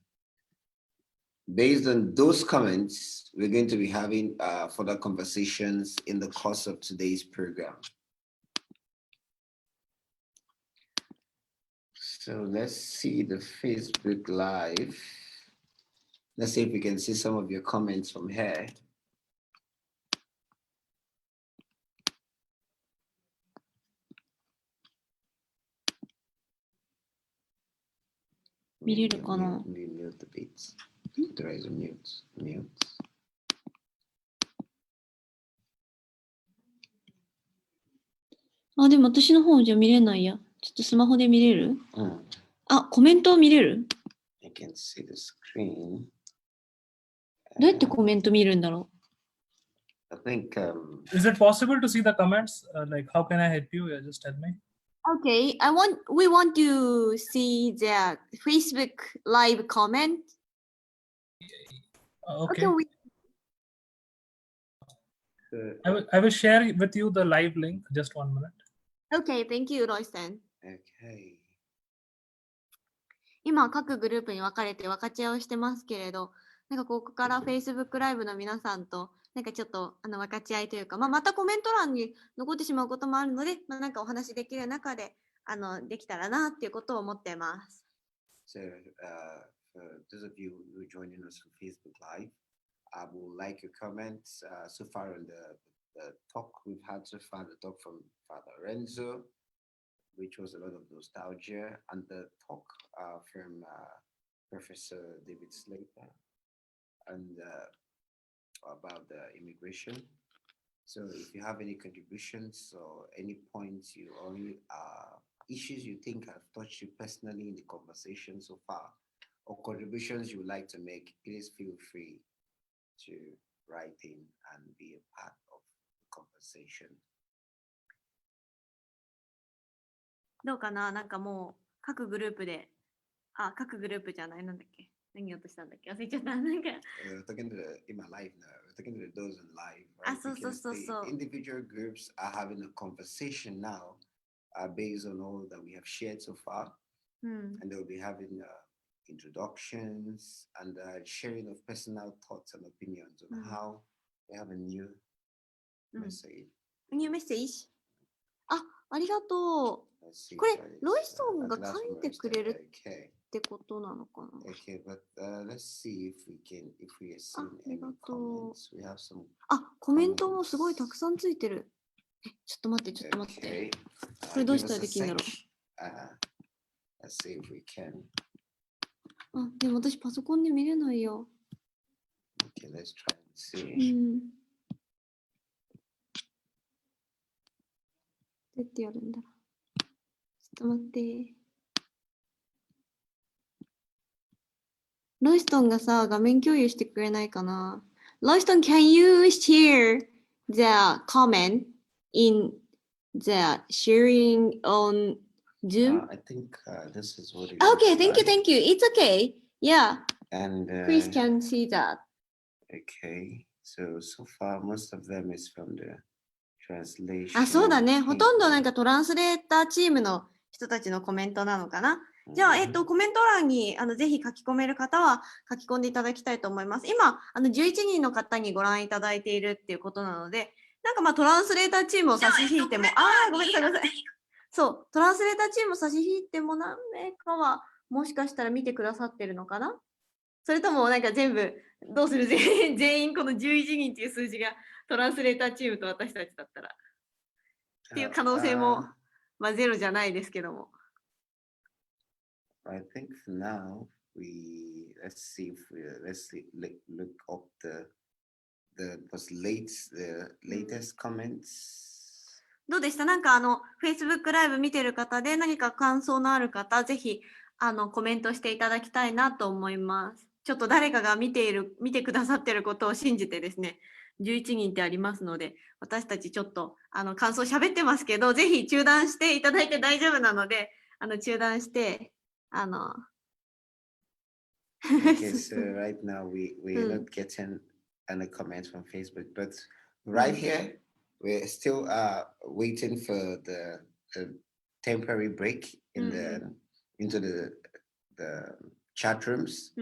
based on those comments, we're going to be having further conversations in the course of today's program. So let's see the Facebook Live. Let's see if we can see some of your comments from here. Mute the beats. There is a mute. でも私の方じゃ見れないや。ちょっとスマホで見れる？コメントを見れる？ I can see the screen. どうやってコメント見るんだろう？ I think. Is it possible to see the comments? Like, how can I help you? Yeah, just tell me. Okay, we want to see the Facebook live comment. Okay. Okay, I will share with you the live link. Just 1 minute. Okay, thank you, Roy-san. Okay. 今、各グループに分かれて分かち合いをしてますけれど、なんかここから Facebook ライブの皆さんと、なんかちょっと分かち合いというか、またコメント欄に残ってしまうこともあるので、なんかお話できる中で、できたらなっていうことを思ってます。So, for those of you who are joining us from Facebook Live, I would like your comments so far on the talk we've had so far, the talk from Father Renzo, which was a lot of nostalgia, and the talk from Professor David Slater and about the immigration. So if you have any contributions or any points or issues you think have touched you personally in the conversation so far, or contributions you would like to make, please feel free to write in and be a part of the conversation. どうかな？なんかもう各グループで、各グループじゃない、なんだっけ？何をとしたんだっけ？忘れちゃった。なんか。We're talking to in my life now. We're talking to those in live. Right? そう。Individual groups are having a conversation now based on all that we have shared so far. And they'll be having introductions and sharing of personal thoughts and opinions on how they have a new message. New message? ありがとう。これ、ロイソンが書いてくれるってことなのかな？ Okay, but let's see if we are seeing any comments. We have some. コメントもすごいたくさんついてる。ちょっと待って。これどうしたらできるんだろう？ Let's see if we can. でも私パソコンで見れないよ。Okay, let's try and see. どうやってやるんだろう。ちょっと待って。ロイストンがさ、画面共有してくれないかな？ロイストン、can you share the comment in the sharing on Zoom? I think this is what it Okay, is. thank you. It's okay. Yeah. And Chris can see that. Okay. So far, most of them is from the translation. そうだね。ほとんどなんかトランスレーターチームの人たちのコメントなのかな。じゃあ、コメント欄にぜひ書き込める方は書き込んでいただきたいと思います。今、11人の方にご覧いただいているっていうことなので、なんかトランスレーターチームを差し引いても、ごめんなさい。そう、トランスレーターチームを差し引いても何名かはもしかしたら見てくださってるのかな？それともなんか全部、どうする？全員この11人っていう数字がトランスレーターチームと私たちだったらっていう可能性も、ゼロじゃないですけども。I think for now, let's look up the latest comments. どうでした？なんかFacebook ライブ見てる方で何か感想のある方、ぜひコメントしていただきたいなと思います。ちょっと誰かが見てくださってることを信じてですね、11人ってありますので、私たちちょっと感想喋ってますけど、ぜひ中断していただいて大丈夫なので、中断してOkay, so right now we're not getting any comments from Facebook, but right here we're still waiting for the temporary break into the chat rooms.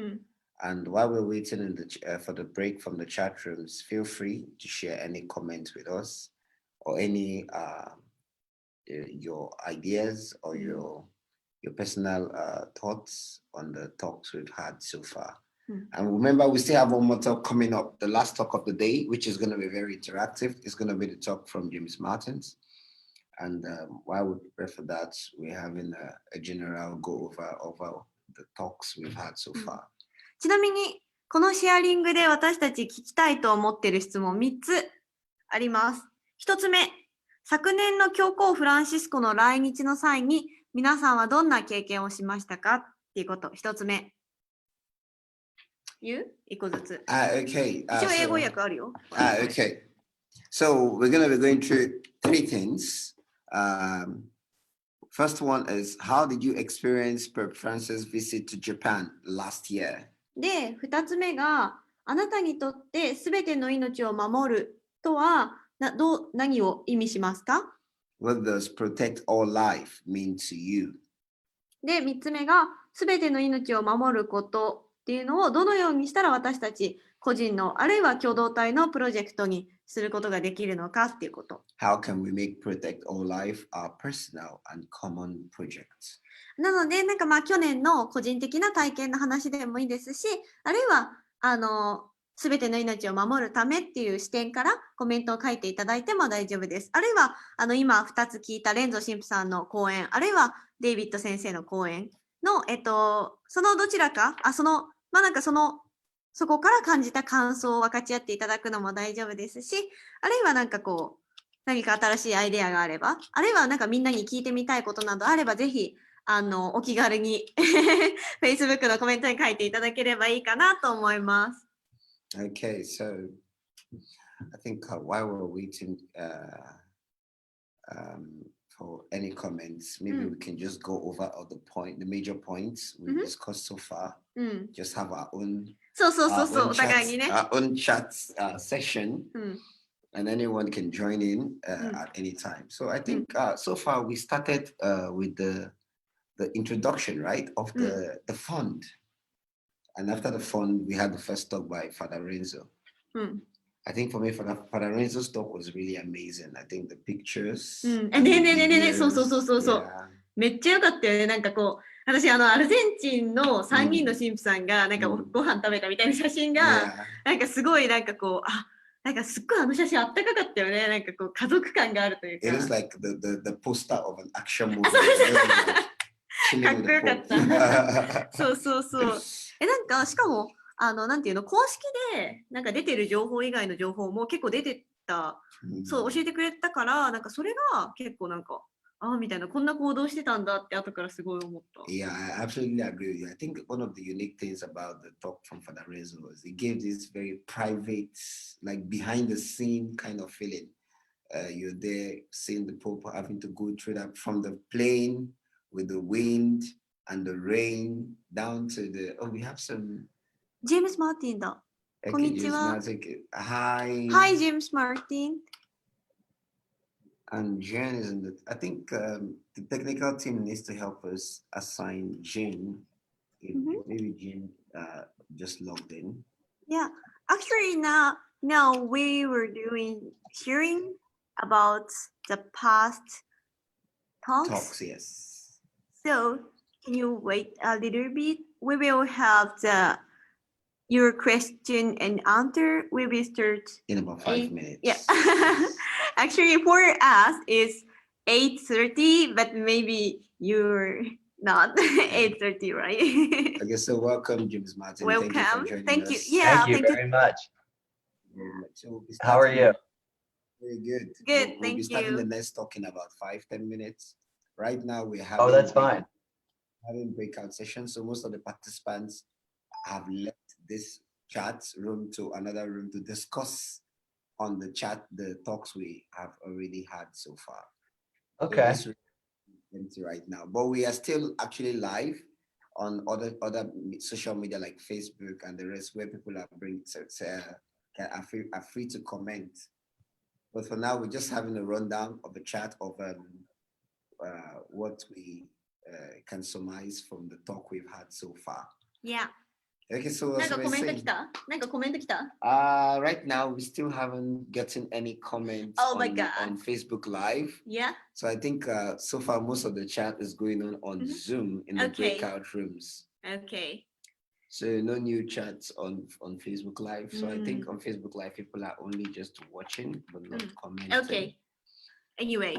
And while we're waiting for the break from the chat rooms, feel free to share any comments with us or any your ideas or your personal thoughts on the talks we've had so far. And remember, we still have one more talk coming up, the last talk of the day, which is going to be very interactive. It's going to be the talk from James Martins. And while we prepare for that, we're having a general go over the talks we've had so far. ちなみに、このシェアリングで私たち聞きたいと思っている質問3つあります。1つ目、昨年の教皇フランシスコの来日の際に皆さんはどんな経験をしましたかっていうこと。1つ目。1個ずつ。Okay. 一応英語訳あるよ。Okay. So we're going to be going through 3 things. First one is, how did you experience Pope Francis' visit to Japan last year? で、2つ目が、あなたにとってすべての命を守るとは何を意味しますか？ What does protect all life mean to you? で、3つ目が、すべての命を守ることっていうのをどのようにしたら私たち個人のあるいは共同体のプロジェクトにすることができるのかっていうこと。How can we make protect all life our personal and common project? なので、なんか去年の個人的な体験の話でもいいですし、あるいはすべての命を守るためっていう視点からコメントを書いていただいても大丈夫です。あるいは今2つ聞いたレンゾ神父さんの講演、あるいはデイビッド先生の講演のそのどちらか、そこから感じた感想を分かち合っていただくのも大丈夫ですし、あるいは何か新しいアイデアがあれば、あるいはみんなに聞いてみたいことなどあれば、ぜひお気軽にFacebook のコメントに書いていただければいいかなと思います。Okay, so I think while we're waiting for any comments, maybe we can just go over all the major points we discussed so far. Just have our own chat session, and anyone can join in at any time. So I think so far we started with the introduction, right, of the fund. And after the fund, we had the first talk by Father Renzo. I think for me, Father Renzo's talk was really amazing. I think the pictures. そう。めっちゃ良かったよね。私アルゼンチンの3人の神父さんがご飯食べたみたいな写真がすごいすっごい写真あったかかったよね。家族感があるというか。It is like the poster of an action movie. かっこよかった。そう。しかもなんていうの、公式で出てる情報以外の情報も結構出てた。そう教えてくれたから、それが結構みたいな、こんな行動してたんだって後からすごい思った。Yeah, I absolutely agree with you. I think one of the unique things about the talk from Father Renzo was he gave this very private, like behind the scene kind of feeling. You're there seeing the Pope having to go through that from the plane with the wind and the rain down to we have some. James Martin だ。こんにちは。Hi. Hi, James Martin. And Jen is in the. I think the technical team needs to help us assign Jen. Maybe Jen just logged in. Yeah, actually now we were hearing about the past talks. Yes. So can you wait a little bit? We will have your question and answer. We will start in about 5 minutes. Yeah. Actually, for us it's 8:30, but maybe you're not 8:30, right? Okay, so welcome, James Martin. Welcome. Thank you for joining us. Yeah, thank you very much. How are you? Very good. Good, We'll thank be starting you. the next talk in about 5-10 minutes. Right now, we're Oh, that's fine. having breakout sessions. So most of the participants have left this chat room to another room to discuss on the chat the talks we have already had so far. Okay. So this room is empty right now, but we are still actually live on other social media like Facebook and the rest, where people are free to comment. But for now, we're just having a rundown of the chat of what we can surmise from the talk we've had so far. Yeah. Okay, so なんかコメント来た？なんかコメント来た？ right now we still haven't gotten any comments Oh my God. on Facebook Live. Yeah. So I think so far most of the chat is going on Zoom in the Okay. breakout rooms. Okay. So no new chats on Facebook Live. So I think on Facebook Live people are only just watching but not commenting. Okay. Anyway.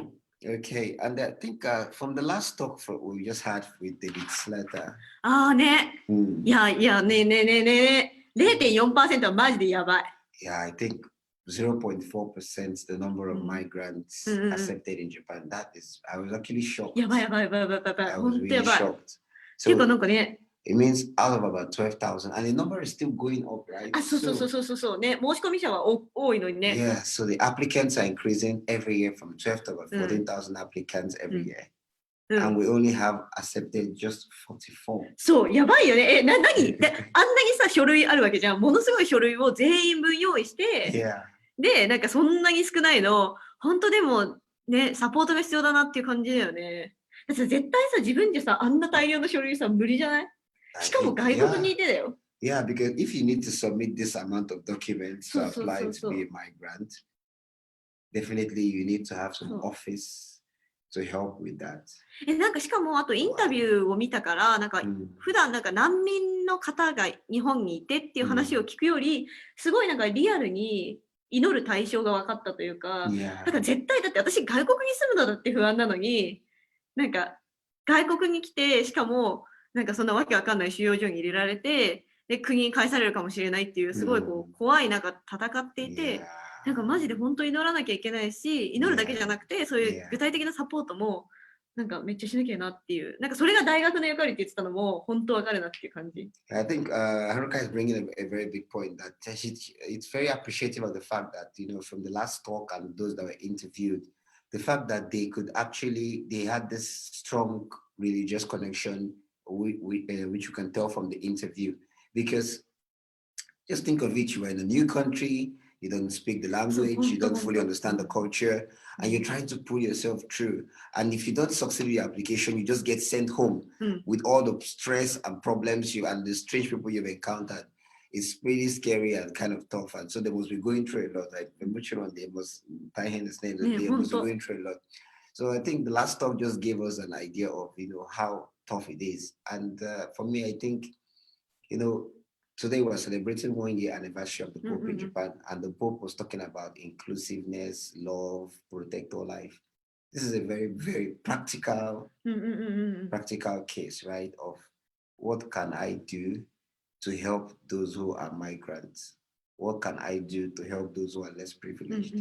Okay, and I think from the last talk we just had with David Slater. ああね。いやいやねえねえねえねえ。0.4% はマジでやばい。Yeah, I think 0.4% the number of migrants accepted in Japan. That is, I was actually shocked. やばいやばいやばいやばいやばい。 I ほ was んとや really ばい。 shocked. ていうか So なんかね。 it means out of about 12,000, and the number is still going up, right? あ、そうそうそうそうそうね。申し込み者は多いのにね。 Yeah, so the applicants are increasing every year from 12 to about 14,000 applicants every year. And we only have accepted just 44. そう、やばいよね。何であんなにさ、書類あるわけじゃん。ものすごい書類を全員分用意して、 Yeah. で、なんかそんなに少ないの、本当でもね、サポートが必要だなっていう感じだよね。だって絶対さ、自分じゃさ、あんな大量の書類さ、無理じゃない？しかも外国にいてだよ。Yeah, because if you need to submit this amount of documents to apply to be a migrant, definitely you need to have some office to help with that. なんかしかもあとインタビューを見たからなんか普段なんか難民の方が日本にいてっていう話を聞くよりすごいなんかリアルに祈る対象が分かったというか、なんか絶対だって私外国に住むのだって不安なのになんか外国に来てしかもなんかそんなわけわかんない収容所に入れられてで国に返されるかもしれないっていうすごいこう怖い中戦っていて。なんかマジで本当に祈らなきゃいけないし、祈るだけじゃなくて、そういう具体的なサポートもなんかめっちゃしなきゃなっていう、なんかそれが大学の役割って言ってたのも本当わかるなっていう感じ。I think Haruka is bringing a very big point that it's very appreciative of the fact that, you know, from the last talk and those that were interviewed, the fact that they had this strong religious connection, which you can tell from the interview. Because just think of it, you are in a new country, you don't speak the language, you don't fully understand the culture, and you're trying to pull yourself through. And if you don't succeed with your application, you just get sent home with all the stress and problems and the strange people you've encountered. It's pretty scary and kind of tough. And so they must be going through a lot. Like they must be going through a lot. So I think the last talk just gave us an idea of, you know, how tough it is. And for me, I think, you know, today we're celebrating 1 year anniversary of the Pope in Japan, and the Pope was talking about inclusiveness, love, protect all life. This is a very, very practical case, right? Of what can I do to help those who are migrants? What can I do to help those who are less privileged?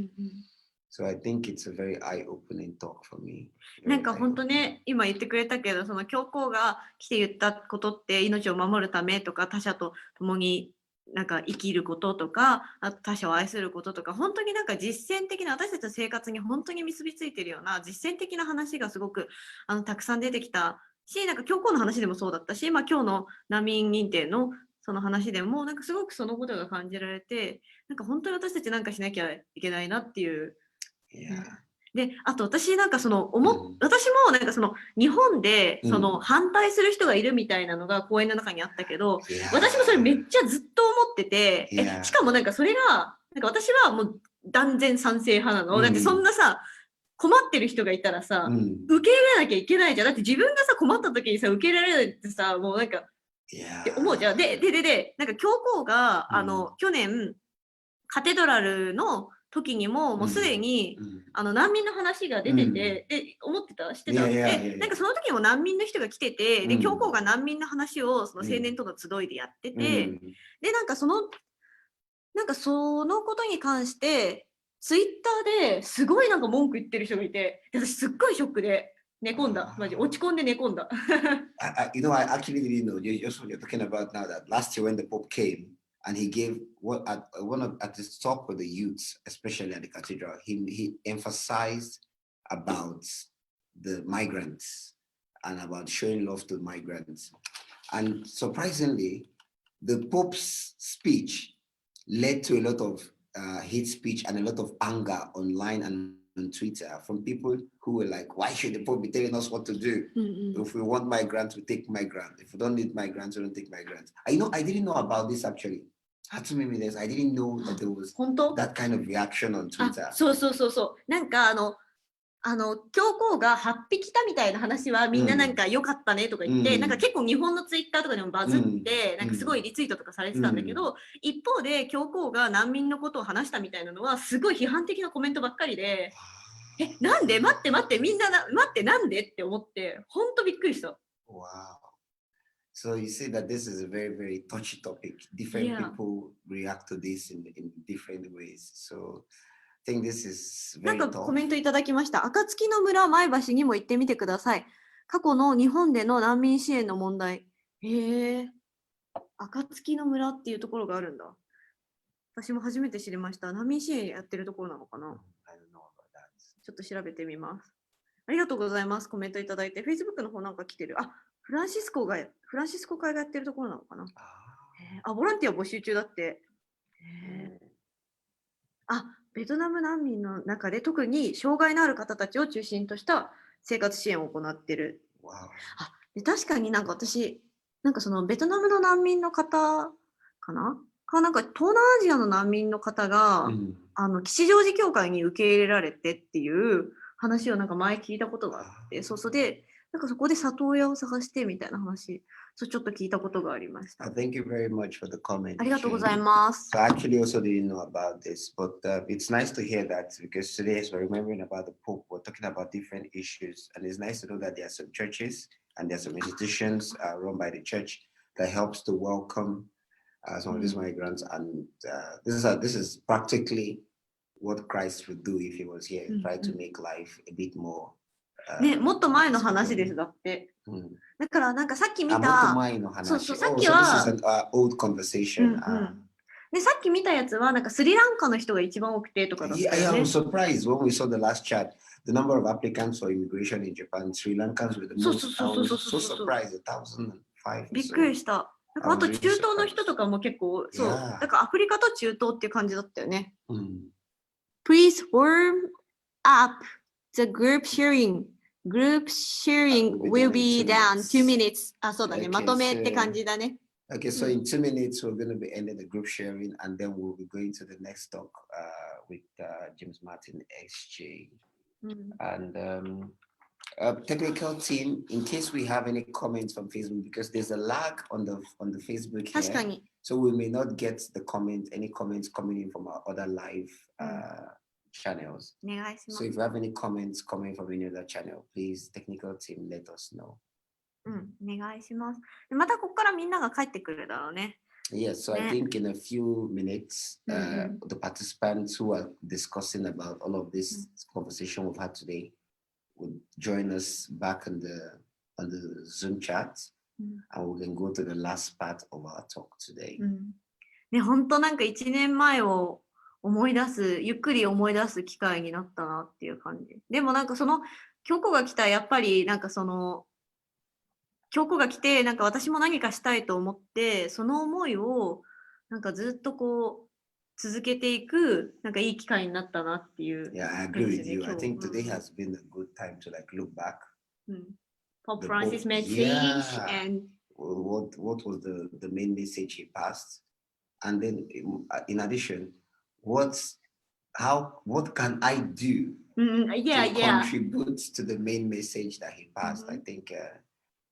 So I think it's a very eye-opening talk for me. なんか本当ね、今言ってくれたけど、その教皇が来て言ったことって命を守るためとか、他者と共になんか生きることとか、あと他者を愛することとか、本当になんか実践的な私たちの生活に本当に結びついてるような実践的な話がすごくたくさん出てきたし、なんか教皇の話でもそうだったし、まあ今日の難民認定のその話でもなんかすごくそのことが感じられて、なんか本当に私たちなんかしなきゃいけないなっていう。で、あと私なんか私もなんかその日本でその反対する人がいるみたいなのが講演の中にあったけど、私もそれめっちゃずっと思ってて、しかもなんかそれがなんか私はもう断然賛成派なの。だってそんなさ困ってる人がいたらさ、受け入れなきゃいけないじゃん。だって自分がさ困った時にさ受け入れられないってさ、もうなんかって思うじゃん。でなんか教皇が去年カテドラルの時にももうすでに難民の話が出てて、で思ってた知ってたで、なんかその時も難民の人が来てて、で教皇が難民の話をその青年との集いでやってて、でなんかそのことに関してツイッターですごいなんか文句言ってる人がいて、私すっごいショックで寝込んだ。マジ落ち込んで寝込んだ。You know, I actually didn't know. Just what you're talking about now. That last year when the Pope came and he gave at the talk with the youths, especially at the cathedral, he emphasized about the migrants and about showing love to migrants. And surprisingly, the Pope's speech led to a lot of hate speech and a lot of anger online and on Twitter from people who were like, why should the Pope be telling us what to do? If we want migrants, we take migrants. If we don't need migrants, we don't take migrants. I didn't know about this actually. I didn't know that there was that kind of reaction on Twitter. そうそうそうそう。なんか教皇が8匹来たみたいな話はみんななんか良かったねとか言って、なんか結構日本のツイッターとかでもバズって、なんかすごいリツイートとかされてたんだけど、一方で教皇が難民のことを話したみたいなのはすごい批判的なコメントばっかりで、なんで待ってみんな待ってなんでって思って本当びっくりした。Wow. So you see that this is a very, very touchy topic. Different people react to this in different ways. So I think this is very なんかコメントいただきました。暁の村前橋にも行ってみてください。過去の日本での難民支援の問題。暁の村っていうところがあるんだ。私も初めて知りました。難民支援やってるところなのかな。ちょっと調べてみます。ありがとうございます。コメントいただいて。Facebook の方なんか来てる。フランシスコ会がやってるところなのかな。ボランティア募集中だって。ベトナム難民の中で特に障害のある方たちを中心とした生活支援を行っている。で確かになんか私、なんかそのベトナムの難民の方かななんか東南アジアの難民の方が、吉祥寺教会に受け入れられてっていう話をなんか前聞いたことがあって、で、なんかそこで里親を探してみたいな話、ちょっと聞いたことがありました。Thank you very much for the comment. ありがとうございます。So I actually also didn't know about this, but it's nice to hear that because today as we're remembering about the Pope, we're talking about different issues, and it's nice to know that there are some churches and there are some institutions run by the church that helps to welcome some of these migrants, and this is practically what Christ would do if he was here, try to make life a bit more. ね、もっと前の話ですだって。だからなんかさっき見た、もっと前の話。そうさっきは、This is an old conversation. でさっき見たやつはなんかスリランカの人が一番多くてとかだったよね。I was surprised when we saw the last chart. The number of applicants for immigration in Japan, Sri Lankans were the most. I was so surprised. 1,005. びっくりした。なんかあと中東の人とかも結構、そう。だからアフリカと中東っていう感じだったよね。Please warm up the group sharing. Group sharing will be down 2 minutes. そうだね。まとめって感じだね。Okay, so in 2 minutes, we're going to be ending the group sharing, and then we'll be going to the next talk with James Martin XJ. And technical team, in case we have any comments from Facebook, because there's a lag on the Facebook here, so we may not get any comments coming in from our other live channels. So if you have any comments coming from any other channel, please, technical team, let us know. お願いします。またここからみんなが帰ってくるだろうね。Yes, so I think in a few minutes, the participants who are discussing about all of this conversation we've had today would join us back on the Zoom chat, and we can go to the last part of our talk today. ね、本当なんか1年前をゆっくり思い出す機会になったなっていう感じ。でもなんかその教皇が来たやっぱりなんかその教皇が来てなんか私も何かしたいと思ってその思いをなんかずっとこう続けていくなんかいい機会になったなっていう。Yeah, I agree with you. I think today has been a good time to like look back. Pope Francis message and what was the main message he passed, and then in addition, what can I do to contribute to the main message that he passed? I think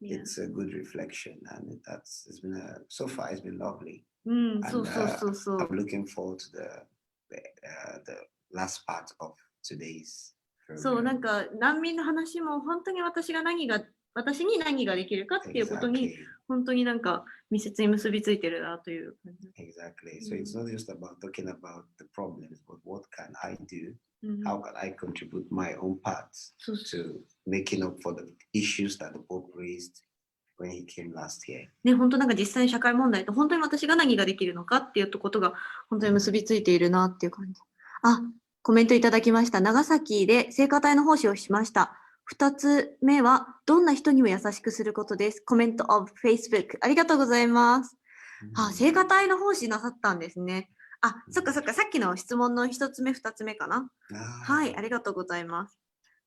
it's a good reflection, and it's been so far it's been lovely. And I'm looking forward to the last part of today's program. そうなんか難民の話も本当に私に何ができるかっていうことに本当になんか密接に結びついてるなという感じ。Exactly. So it's not just about talking about the problems, but what can I do? うん How can I contribute my own parts そうそう to making up for the issues that the Pope raised when he came last year? ね、本当なんか実際に社会問題と本当に私が何ができるのかっていうことが本当に結びついているなっていう感じ。あ、コメントいただきました。長崎で聖歌隊の奉仕をしました。2つ目はどんな人にも優しくすることです。コメント of Facebook。ありがとうございます。あ、聖歌隊の奉仕なさったんですね。あ、そっかそっか、さっきの質問の1つ目、2つ目かな。はい、ありがとうございます。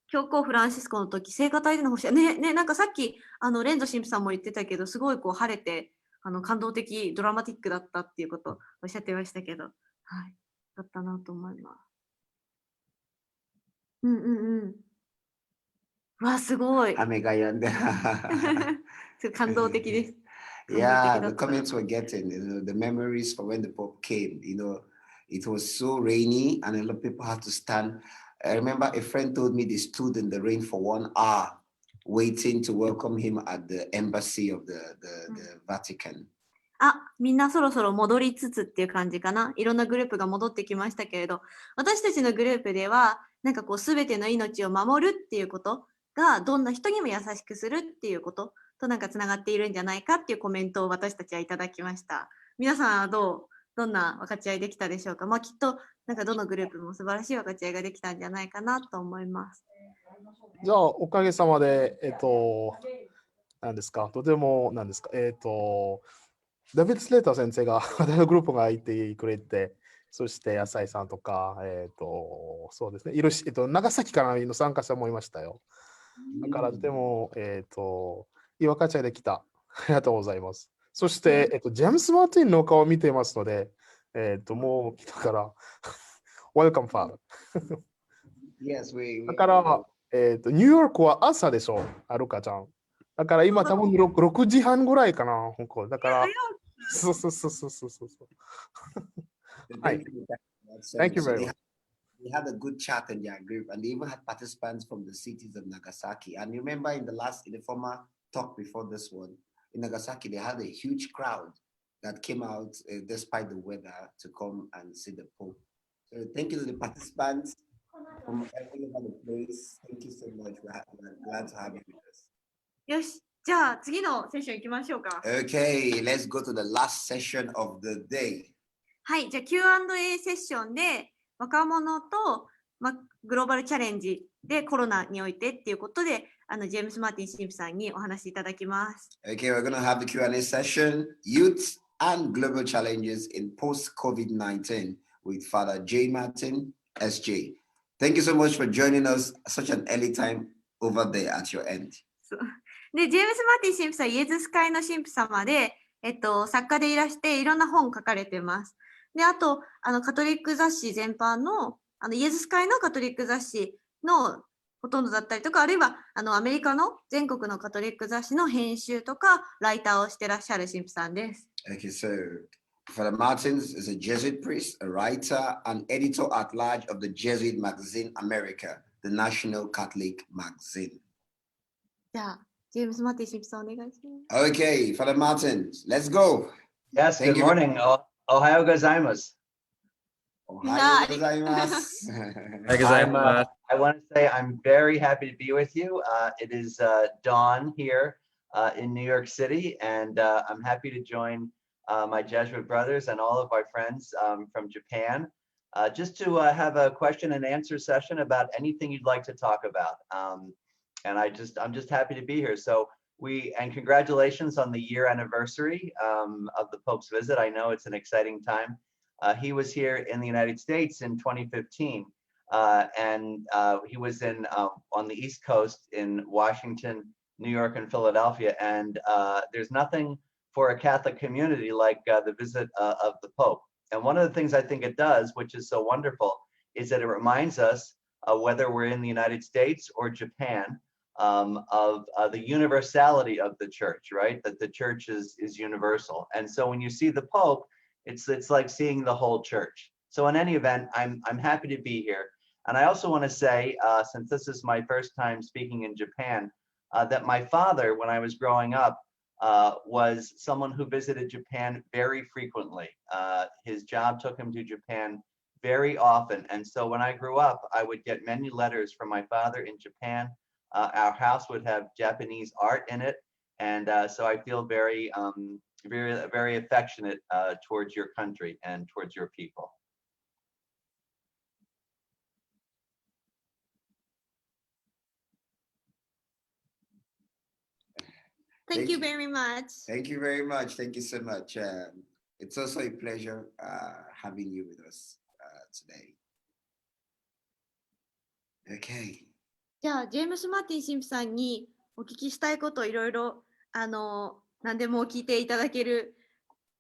教皇フランシスコの時、聖歌隊での奉仕、なんかさっき、レンゾ神父さんも言ってたけど、すごいこう晴れて、感動的、ドラマティックだったっていうことをおっしゃってましたけど、はい、だったなと思います。うんうんうん。わ、すごい。雨が止んで。すごい感動的です。 Yeah, the comments we're getting, the memories for when the Pope came, it was so rainy and a lot of people had to stand. I remember a friend told me they stood in the rain for 1 hour waiting to welcome him at the embassy of the Vatican. あ、みんなそろそろ戻りつつっていう感じかな。いろんなグループが戻ってきましたけれど、私たちのグループでは、なんかこう、すべての命を守るっていうことが、どんな人にも優しくするっていうこととなんかつながっているんじゃないかっていうコメントを私たちはいただきました。皆さんはどんな分かち合いできたでしょうか。まあきっと、なんかどのグループも素晴らしい分かち合いができたんじゃないかなと思います。じゃあ、おかげさまで、何ですか、とても、何ですか、ダビッド・スレーター先生が、私のグループがいてくれて、そして浅井さんとか、そうですね、長崎からの参加者もいましたよ。だから、とても、いい分かち合いできた。ありがとうございます。そして、ジェームス・マーティンの顔を見ていますので、もう来たから、Welcome, Father. Yes, だから、ニューヨークは朝でしょ、アルカちゃん。だから今多分6時半ぐらいかな。だから、そう。はい。Thank you very much. We had a good chat in their group, and they even had participants from the cities of Nagasaki. And remember, in the former talk before this one, in Nagasaki, they had a huge crowd that came out despite the weather to come and see the Pope. So thank you to the participants from all over the place. Thank you so much. We're glad to have you with us. よし、じゃあ次のセッション行きましょうか。Okay, let's go to the last session of the day. はい、じゃあ Q&A セッションで若者と、グローバルチャレンジでコロナにおいてっていうことで、ジェームス・マーティン神父さんにお話しいただきます。Okay, we're going to have the Q&A session, Youth and Global Challenges in Post-COVID-19 with Father J. Martin, SJ. Thank you so much for joining us such an early time over there at your end. で、ジェームス・マーティン神父さん、イエズス会の神父様で、作家でいらしていろんな本を書かれてます。で、あと、カトリック雑誌全般の、イエズス会のカトリック雑誌のほとんどだったりとか、あるいは、アメリカの全国のカトリック雑誌の編集とか、ライターをしてらっしゃる神父さんです。Okay, so Father Martins is a Jesuit priest, a writer, and editor at large of the Jesuit magazine America, the national Catholic magazine. じゃあ、ジェームス・マーティン神父さんお願いします。Okay, Father Martins, let's go. Yes, good morning. Ohayo gozaimasu. Ohayo gozaimasu. I want to say I'm very happy to be with you. It is dawn here in New York City, and I'm happy to join my Jesuit brothers and all of our friends from Japan, just to have a question and answer session about anything you'd like to talk about. And I'm just happy to be here. So congratulations on the year anniversary of the Pope's visit. I know it's an exciting time. He was here in the United States in 2015, and he was on the East Coast in Washington, New York, and Philadelphia. And there's nothing for a Catholic community like the visit of the Pope. And one of the things I think it does, which is so wonderful, is that it reminds us, whether we're in the United States or Japan, of the universality of the church, right? That the church is universal. And so when you see the Pope, it's like seeing the whole church. So in any event, I'm happy to be here. And I also want to say, since this is my first time speaking in Japan, that my father, when I was growing up, was someone who visited Japan very frequently. His job took him to Japan very often. And so when I grew up, I would get many letters from my father in Japan. Our house would have Japanese art in it. And so I feel very, very affectionate towards your country and towards your people. Thank you very much. Thank you very much. Thank you so much. It's also a pleasure having you with us today. Okay. じゃあ、ジェームス・マーティン神父さんにお聞きしたいことをいろいろ、何でも聞いていただける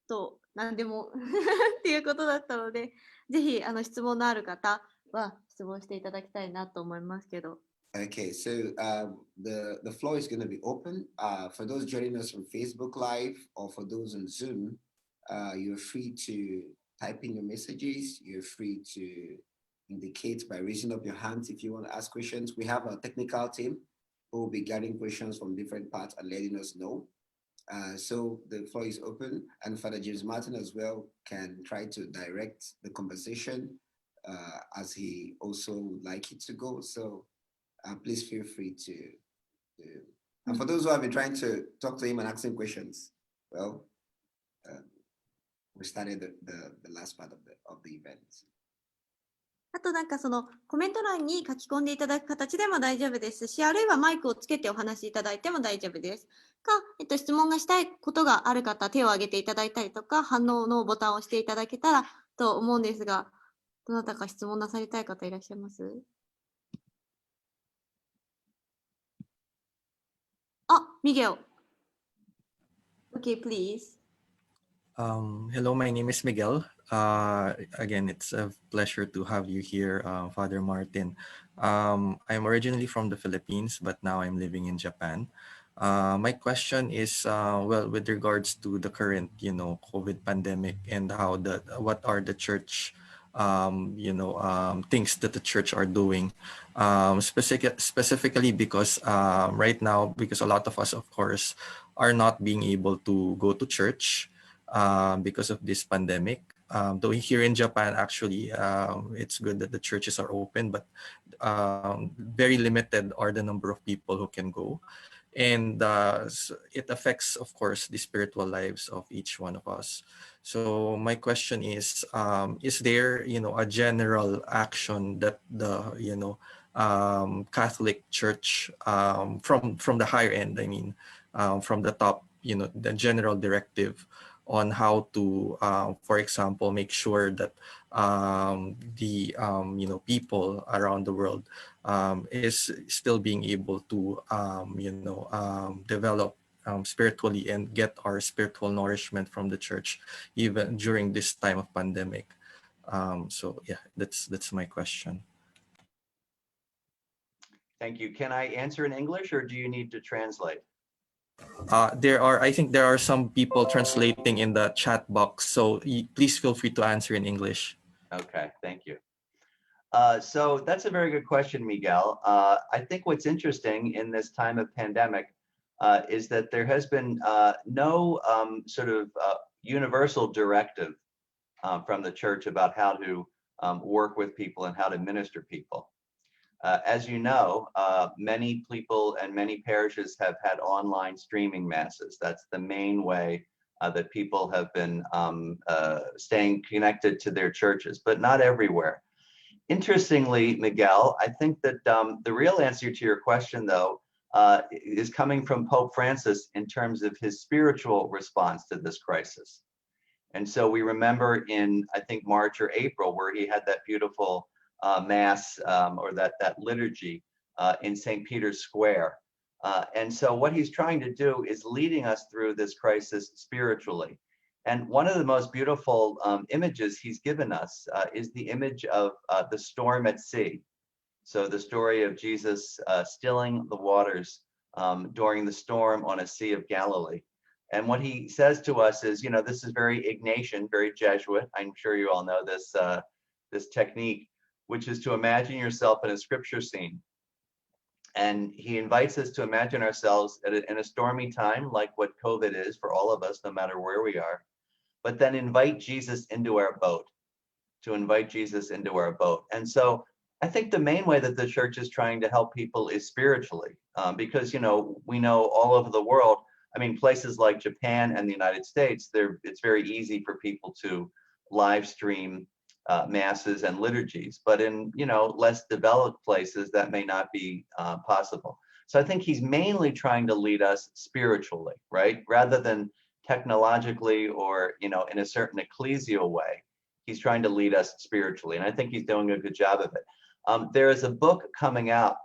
と、何でもっていうことだったので、ぜひ質問のある方は質問していただきたいなと思いますけど。Okay, so the floor is going to be open. For those joining us from Facebook Live or for those on Zoom, you're free to type in your messages. You're free to indicate by raising up your hands if you want to ask questions. We have a technical team who will be gathering questions from different parts and letting us know. So the floor is open, and Father James Martin as well can try to direct the conversation as he also would like it to go. So please feel free to. And for those who have been trying to talk to him and asking questions, well, we started the last part of the event. あとそのコメント欄に書き込んでいただく形でも大丈夫ですし、あるいはマイクをつけてお話しいただいても大丈夫です。質問がしたいことがある方、手を挙げていただいたりとか、反応のボタンを押していただけたらと思うんですが、どなたか質問なさりたい方いらっしゃいます？Miguel. Okay, please. Hello, my name is Miguel. Again, it's a pleasure to have you here, Father Martin. I'm originally from the Philippines, but now I'm living in Japan. My question is, well, with regards to the current, COVID pandemic and what are the church, things that the church are doing, specifically because right now, because a lot of us, of course, are not being able to go to church because of this pandemic. Though here in Japan, actually, it's good that the churches are open, but very limited are the number of people who can go. And it affects, of course, the spiritual lives of each one of us. So my question is there, a general action that the, Catholic Church from the higher end, I mean, from the top, the general directive on how to, for example, make sure that the people around the world is still being able to develop spiritually and get our spiritual nourishment from the church even during this time of pandemic. So yeah, that's my question. Thank you. Can I answer in English or do you need to translate? I think there are some people translating in the chat box, so please feel free to answer in English. Okay, thank you. So that's a very good question, Miguel. I think what's interesting in this time of pandemic is that there has been no sort of universal directive from the church about how to work with people and how to minister people. As you know, many people and many parishes have had online streaming masses. That's the main way that people have been staying connected to their churches, but not everywhere. Interestingly, Miguel, I think that the real answer to your question, though, is coming from Pope Francis in terms of his spiritual response to this crisis. And so we remember in, I think, March or April, where he had that beautiful mass or that liturgy in St. Peter's Square. And so what he's trying to do is leading us through this crisis spiritually. And one of the most beautiful images he's given us is the image of the storm at sea. So the story of Jesus stilling the waters during the storm on a Sea of Galilee. And what he says to us is, this is very Ignatian, very Jesuit. I'm sure you all know this, this technique, which is to imagine yourself in a scripture scene. And he invites us to imagine ourselves in a stormy time, like what COVID is for all of us, no matter where we are, but then invite Jesus into our boat, to invite Jesus into our boat. And so I think the main way that the church is trying to help people is spiritually, because, you know, we know all over the world, I mean, places like Japan and the United States, it's very easy for people to live stream masses and liturgies, but in, you know, less developed places that may not be possible. So I think he's mainly trying to lead us spiritually, right? Rather than technologically or, you know, in a certain ecclesial way. He's trying to lead us spiritually, and I think he's doing a good job of it. There is a book coming out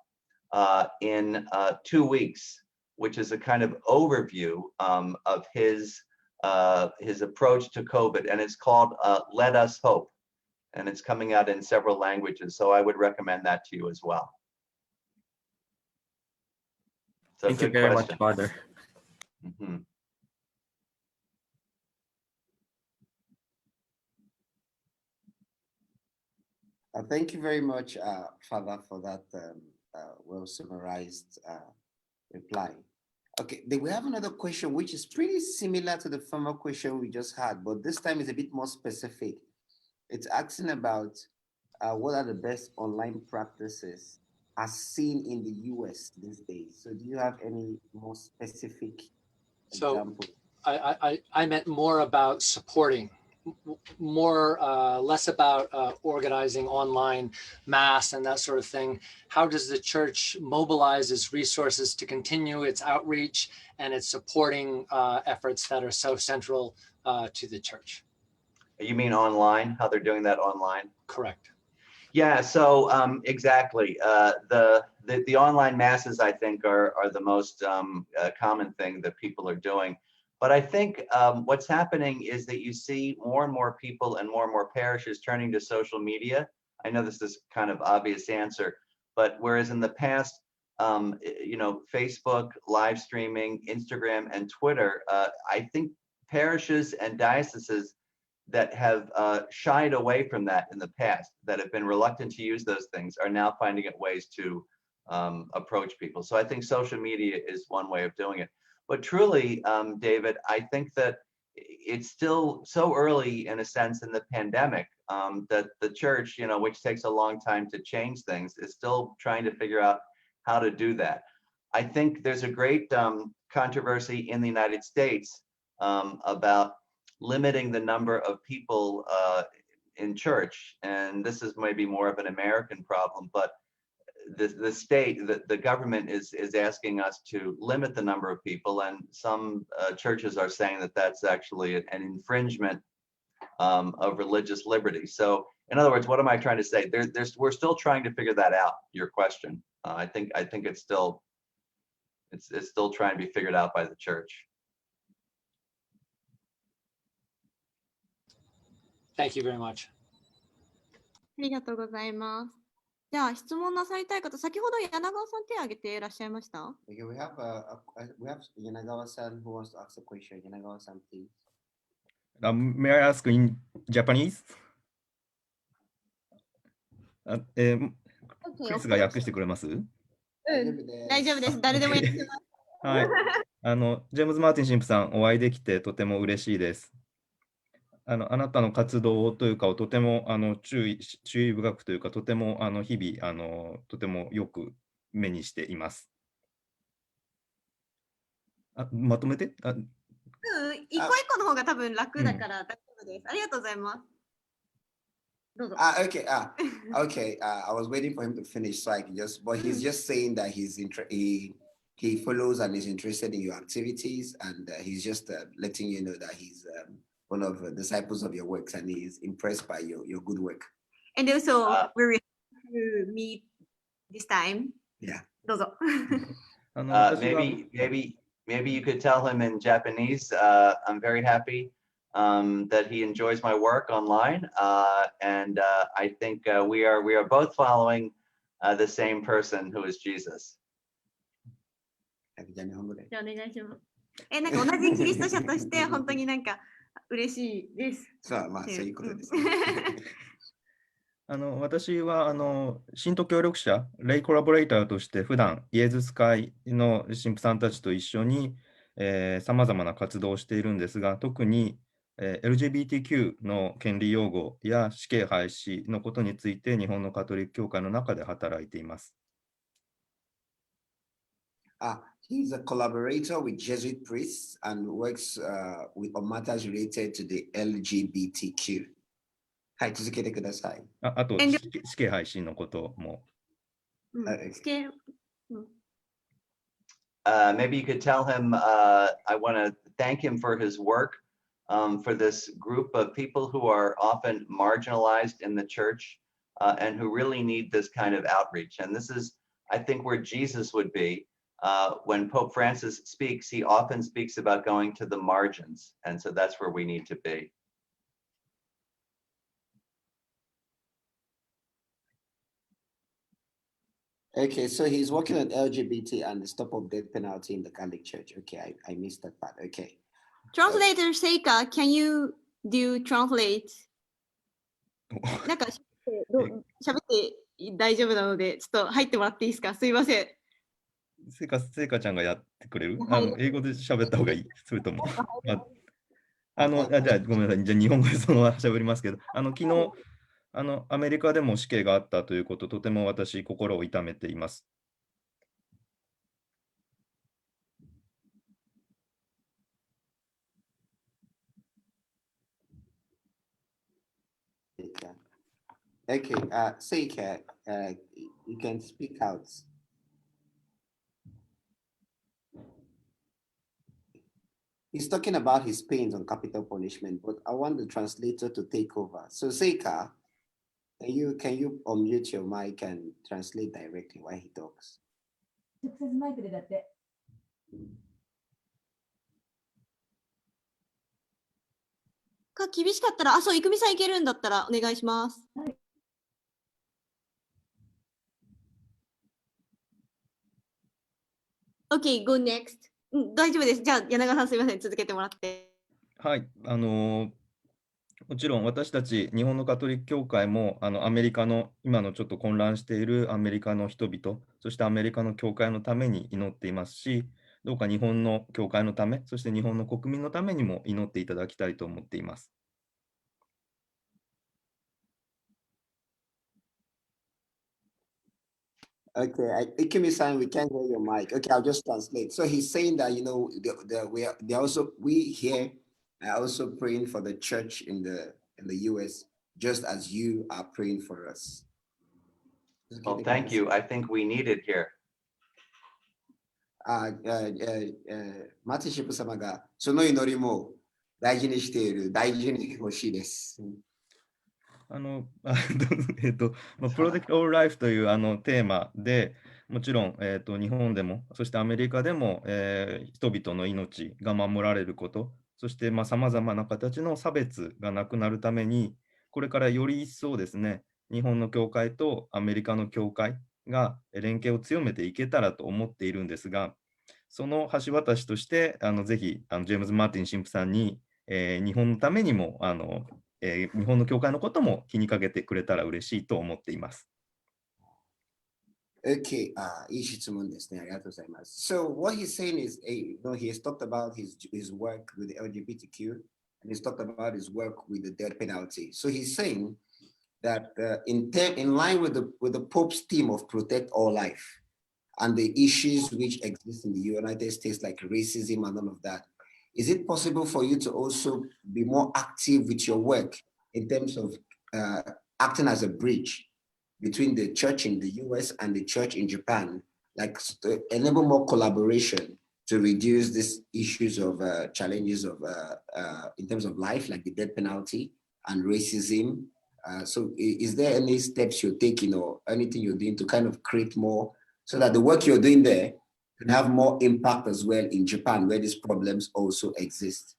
in 2 weeks, which is a kind of overview of his approach to COVID, and it's called Let Us Hope, and it's coming out in several languages, so I would recommend that to you as well. So Thank you very much, Father. Mm-hmm. Thank you very much, Father, for that well summarized reply. Okay, then we have another question which is pretty similar to the former question we just had, but this time is a bit more specific. It's asking about what are the best online practices as seen in the US these days. So do you have any more specific examples? I meant more about supporting, less about organizing online mass and that sort of thing. How does the church mobilize its resources to continue its outreach and its supporting efforts that are so central to the church? You mean online, how they're doing that online? Correct. Yeah, so exactly. The online masses, I think, are the most common thing that people are doing. But I think what's happening is that you see more and more people and more parishes turning to social media. I know this is kind of obvious answer, but whereas in the past, you know, Facebook, live streaming, Instagram, and Twitter, I think parishes and dioceses that have shied away from that in the past, that have been reluctant to use those things, are now finding it ways to approach people. So I think social media is one way of doing it. But truly, David, I think that it's still so early in a sense in the pandemic that the church, you know, which takes a long time to change things, is still trying to figure out how to do that. I think there's a great controversy in the United States about limiting the number of people in church. And this is maybe more of an American problem, but the state, the government is asking us to limit the number of people, and some churches are saying that that's actually an infringement of religious liberty. So in other words, what am I trying to say? We're still trying to figure that out, your question. I think it's still trying to be figured out by the church. Thank you very much. ありがとうございます。じゃあ質問なさりたい方、先ほど柳川さん手を挙げていらっしゃいました。Okay, we have Yanagawa-san who wants to ask a question. Yanagawa-san, please. May I ask in Japanese? クリスが訳してくれます？大丈夫です。誰でもやってます。はい。ジェームズ・マーティン神父さん、お会いできてとても嬉しいです。あなたの活動というかをとても注意深くというか、とても日々とてもよく目にしています。まとめて？一個一個の方が多分楽だから大丈夫です。ありがとうございます。どうぞ。Okay. I was waiting for him to finish, so I can but he's just saying that he follows and is interested in your activities, and he's just letting you know that he's one of the disciples of your works, and he's impressed by your good work. And also, we're happy to meet this time. Yeah. どうぞ。Maybe you could tell him in Japanese. I'm very happy that he enjoys my work online, and I think we are both following the same person who is Jesus. じゃあお願いします。なんか同じキリスト者として本当になんか嬉しいです。そういうことです。私は信徒協力者、レイコラボレーターとして普段イエズス会の神父さんたちと一緒にさまざまな活動をしているんですが、特に、LGBTQ の権利擁護や死刑廃止のことについて日本のカトリック教会の中で働いています。He's a collaborator with Jesuit priests and works on matters related to the LGBTQ. はい、続けてください。あと、死刑廃止のことも。Maybe you could tell him I want to thank him for his work for this group of people who are often marginalized in the church and who really need this kind of outreach. And this is, I think, where Jesus would be. When Pope Francis speaks, he often speaks about going to the margins. And so that's where we need to be. Okay, so he's working on LGBT and the stop of death penalty in the Catholic Church. Okay, I missed that part. Okay. Translator Seika, can you do translate? なんか喋って大丈夫なので、ちょっと入ってもらっていいですか？すいません。せいかちゃんがやってくれる？はい、英語で喋った方がいい？それとも。じゃあごめんなさい。じゃあ日本語でそのまま喋りますけど、昨日、アメリカでも死刑があったということ、とても私、心を痛めています。Okay, Seika, you can speak out. He's talking about his pains on capital punishment, but I want the translator to take over. So Seika, can you unmute your mic and translate directly while he talks? 直接マイクでだって。厳しかったら、そう、いくみさんいけるんだったらお願いします。はい。Okay, go next. 大丈夫です。じゃあ、柳川さんすみません。続けてもらって。はい。もちろん私たち日本のカトリック教会もアメリカの今のちょっと混乱しているアメリカの人々、そしてアメリカの教会のために祈っていますし、どうか日本の教会のため、そして日本の国民のためにも祈っていただきたいと思っています。Okay, Ikumi-san, we can't hear your mic. Okay, I'll just translate. So he's saying that, you know, we here are also praying for the church in the US, just as you are praying for us. Well, thank you. I think we need it here. マティシップ様がその祈りも大事にしている、大事に欲しいです。プロテクト・オール・ライフというテーマでもちろん、日本でもそしてアメリカでも、人々の命が守られること、そしてさまざまな形の差別がなくなるために、これからより一層ですね、日本の教会とアメリカの教会が連携を強めていけたらと思っているんですが、その橋渡しとしてぜひジェームズ・マーティン神父さんに、日本のためにも日本の教会のことも気にかけてくれたら嬉しいと思っています。Okay, いい質問ですね。ありがとうございます。So what he's saying is, he has talked about his work with the LGBTQ, and he's talked about his work with the death penalty. So he's saying that in line with the Pope's theme of protect all life and the issues which exist in the United States, like racism and all of that, is it possible for you to also be more active with your work in terms of acting as a bridge between the church in the US and the church in Japan, like to enable more collaboration to reduce these issues of challenges of in terms of life, like the death penalty and racism? So is there any steps you're taking or anything you're doing to kind of create more so that the work you're doing there can have more impact as well in Japan, where these problems also exist?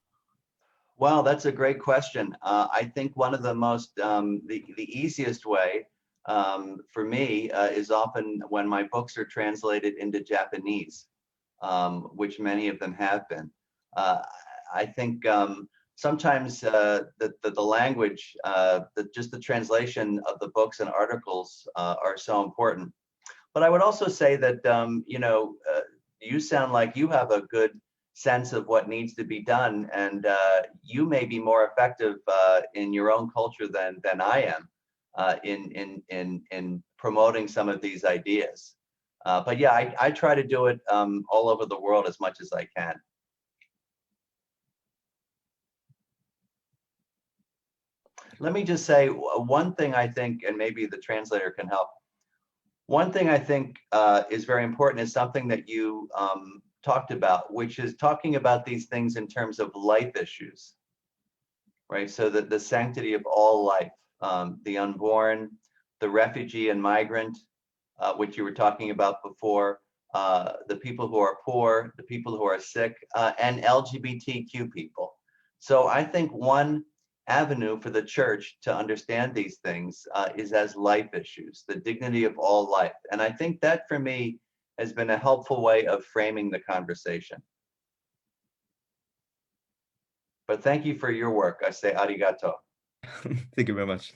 Well, that's a great question. I think one of the most, the easiest way for me is often when my books are translated into Japanese, which many of them have been. I think sometimes the language, just the translation of the books and articles are so important. But I would also say that, you sound like you have a good sense of what needs to be done, and you may be more effective in your own culture than I am in promoting some of these ideas. But yeah, I try to do it all over the world as much as I can. Let me just say one thing I think, and maybe the translator can help. One thing I think is very important is something that you talked about, which is talking about these things in terms of life issues, right? So that the sanctity of all life, the unborn, the refugee and migrant, which you were talking about before, the people who are poor, the people who are sick, and LGBTQ people. So I think one avenue for the church to understand these things is as life issues, the dignity of all life. And I think that for me has been a helpful way of framing the conversation. But thank you for your work. I say arigato. Thank you very much.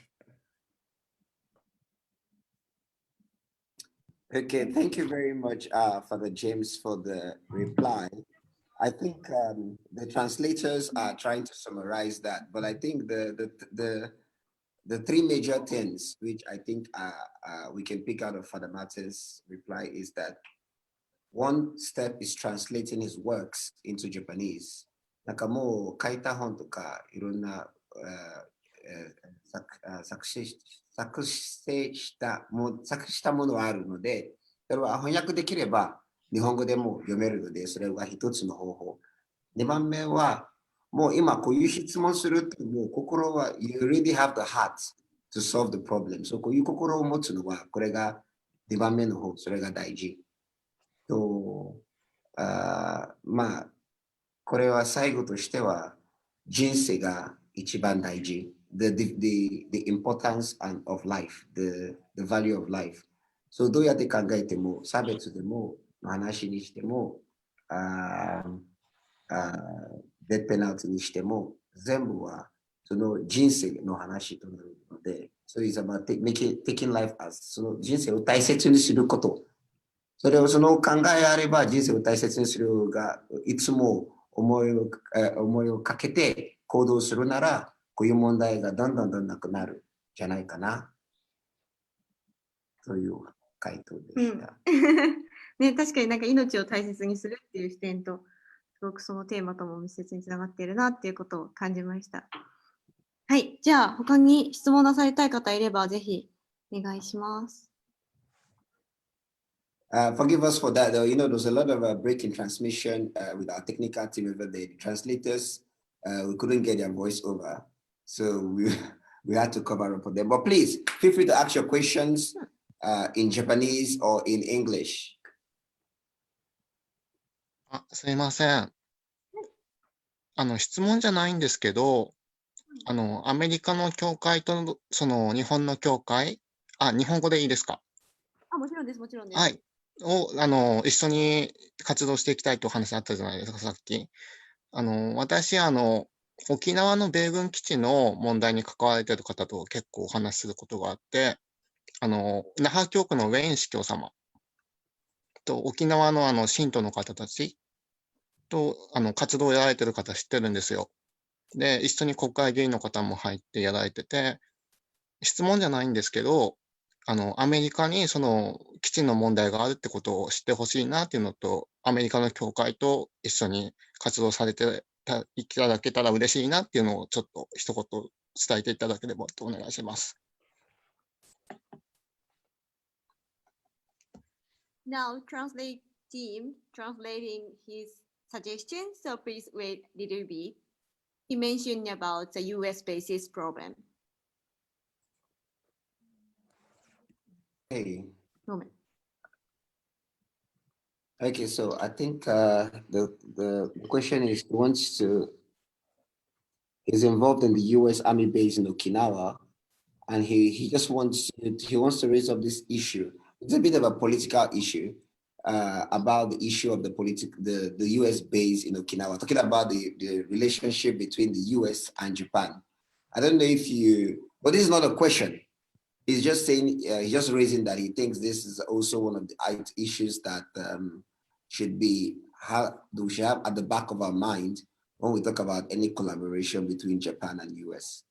Okay, thank you very much, Father James, for the reply. I think the translators are trying to summarize that, but I think the three major things which I think we can pick out of Father Martin's reply is that one step is translating his works into Japanese. なんかもう書いた本とかいろんな作成したものはあるので、それは翻訳できれば日本語でも読めるので、それが一つの方法。2番目は、もう今こういう質問すると、もう心は、you really have the heart to solve the problem. そうこういう心を持つのは、これが2番目の方、それが大事。と、まあ、これは最後としては、人生が一番大事。The importance of life, the value of life. そうどうやって考えても、差別でも、話にしても、デスペナルティにしても、全部はその人生の話となるので、So it's about taking life as その人生を大切にすること。それをその考えあれば人生を大切にするが、いつも思いをかけて行動するなら、こういう問題がどんどんなくなるんじゃないかな。という回答でした。ね、確かになんか命を大切にするっていう視点と、すごくそのテーマとも密接につながっているなっていうことを感じました。はい、じゃあ他に質問なさりたい方いればぜひお願いします。Forgive us for that, though. There's a lot of break in transmission with our technical team over there. The translators, we couldn't get their voice over, so we had to cover up for them. But please, feel free to ask your questions in Japanese or in English. すいません。質問じゃないんですけど、アメリカの教会とその日本の教会、日本語でいいですか？もちろんです、もちろんです。はい。一緒に活動していきたいとお話あったじゃないですか、さっき。私、沖縄の米軍基地の問題に関われている方と結構お話しすることがあって、那覇教区のウェイン司教様と沖縄の信徒の方たちと活動をやられてる方知ってるんですよ。で、一緒に国会議員の方も入ってやられてて、質問じゃないんですけど、アメリカにその基地の問題があるってことを知ってほしいなっていうのと、アメリカの教会と一緒に活動されていただけたら嬉しいなっていうのをちょっと一言伝えていただければとお願いします。Now translate team translating his suggestion, so please wait a little bit. He mentioned about the US basis problem. Hey. Moment. Okay, so I think the question is he's involved in the US Army base in Okinawa, and he just wants to raise up this issue. It's a bit of a political issue. about the issue of the US base in Okinawa, talking about the relationship between the US and Japan. I don't know if but this is not a question. He's just saying, he's just raising that he thinks this is also one of the issues that we should have at the back of our mind when we talk about any collaboration between Japan and US.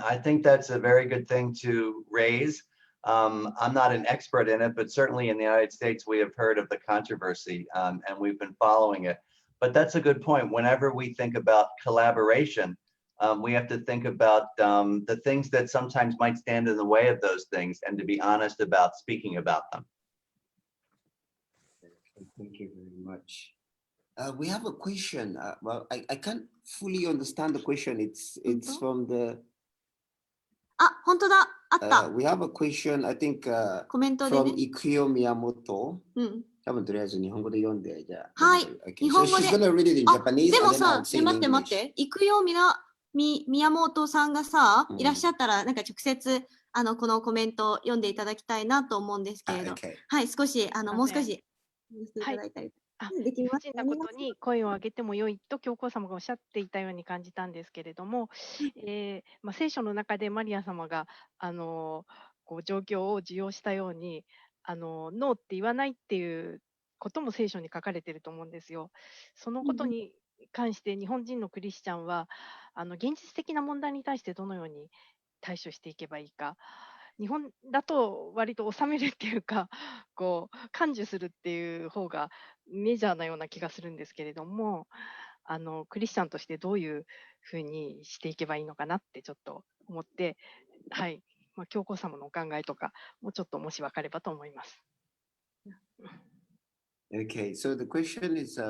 I think that's a very good thing to raise. I'm not an expert in it, but certainly in the United States, we have heard of the controversy and we've been following it. But that's a good point. Whenever we think about collaboration, we have to think about the things that sometimes might stand in the way of those things and to be honest about speaking about them. Thank you very much. We have a question. Well, I can't fully understand the question. It's from the... あ、本当だ。あった。we have a question, I think, コメントでね。 from Ikuyo Miyamoto. 多分とりあえず日本語で読んで、じゃあ。はい。日本 So 語で。 she's gonna read it in あ、 Japanese でも and then さ、 I'll say in 待って English. 待って。行くよ宮本さんがさ、いらっしゃったら、なんか直接、このコメントを読んでいただきたいなと思うんですけれど。はい、少し、もう少し、していただいたり。でき理ます不尽なことに声を上げてもよいと教皇様がおっしゃっていたように感じたんですけれども、聖書の中でマリア様がこう状況を受容したようにノーって言わないっていうことも聖書に書かれていると思うんですよ。そのことに関して日本人のクリスチャンは現実的な問題に対してどのように対処していけばいいか。日本だと割と収めるっていうかこう感受するっていう方がメジャーなような気がするんですけれどもクリスチャンとしてどういうふうにしていけばいいのかなってちょっと思ってはい、教皇様のお考えとかもうちょっともし分かればと思います。Okay, so the question is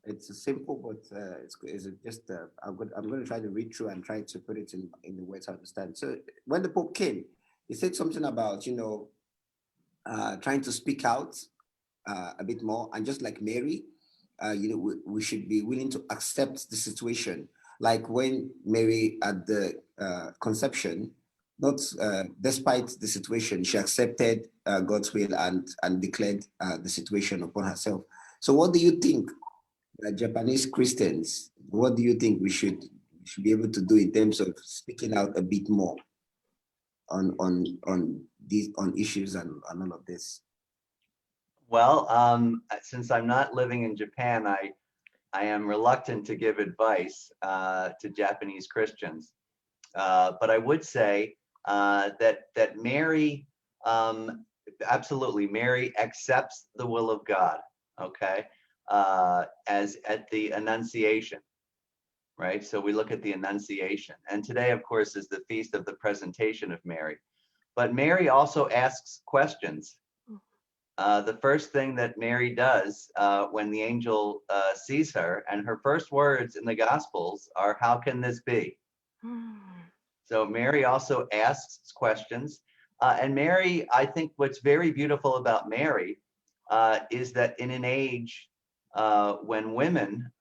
it's simple, but it's just I'm going to try to read through and try to put it in the way to understand. So when the Pope came, he said something about trying to speak out a bit more, and just like Mary, we should be willing to accept the situation. Like when Mary at the conception, not despite the situation, she accepted God's will and declared the situation upon herself. So what do you think? Japanese Christians, what do you think we should be able to do in terms of speaking out a bit more on issues and all of this? Well, since I'm not living in Japan, I am reluctant to give advice to Japanese Christians, but I would say that Mary, absolutely, Mary accepts the will of God. Okay. As at the Annunciation, right? So we look at the Annunciation. And today, of course, is the Feast of the Presentation of Mary. But Mary also asks questions. The first thing that Mary does when the angel sees her, and her first words in the Gospels are, "How can this be?" So Mary also asks questions. And Mary, I think what's very beautiful about Mary is that in an age when women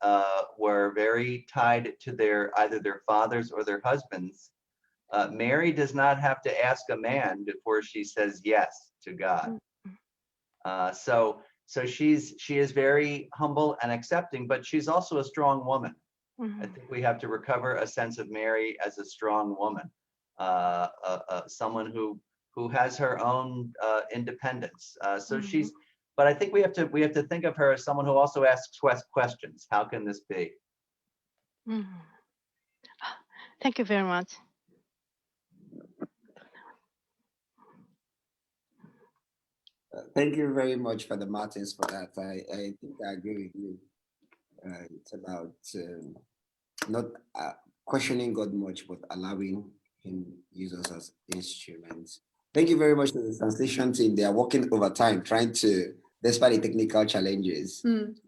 were very tied to either their fathers or their husbands, Mary does not have to ask a man before she says yes to God. So she is very humble and accepting, but she's also a strong woman. I think we have to recover a sense of Mary as a strong woman, someone who has her own independence. So she's. But I think we have to think of her as someone who also asks questions. How can this be? Thank you very much. Thank you very much, Father Martins, for that. I think I agree with you. It's about not questioning God much, but allowing Him use us as instruments. Thank you very much to the translation team. They are working overtime, trying to, despite the technical challenges,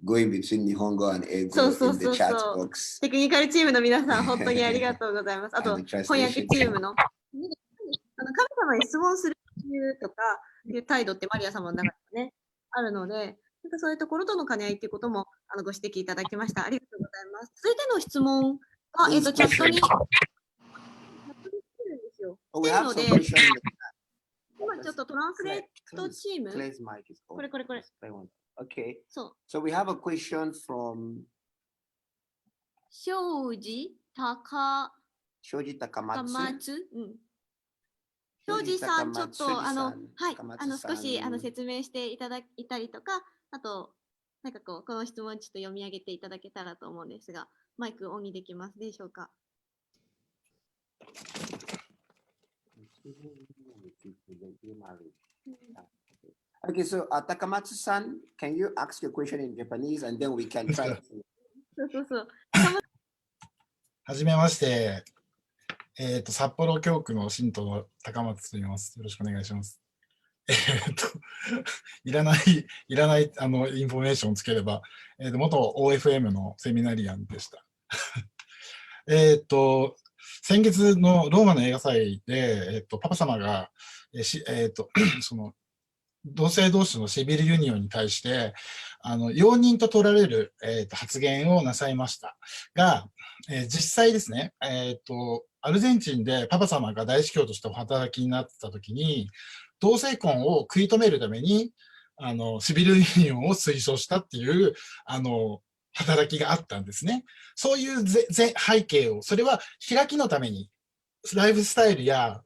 going between Nihongo and Eigo in the chat box. テクニカルチームの皆さん、本当にありがとうございます。あと、翻訳チームの。神様に質問するとかいう態度ってマリア様の中でね、あるので、なんかそういうところとの兼ね合いっていうこともご指摘いただきました。ありがとうございます。続いての質問が、チャットに。来てるんですよ。来てるので、今ちょっとトランスレートチーム Clay's mic is on. これ。Okay. そう。 So we have a question from 庄司高松。庄司さん、ちょっと少し説明していただいたりとか、あと、なんかこの質問ちょっと読み上げていただけたらと思うんですが、マイクオンにできますでしょうか。Okay, so Takamatsu-san, can you ask your question in Japanese and then we can try to... そう。はじめまして。札幌教区の信徒の高松と言います。よろしくお願いします。いらないインフォメーションをつければ、元 OFM のセミナリアンでした。先月のローマの映画祭で、パパ様が、その同性同士のシビルユニオンに対して、容認と取られる、発言をなさいましたが、実際ですね、アルゼンチンでパパ様が大司教としてお働きになってたときに、同性婚を食い止めるために、シビルユニオンを推奨したっていう、働きがあったんですね。そういう背景を、それは開きのために、ライフスタイルや、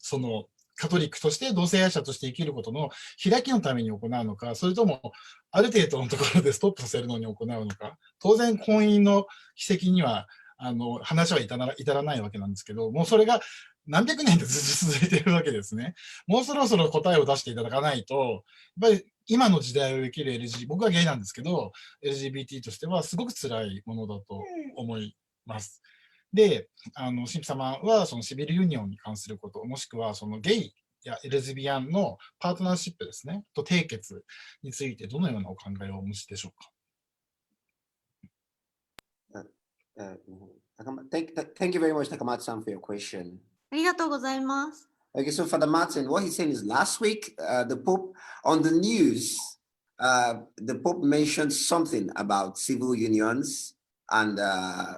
カトリックとして同性愛者として生きることの開きのために行うのか、それともある程度のところでストップさせるのに行うのか、当然婚姻の軌跡には話は至らないわけなんですけど、もうそれが何百年でずっと続いているわけですね。もうそろそろ答えを出していただかないと、やっぱり今の時代を生きる LGBT、僕はゲイなんですけど、LGBT としてはすごく辛いものだと思います。で、神父様はそのシビルユニオンに関すること、もしくはそのゲイやレズビアンのパートナーシップですね、と締結についてどのようなお考えをお持ちでしょうか。Thank you very much, Takamatsu-san, for your question. ありがとうございます。Okay, so Father Martin, what he's saying is last week, the Pope on the news, the Pope mentioned something about civil unions and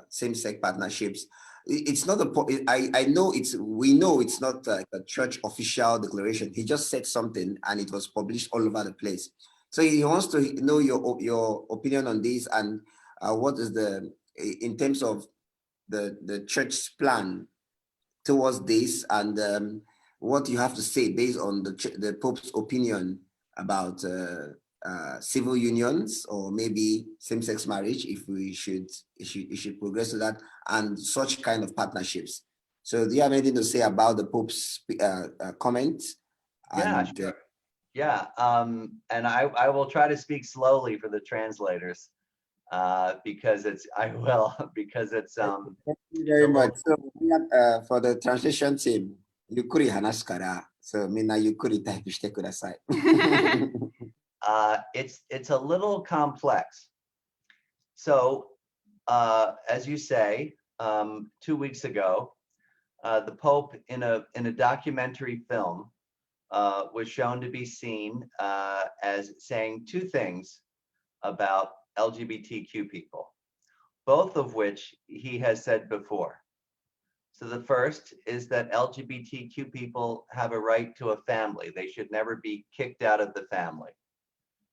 same-sex partnerships. It's not I know we know it's not a church official declaration. He just said something and it was published all over the place. So he wants to know your opinion on this and what is in terms of the church's plan towards this and what you have to say based on the Pope's opinion about civil unions or maybe same-sex marriage, if we should progress to that, and such kind of partnerships. So do you have anything to say about the Pope's comment? Yeah, sure. Yeah, and I will try to speak slowly for the translators because it's Thank you very much. So for the translation team, ゆっくり話すから、そうみんなゆっくりタイプしてください。It's a little complex. So, as you say, 2 weeks ago, the Pope in a documentary film was shown to be seen as saying two things about LGBTQ people, both of which he has said before. So the first is that LGBTQ people have a right to a family. They should never be kicked out of the family,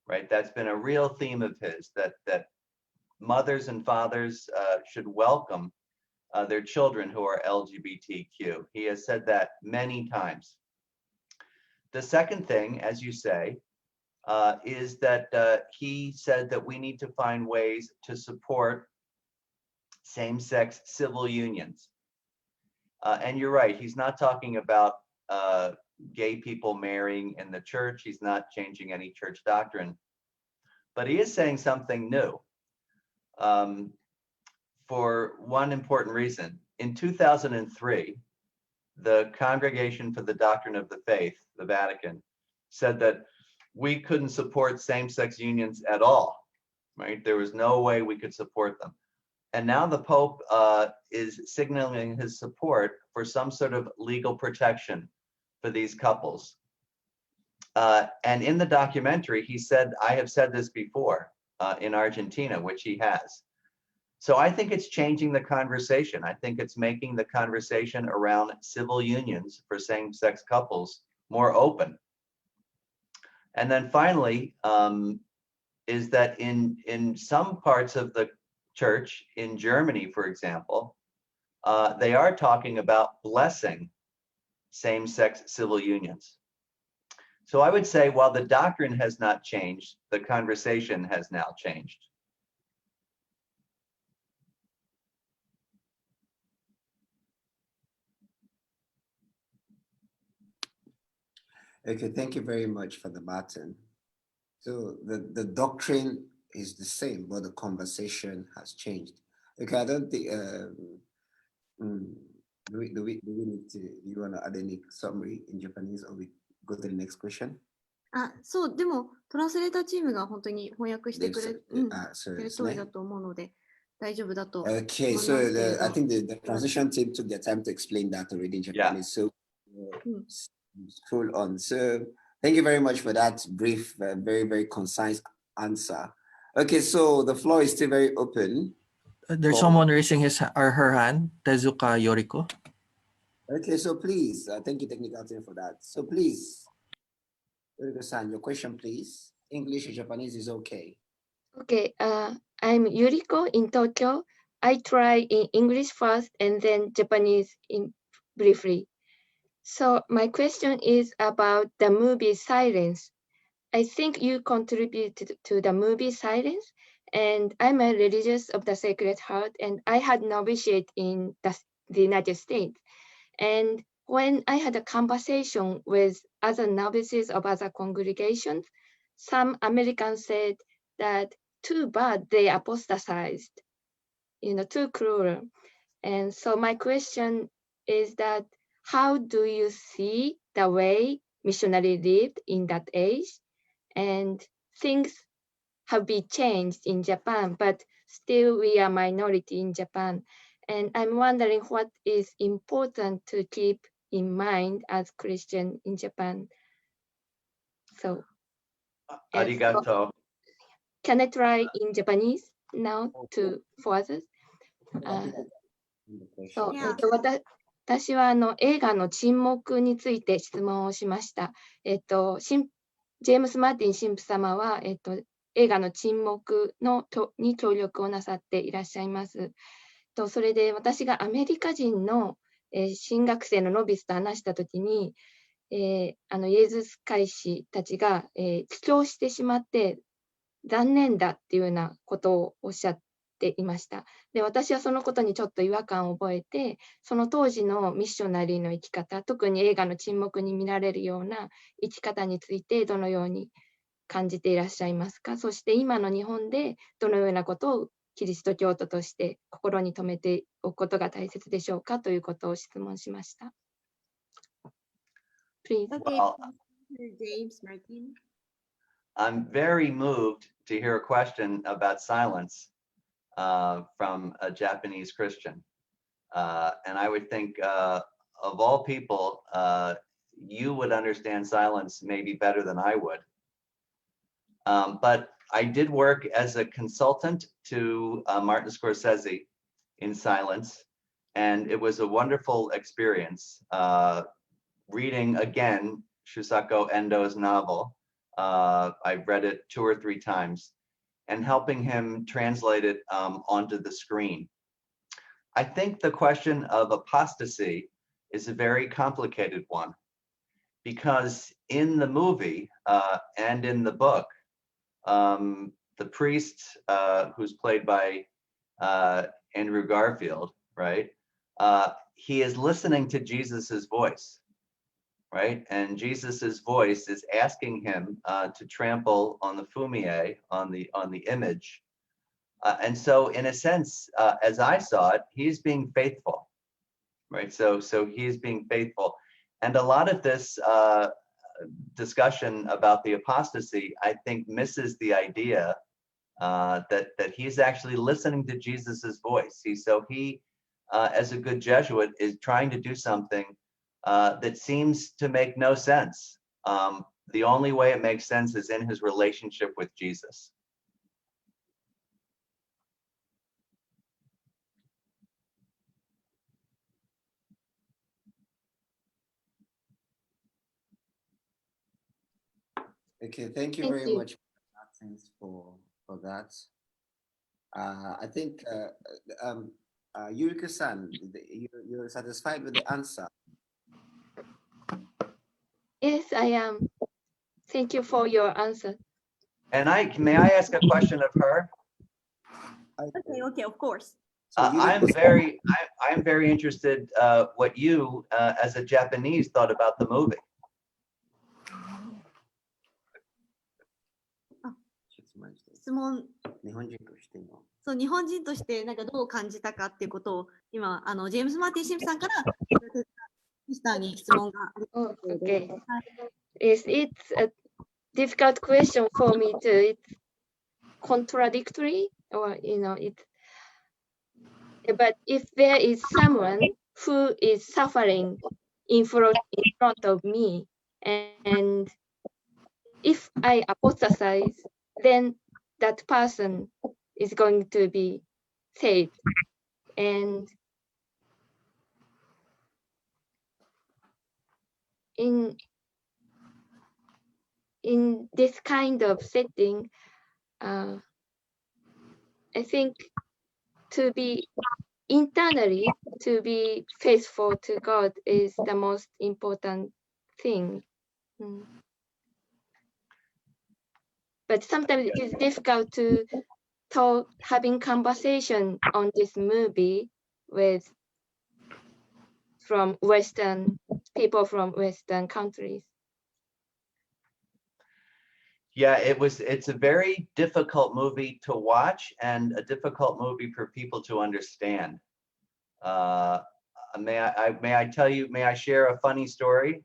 right? That's been a real theme of his, that mothers and fathers should welcome their children who are LGBTQ. He has said that many times. The second thing, as you say, is that he said that we need to find ways to support same-sex civil unions. And you're right, he's not talking about gay people marrying in the church. He's not changing any church doctrine. But he is saying something new for one important reason. In 2003, the Congregation for the Doctrine of the Faith, the Vatican, said that we couldn't support same-sex unions at all, right? There was no way we could support them. And now the Pope is signaling his support for some sort of legal protection for these couples. And in the documentary, he said, I have said this before in Argentina, which he has. So I think it's changing the conversation. I think it's making the conversation around civil unions for same-sex couples more open. And then finally, is that in some parts of the church in Germany, for example, they are talking about blessing same-sex civil unions. So I would say, while the doctrine has not changed, the conversation has now changed. Okay, thank you very much for the Martin. So the doctrine is the same, but the conversation has changed. Okay, I don't think, do we need to, do you want to add any summary in Japanese, or we go to the next question? そう、でもトランスレーターチームが本当に翻訳してくれてる通りだと思うので大丈夫だと思いますけれど。Okay, so I think the transition team took their time to explain that already in Japanese. So scroll on. So thank you very much for that brief, very, very concise answer. Okay, so the floor is still very open. There's someone raising his or her hand, Tezuka Yoriko. Okay, so please, thank you, technical team, for that. So please, Yoriko-san, your question, please. English or Japanese is okay. Okay, I'm Yuriko in Tokyo. I try in English first and then Japanese briefly. So my question is about the movie Silence. I think you contributed to the movie Silence, and I'm a religious of the Sacred Heart, and I had novitiate in the United States. And when I had a conversation with other novices of other congregations, some Americans said that too bad they apostatized, too cruel. And so my question is that, how do you see the way missionary lived in that age? And things have been changed in Japan, but still we are minority in Japan. And I'm wondering what is important to keep in mind as Christian in Japan. So, Arigato. Can I try in Japanese now for others? そう、私は映画の沈黙について質問をしました。ジェームス・マーティン神父様は、映画の沈黙に協力をなさっていらっしゃいます。それで私がアメリカ人の新学生のノビスと話したときに、イエズス会士たちが帰郷してしまって残念だっていうようなことをおっしゃっていました。で、私はそのことにちょっと違和感を覚えて、その当時のミッショナリーの生き方、特に映画の沈黙に見られるような生き方についてどのように感じていらっしゃいますか。そして今の日本でどのようなことをキリスト教徒として心に留めておくことが大切でしょうかということを質問しました。Please. Well, James Martin. I'm very moved to hear a question about silence from a Japanese Christian. And I would think of all people, you would understand silence maybe better than I would. But I did work as a consultant to Martin Scorsese in silence, and it was a wonderful experience. Reading again Shusaku Endo's novel, I've read it 2 or 3 times, and helping him translate it onto the screen. I think the question of apostasy is a very complicated one, because in the movie and in the book, the priest who's played by Andrew Garfield, right? He is listening to Jesus's voice, right? And Jesus's voice is asking him to trample on the fumie, on the image. And so in a sense, as I saw it, he's being faithful, right? So he's being faithful. And a lot of this discussion about the apostasy, I think, misses the idea that he's actually listening to Jesus's voice. He, as a good Jesuit, is trying to do something that seems to make no sense. The only way it makes sense is in his relationship with Jesus. Okay, thank you very much for that. I think Yuriko-san, you're satisfied with the answer. Yes, I am. Thank you for your answer. And may I ask a question of her? Okay, of course. I'm very interested what you, as a Japanese, thought about the movie. 質問、日本人としての。そう、日本人としてなんかどう感じたかっていうことを今ジェームズ・マーティン・シンプさんからミスターに質問があります。Okay. It's a difficult question for me too. It's contradictory, or it's. But if there is someone who is suffering in front of me, and if I apostatize, then that person is going to be saved. And in this kind of setting, I think to be internally, to be faithful to God is the most important thing. But sometimes it is difficult to talk, having conversation on this movie with people from Western countries. Yeah, it's a very difficult movie to watch and a difficult movie for people to understand. May I share a funny story?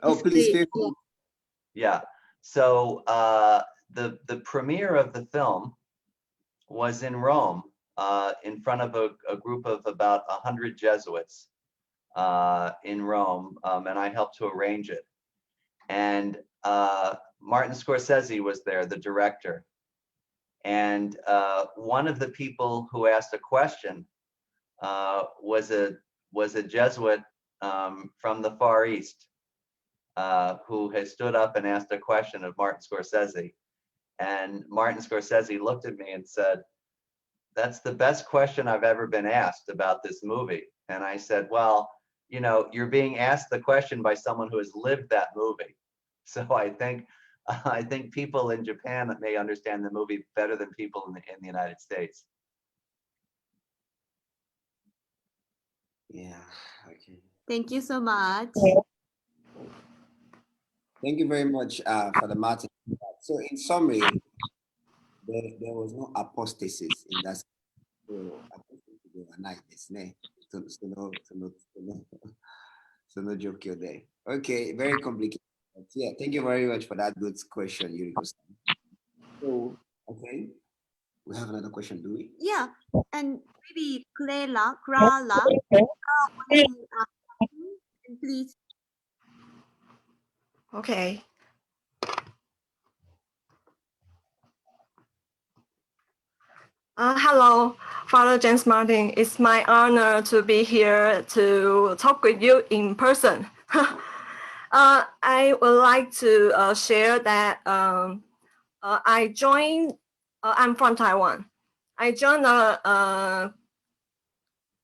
Oh, please do. Yeah. So the premiere of the film was in Rome, in front of a group of about 100 Jesuits in Rome, and I helped to arrange it. And Martin Scorsese was there, the director. And one of the people who asked a question was a Jesuit from the Far East, who had stood up and asked a question of Martin Scorsese. And Martin Scorsese looked at me and said, "That's the best question I've ever been asked about this movie." And I said, "Well, you're being asked the question by someone who has lived that movie." So I think people in Japan may understand the movie better than people in the United States. Yeah, okay. Thank you so much. Thank you very much for the Martin. So in summary, there was no apostasy in that. So apostasyではないですね。その状況で。Okay, very complicated. Yeah, thank you very much for that good question, Yuriko-san. So, okay, we have another question, do we? Yeah, and maybe Clara, please. Okay. Hello, Father James Martin. It's my honor to be here to talk with you in person. I would like to share that I'm from Taiwan. I joined a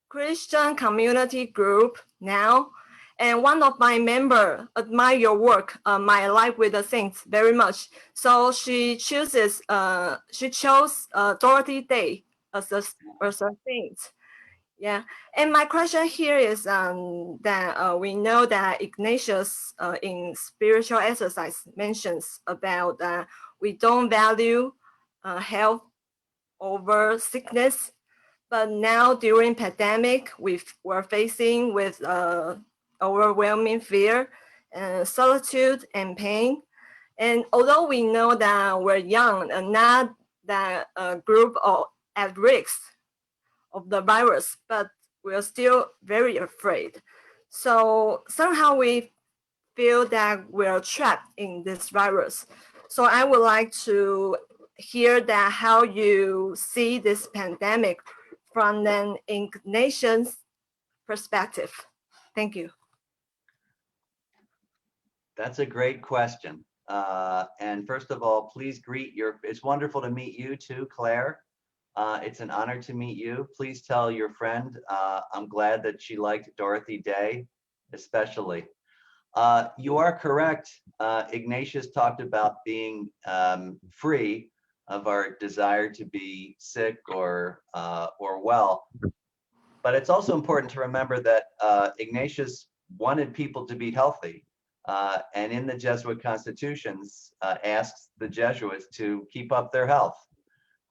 Christian community group now, and one of my members admire your work, My Life with the Saints, very much. So she chose Dorothy Day as a saint. Yeah, and my question here is that we know that Ignatius in spiritual exercise mentions about we don't value health over sickness, but now during pandemic we're facing with overwhelming fear, solitude, and pain. And although we know that we're young and not that group at risk of the virus, but we're still very afraid. So somehow we feel that we're trapped in this virus. So I would like to hear that how you see this pandemic from an Ignatian perspective. Thank you. That's a great question. And first of all, please greet it's wonderful to meet you too, Claire. It's an honor to meet you. Please tell your friend, I'm glad that she liked Dorothy Day, especially. You are correct. Ignatius talked about being free of our desire to be sick or well. But it's also important to remember that Ignatius wanted people to be healthy. And in the Jesuit constitutions, asks the Jesuits to keep up their health,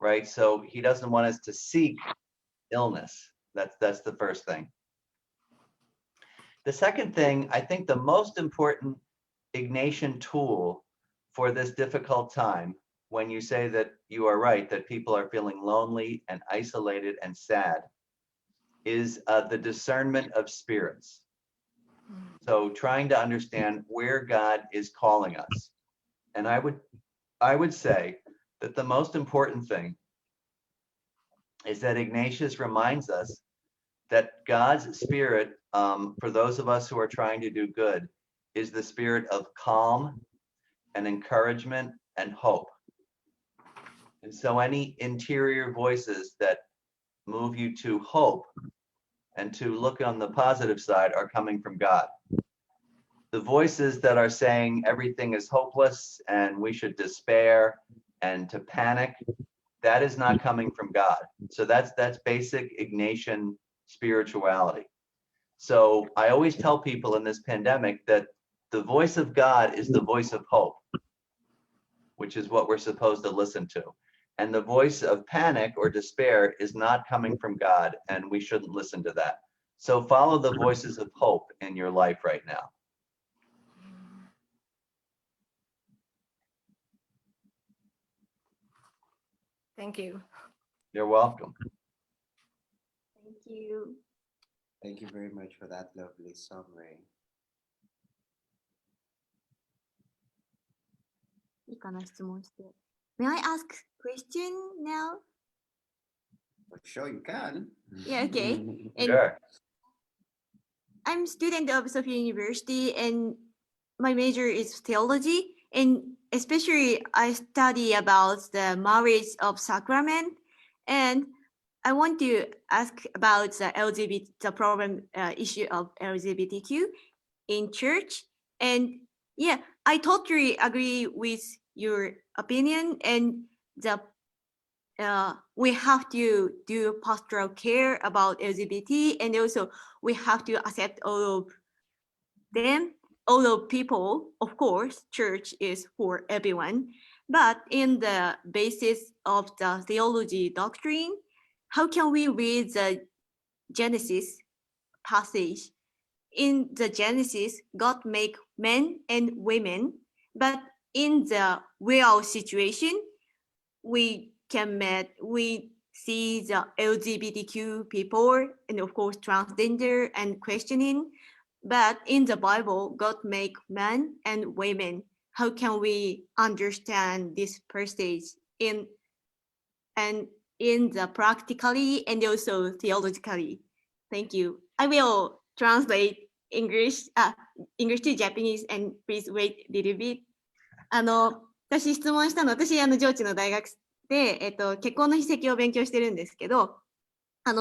right? So he doesn't want us to seek illness. That's the first thing. The second thing, I think the most important Ignatian tool for this difficult time, when you say that you are right, that people are feeling lonely and isolated and sad, is the discernment of spirits. So trying to understand where God is calling us. And I would say that the most important thing is that Ignatius reminds us that God's spirit, for those of us who are trying to do good, is the spirit of calm and encouragement and hope. And so any interior voices that move you to hope and to look on the positive side are coming from God. The voices that are saying everything is hopeless and we should despair and to panic, that is not coming from God. So that's basic Ignatian spirituality. So I always tell people in this pandemic that the voice of God is the voice of hope, which is what we're supposed to listen to. And the voice of panic or despair is not coming from God, and we shouldn't listen to that. So follow the voices of hope in your life right now. Thank you. You're welcome. Thank you. Thank you very much for that lovely summary. いいかな、質問して。May I ask question now? Sure, you can. Yeah, okay. And Sure. I'm student of Sophia University and my major is theology, and especially I study about the marriage of sacrament, and I want to ask about the problem issue of LGBTQ in church. And yeah, I totally agree with your opinion, and we have to do pastoral care about LGBT, and also we have to accept all of them, all of people. Of course, church is for everyone, but in the basis of the theology doctrine, how can we read the Genesis passage? In the Genesis, God made men and women, but in the real situation, we see the LGBTQ people and of course transgender and questioning. But in the Bible, God made men and women. How can we understand this passage in the practically and also theologically? Thank you. I will translate English to Japanese, and please wait a little bit. 私質問したの、私上智の大学で、結婚の秘跡を勉強してるんですけど、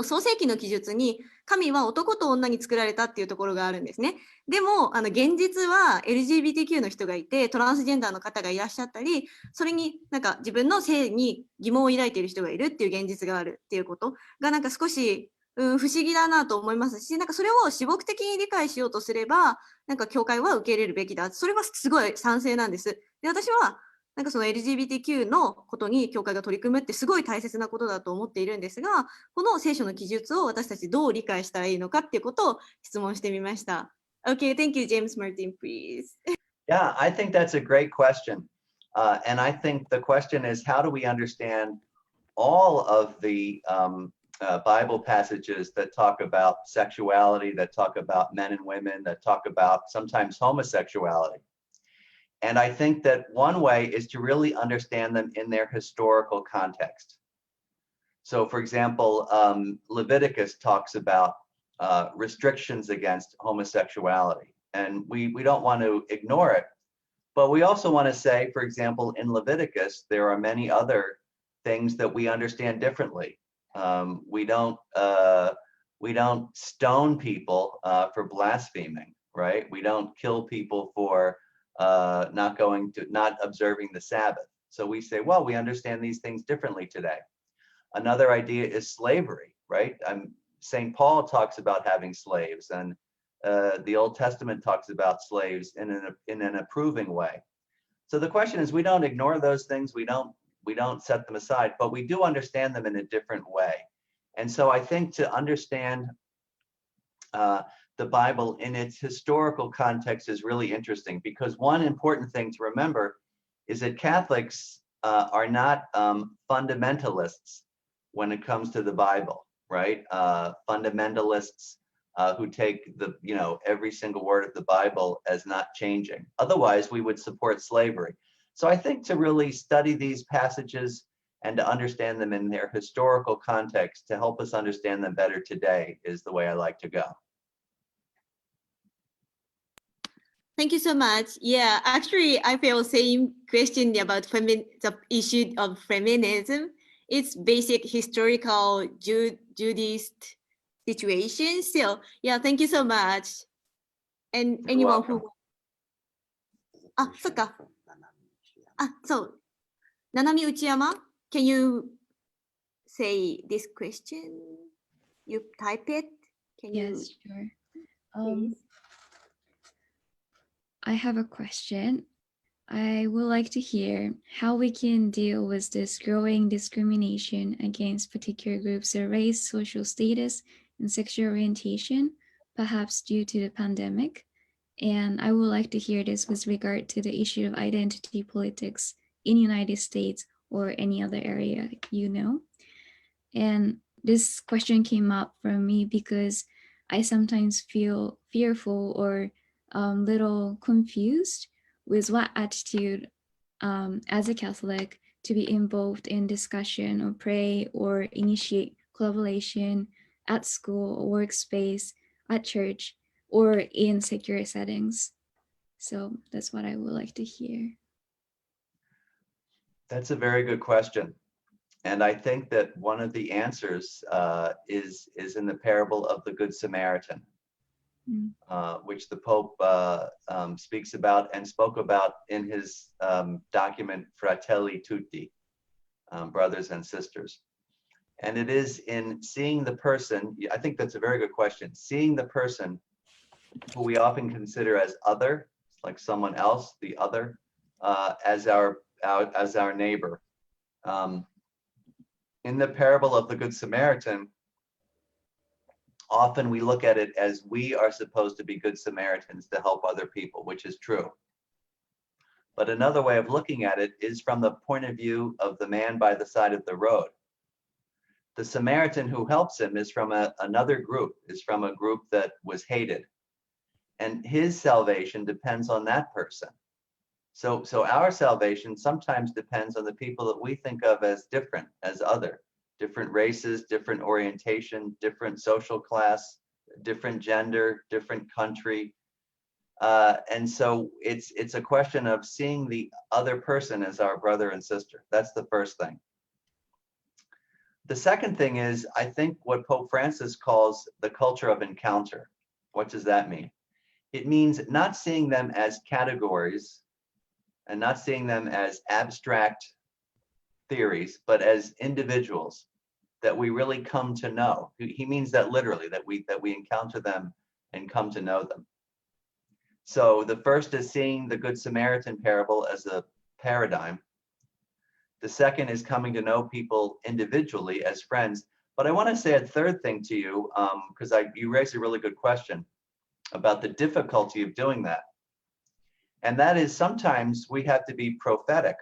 創世記の記述に神は男と女に作られたっていうところがあるんですね。でも現実は LGBTQ の人がいて、トランスジェンダーの方がいらっしゃったり、それになんか自分の性に疑問を抱いている人がいるっていう現実があるっていうことがなんか少し不思議だなと思いますし、なんかそれを私僕的に理解しようとすれば、なんか教会は受け入れるべきだ。それはすごい賛成なんです。で、私はなんかその LGBTQ のことに教会が取り組むってすごい大切なことだと思っているんですが、この聖書の記述を私たちどう理解したらいいのかっていうことを質問してみました。Okay, thank you, James Martin, please. Yeah, I think that's a great question. And I think the question is, how do we understand all of the Bible passages that talk about sexuality, that talk about men and women, that talk about sometimes homosexuality? And I think that one way is to really understand them in their historical context. So for example, Leviticus talks about restrictions against homosexuality. and we don't want to ignore it. But we also want to say, for example, in Leviticus, there are many other things that we understand differently. We don't stone people for blaspheming, right? We don't kill people for not observing the Sabbath. So we say, well, we understand these things differently today. Another idea is slavery, right? St. Paul talks about having slaves, and the Old Testament talks about slaves in an approving way. So the question is, we don't ignore those things, we don't set them aside, but we do understand them in a different way. And so I think to understand the Bible in its historical context is really interesting, because one important thing to remember is that Catholics are not fundamentalists when it comes to the Bible, right? Fundamentalists who take every single word of the Bible as not changing. Otherwise, we would support slavery. So I think to really study these passages and to understand them in their historical context to help us understand them better today is the way I like to go. Thank you so much. Yeah, actually, I feel same question about the issue of feminism. It's basic historical Judaist situation. So yeah, thank you so much. And anyone who so Nanami Uchiyama, can you say this question? You type it. Can you? Yes, sure. I have a question. I would like to hear how we can deal with this growing discrimination against particular groups of race, social status, and sexual orientation, perhaps due to the pandemic. And I would like to hear this with regard to the issue of identity politics in the United States or any other area, And this question came up from me because I sometimes feel fearful or little confused with what attitude as a Catholic to be involved in discussion or pray or initiate collaboration at school or workspace, at church, or in secure settings. So that's what I would like to hear. That's a very good question. And I think that one of the answers is in the parable of the Good Samaritan. Which the Pope speaks about and spoke about in his document Fratelli Tutti, brothers and sisters. And it is in seeing the person, I think that's a very good question, seeing the person who we often consider as other, like someone else, the other, as our neighbor. In the parable of the Good Samaritan, often we look at it as we are supposed to be good Samaritans to help other people, which is true. But another way of looking at it is from the point of view of the man by the side of the road. The Samaritan who helps him is from another group, is from a group that was hated. And his salvation depends on that person. So our salvation sometimes depends on the people that we think of as different, as other. Different races, different orientation, different social class, different gender, different country. And so it's a question of seeing the other person as our brother and sister. That's the first thing. The second thing is, I think what Pope Francis calls the culture of encounter. What does that mean? It means not seeing them as categories and not seeing them as abstract theories, but as individuals that we really come to know. He means that literally, that we encounter them and come to know them. So the first is seeing the Good Samaritan parable as a paradigm. The second is coming to know people individually as friends. But I want to say a third thing to you, because you raised a really good question about the difficulty of doing that. And that is sometimes we have to be prophetic.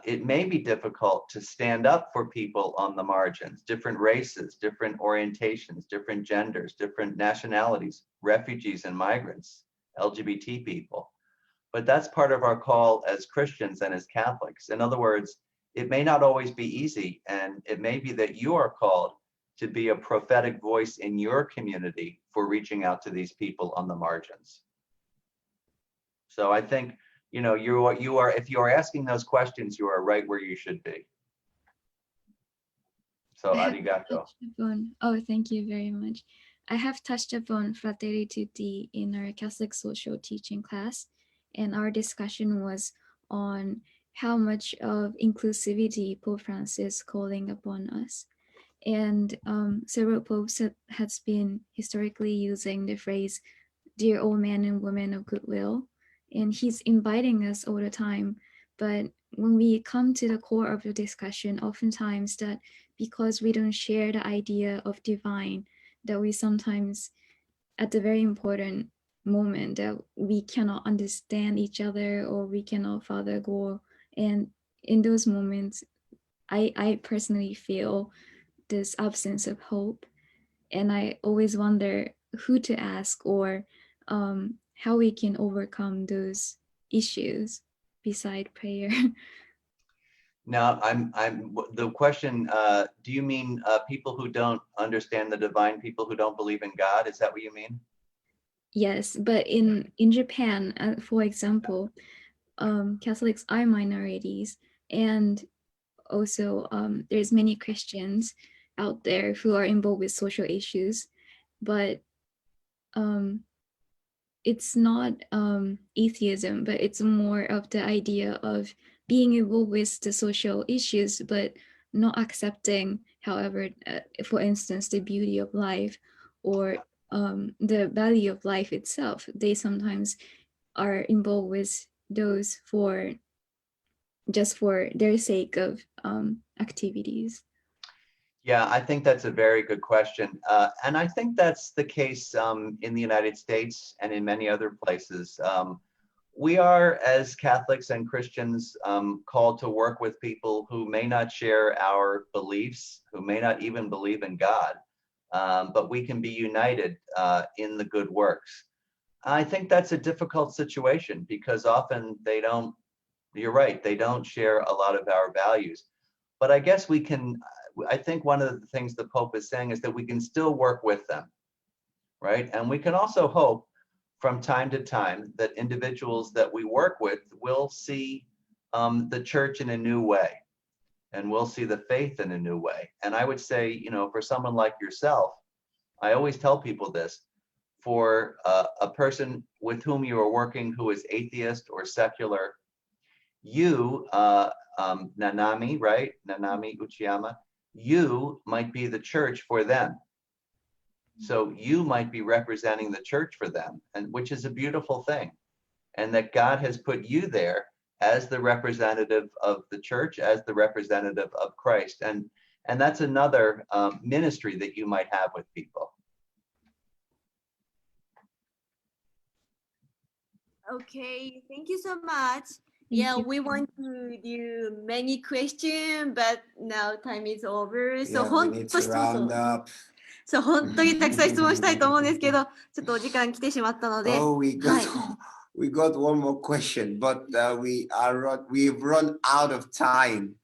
It may be difficult to stand up for people on the margins, different races, different orientations, different genders, different nationalities, refugees and migrants, LGBT people. But that's part of our call as Christians and as Catholics. In other words, it may not always be easy, and it may be that you are called to be a prophetic voice in your community for reaching out to these people on the margins. So I think, you know, you are, if you are asking those questions, you are right where you should be. So arigato. Oh, thank you very much. I have touched upon Fratelli Tutti in our Catholic social teaching class, and our discussion was on how much of inclusivity Pope Francis calling upon us. And several popes has been historically using the phrase, dear old men and women of goodwill, and he's inviting us all the time. But when we come to the core of the discussion, oftentimes that because we don't share the idea of divine, that we sometimes, at the very important moment, that we cannot understand each other or we cannot further go. And in those moments, I personally feel this absence of hope. And I always wonder who to ask or how we can overcome those issues beside prayer. Now, the question, do you mean people who don't understand the divine, people who don't believe in God? Is that what you mean? Yes, but in Japan, for example, Catholics are minorities, and also there's many Christians out there who are involved with social issues, but it's not atheism, but it's more of the idea of being involved with the social issues, but not accepting, however, for instance, the beauty of life or the value of life itself. They sometimes are involved with those just for their sake of activities. Yeah, I think that's a very good question. And I think that's the case in the United States and in many other places. We are, as Catholics and Christians, called to work with people who may not share our beliefs, who may not even believe in God, but we can be united in the good works. I think that's a difficult situation because often they don't, you're right, they don't share a lot of our values. But I guess we can, I think one of the things the Pope is saying is that we can still work with them, right? And we can also hope from time to time that individuals that we work with will see the church in a new way and will see the faith in a new way. And I would say, you know, for someone like yourself, I always tell people this, for a person with whom you are working who is atheist or secular, you, Nanami, right? Nanami Uchiyama, you might be the church for them. So you might be representing the church for them, and which is a beautiful thing. And that God has put you there as the representative of the church, as the representative of Christ. And that's another ministry that you might have with people. Okay, thank you so much. Yeah, we want to do many questions, but now time is over. So Yeah, we need to round up. そう、本当にたくさん質問したいと思うんですけど、ちょっとお時間来てしまったので。Oh, we got one more question, but we've run out of time.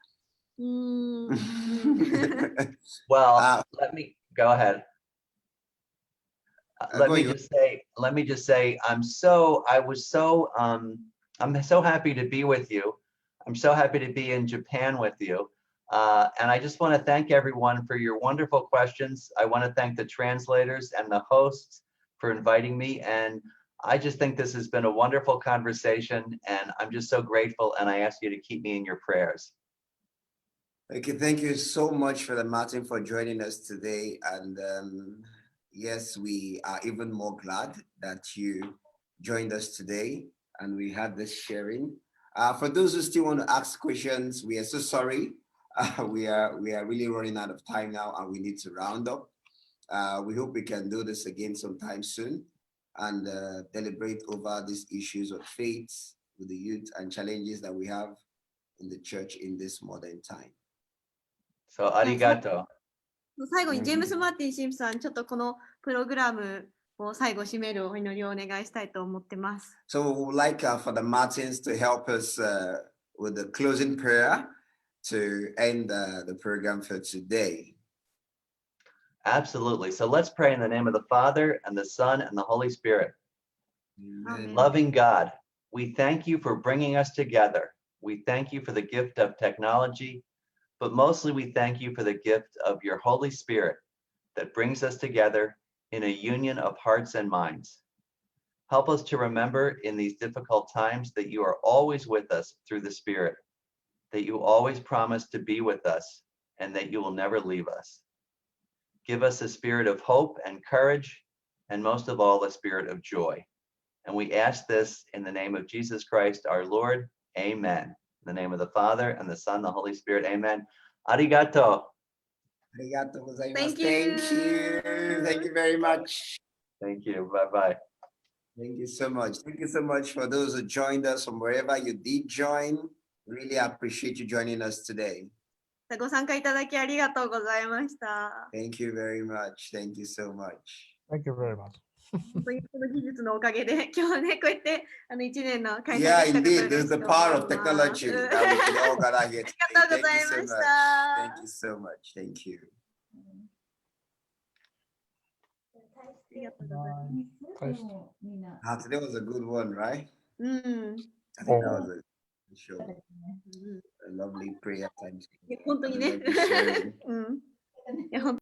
Well, let me go ahead. Let me just say, I'm so happy to be with you. I'm so happy to be in Japan with you. And I just want to thank everyone for your wonderful questions. I want to thank the translators and the hosts for inviting me. And I just think this has been a wonderful conversation, and I'm just so grateful. And I ask you to keep me in your prayers. Okay, thank you so much, Father Martin, for joining us today. And yes, we are even more glad that you joined us today and we had this sharing. For those who still want to ask questions, we are so sorry. We are really running out of time now, and we need to round up. We hope we can do this again sometime soon and deliberate over these issues of faith with the youth and challenges that we have in the church in this modern time. So, arigato. 最後にジェームス・マーティン神父さん、ちょっとこのプログラムを最後締めるお祈りをお願いしたいと思ってます。So we would like Father Martins to help us with the closing prayer to end the program for today. Absolutely. So let's pray in the name of the Father and the Son and the Holy Spirit. Amen. Loving God, we thank you for bringing us together. We thank you for the gift of technology, but mostly we thank you for the gift of your Holy Spirit that brings us together in a union of hearts and minds. Help us to remember in these difficult times that you are always with us through the Spirit, that you always promise to be with us, and that you will never leave us. Give us a spirit of hope and courage, and most of all, a spirit of joy. And we ask this in the name of Jesus Christ, our Lord. Amen. In the name of the Father, and the Son, the Holy Spirit. Amen. Arigato. Arigatou gozaimasu. Thank you. Thank you. Thank you very much. Thank you. Bye-bye. Thank you so much. Thank you so much for those who joined us from wherever you did join. Really appreciate you joining us today. ご参加いただきありがとうございました。 Thank you very much. Thank you so much. Thank you very much. 本当にこの技術のおかげで、今日はね、こうやって1年の開催 Yeah, できたこと indeed. There's the power of technology that we can all gather here today. ありがとうご Thank ざい you ま so し much. た。 Thank you so much. Thank you. ありがとうございます。 Today was a good one, right? うん。 I think that was a good show. A lovely prayer time. 本当にね。 A lovely sharing. うん。いや本当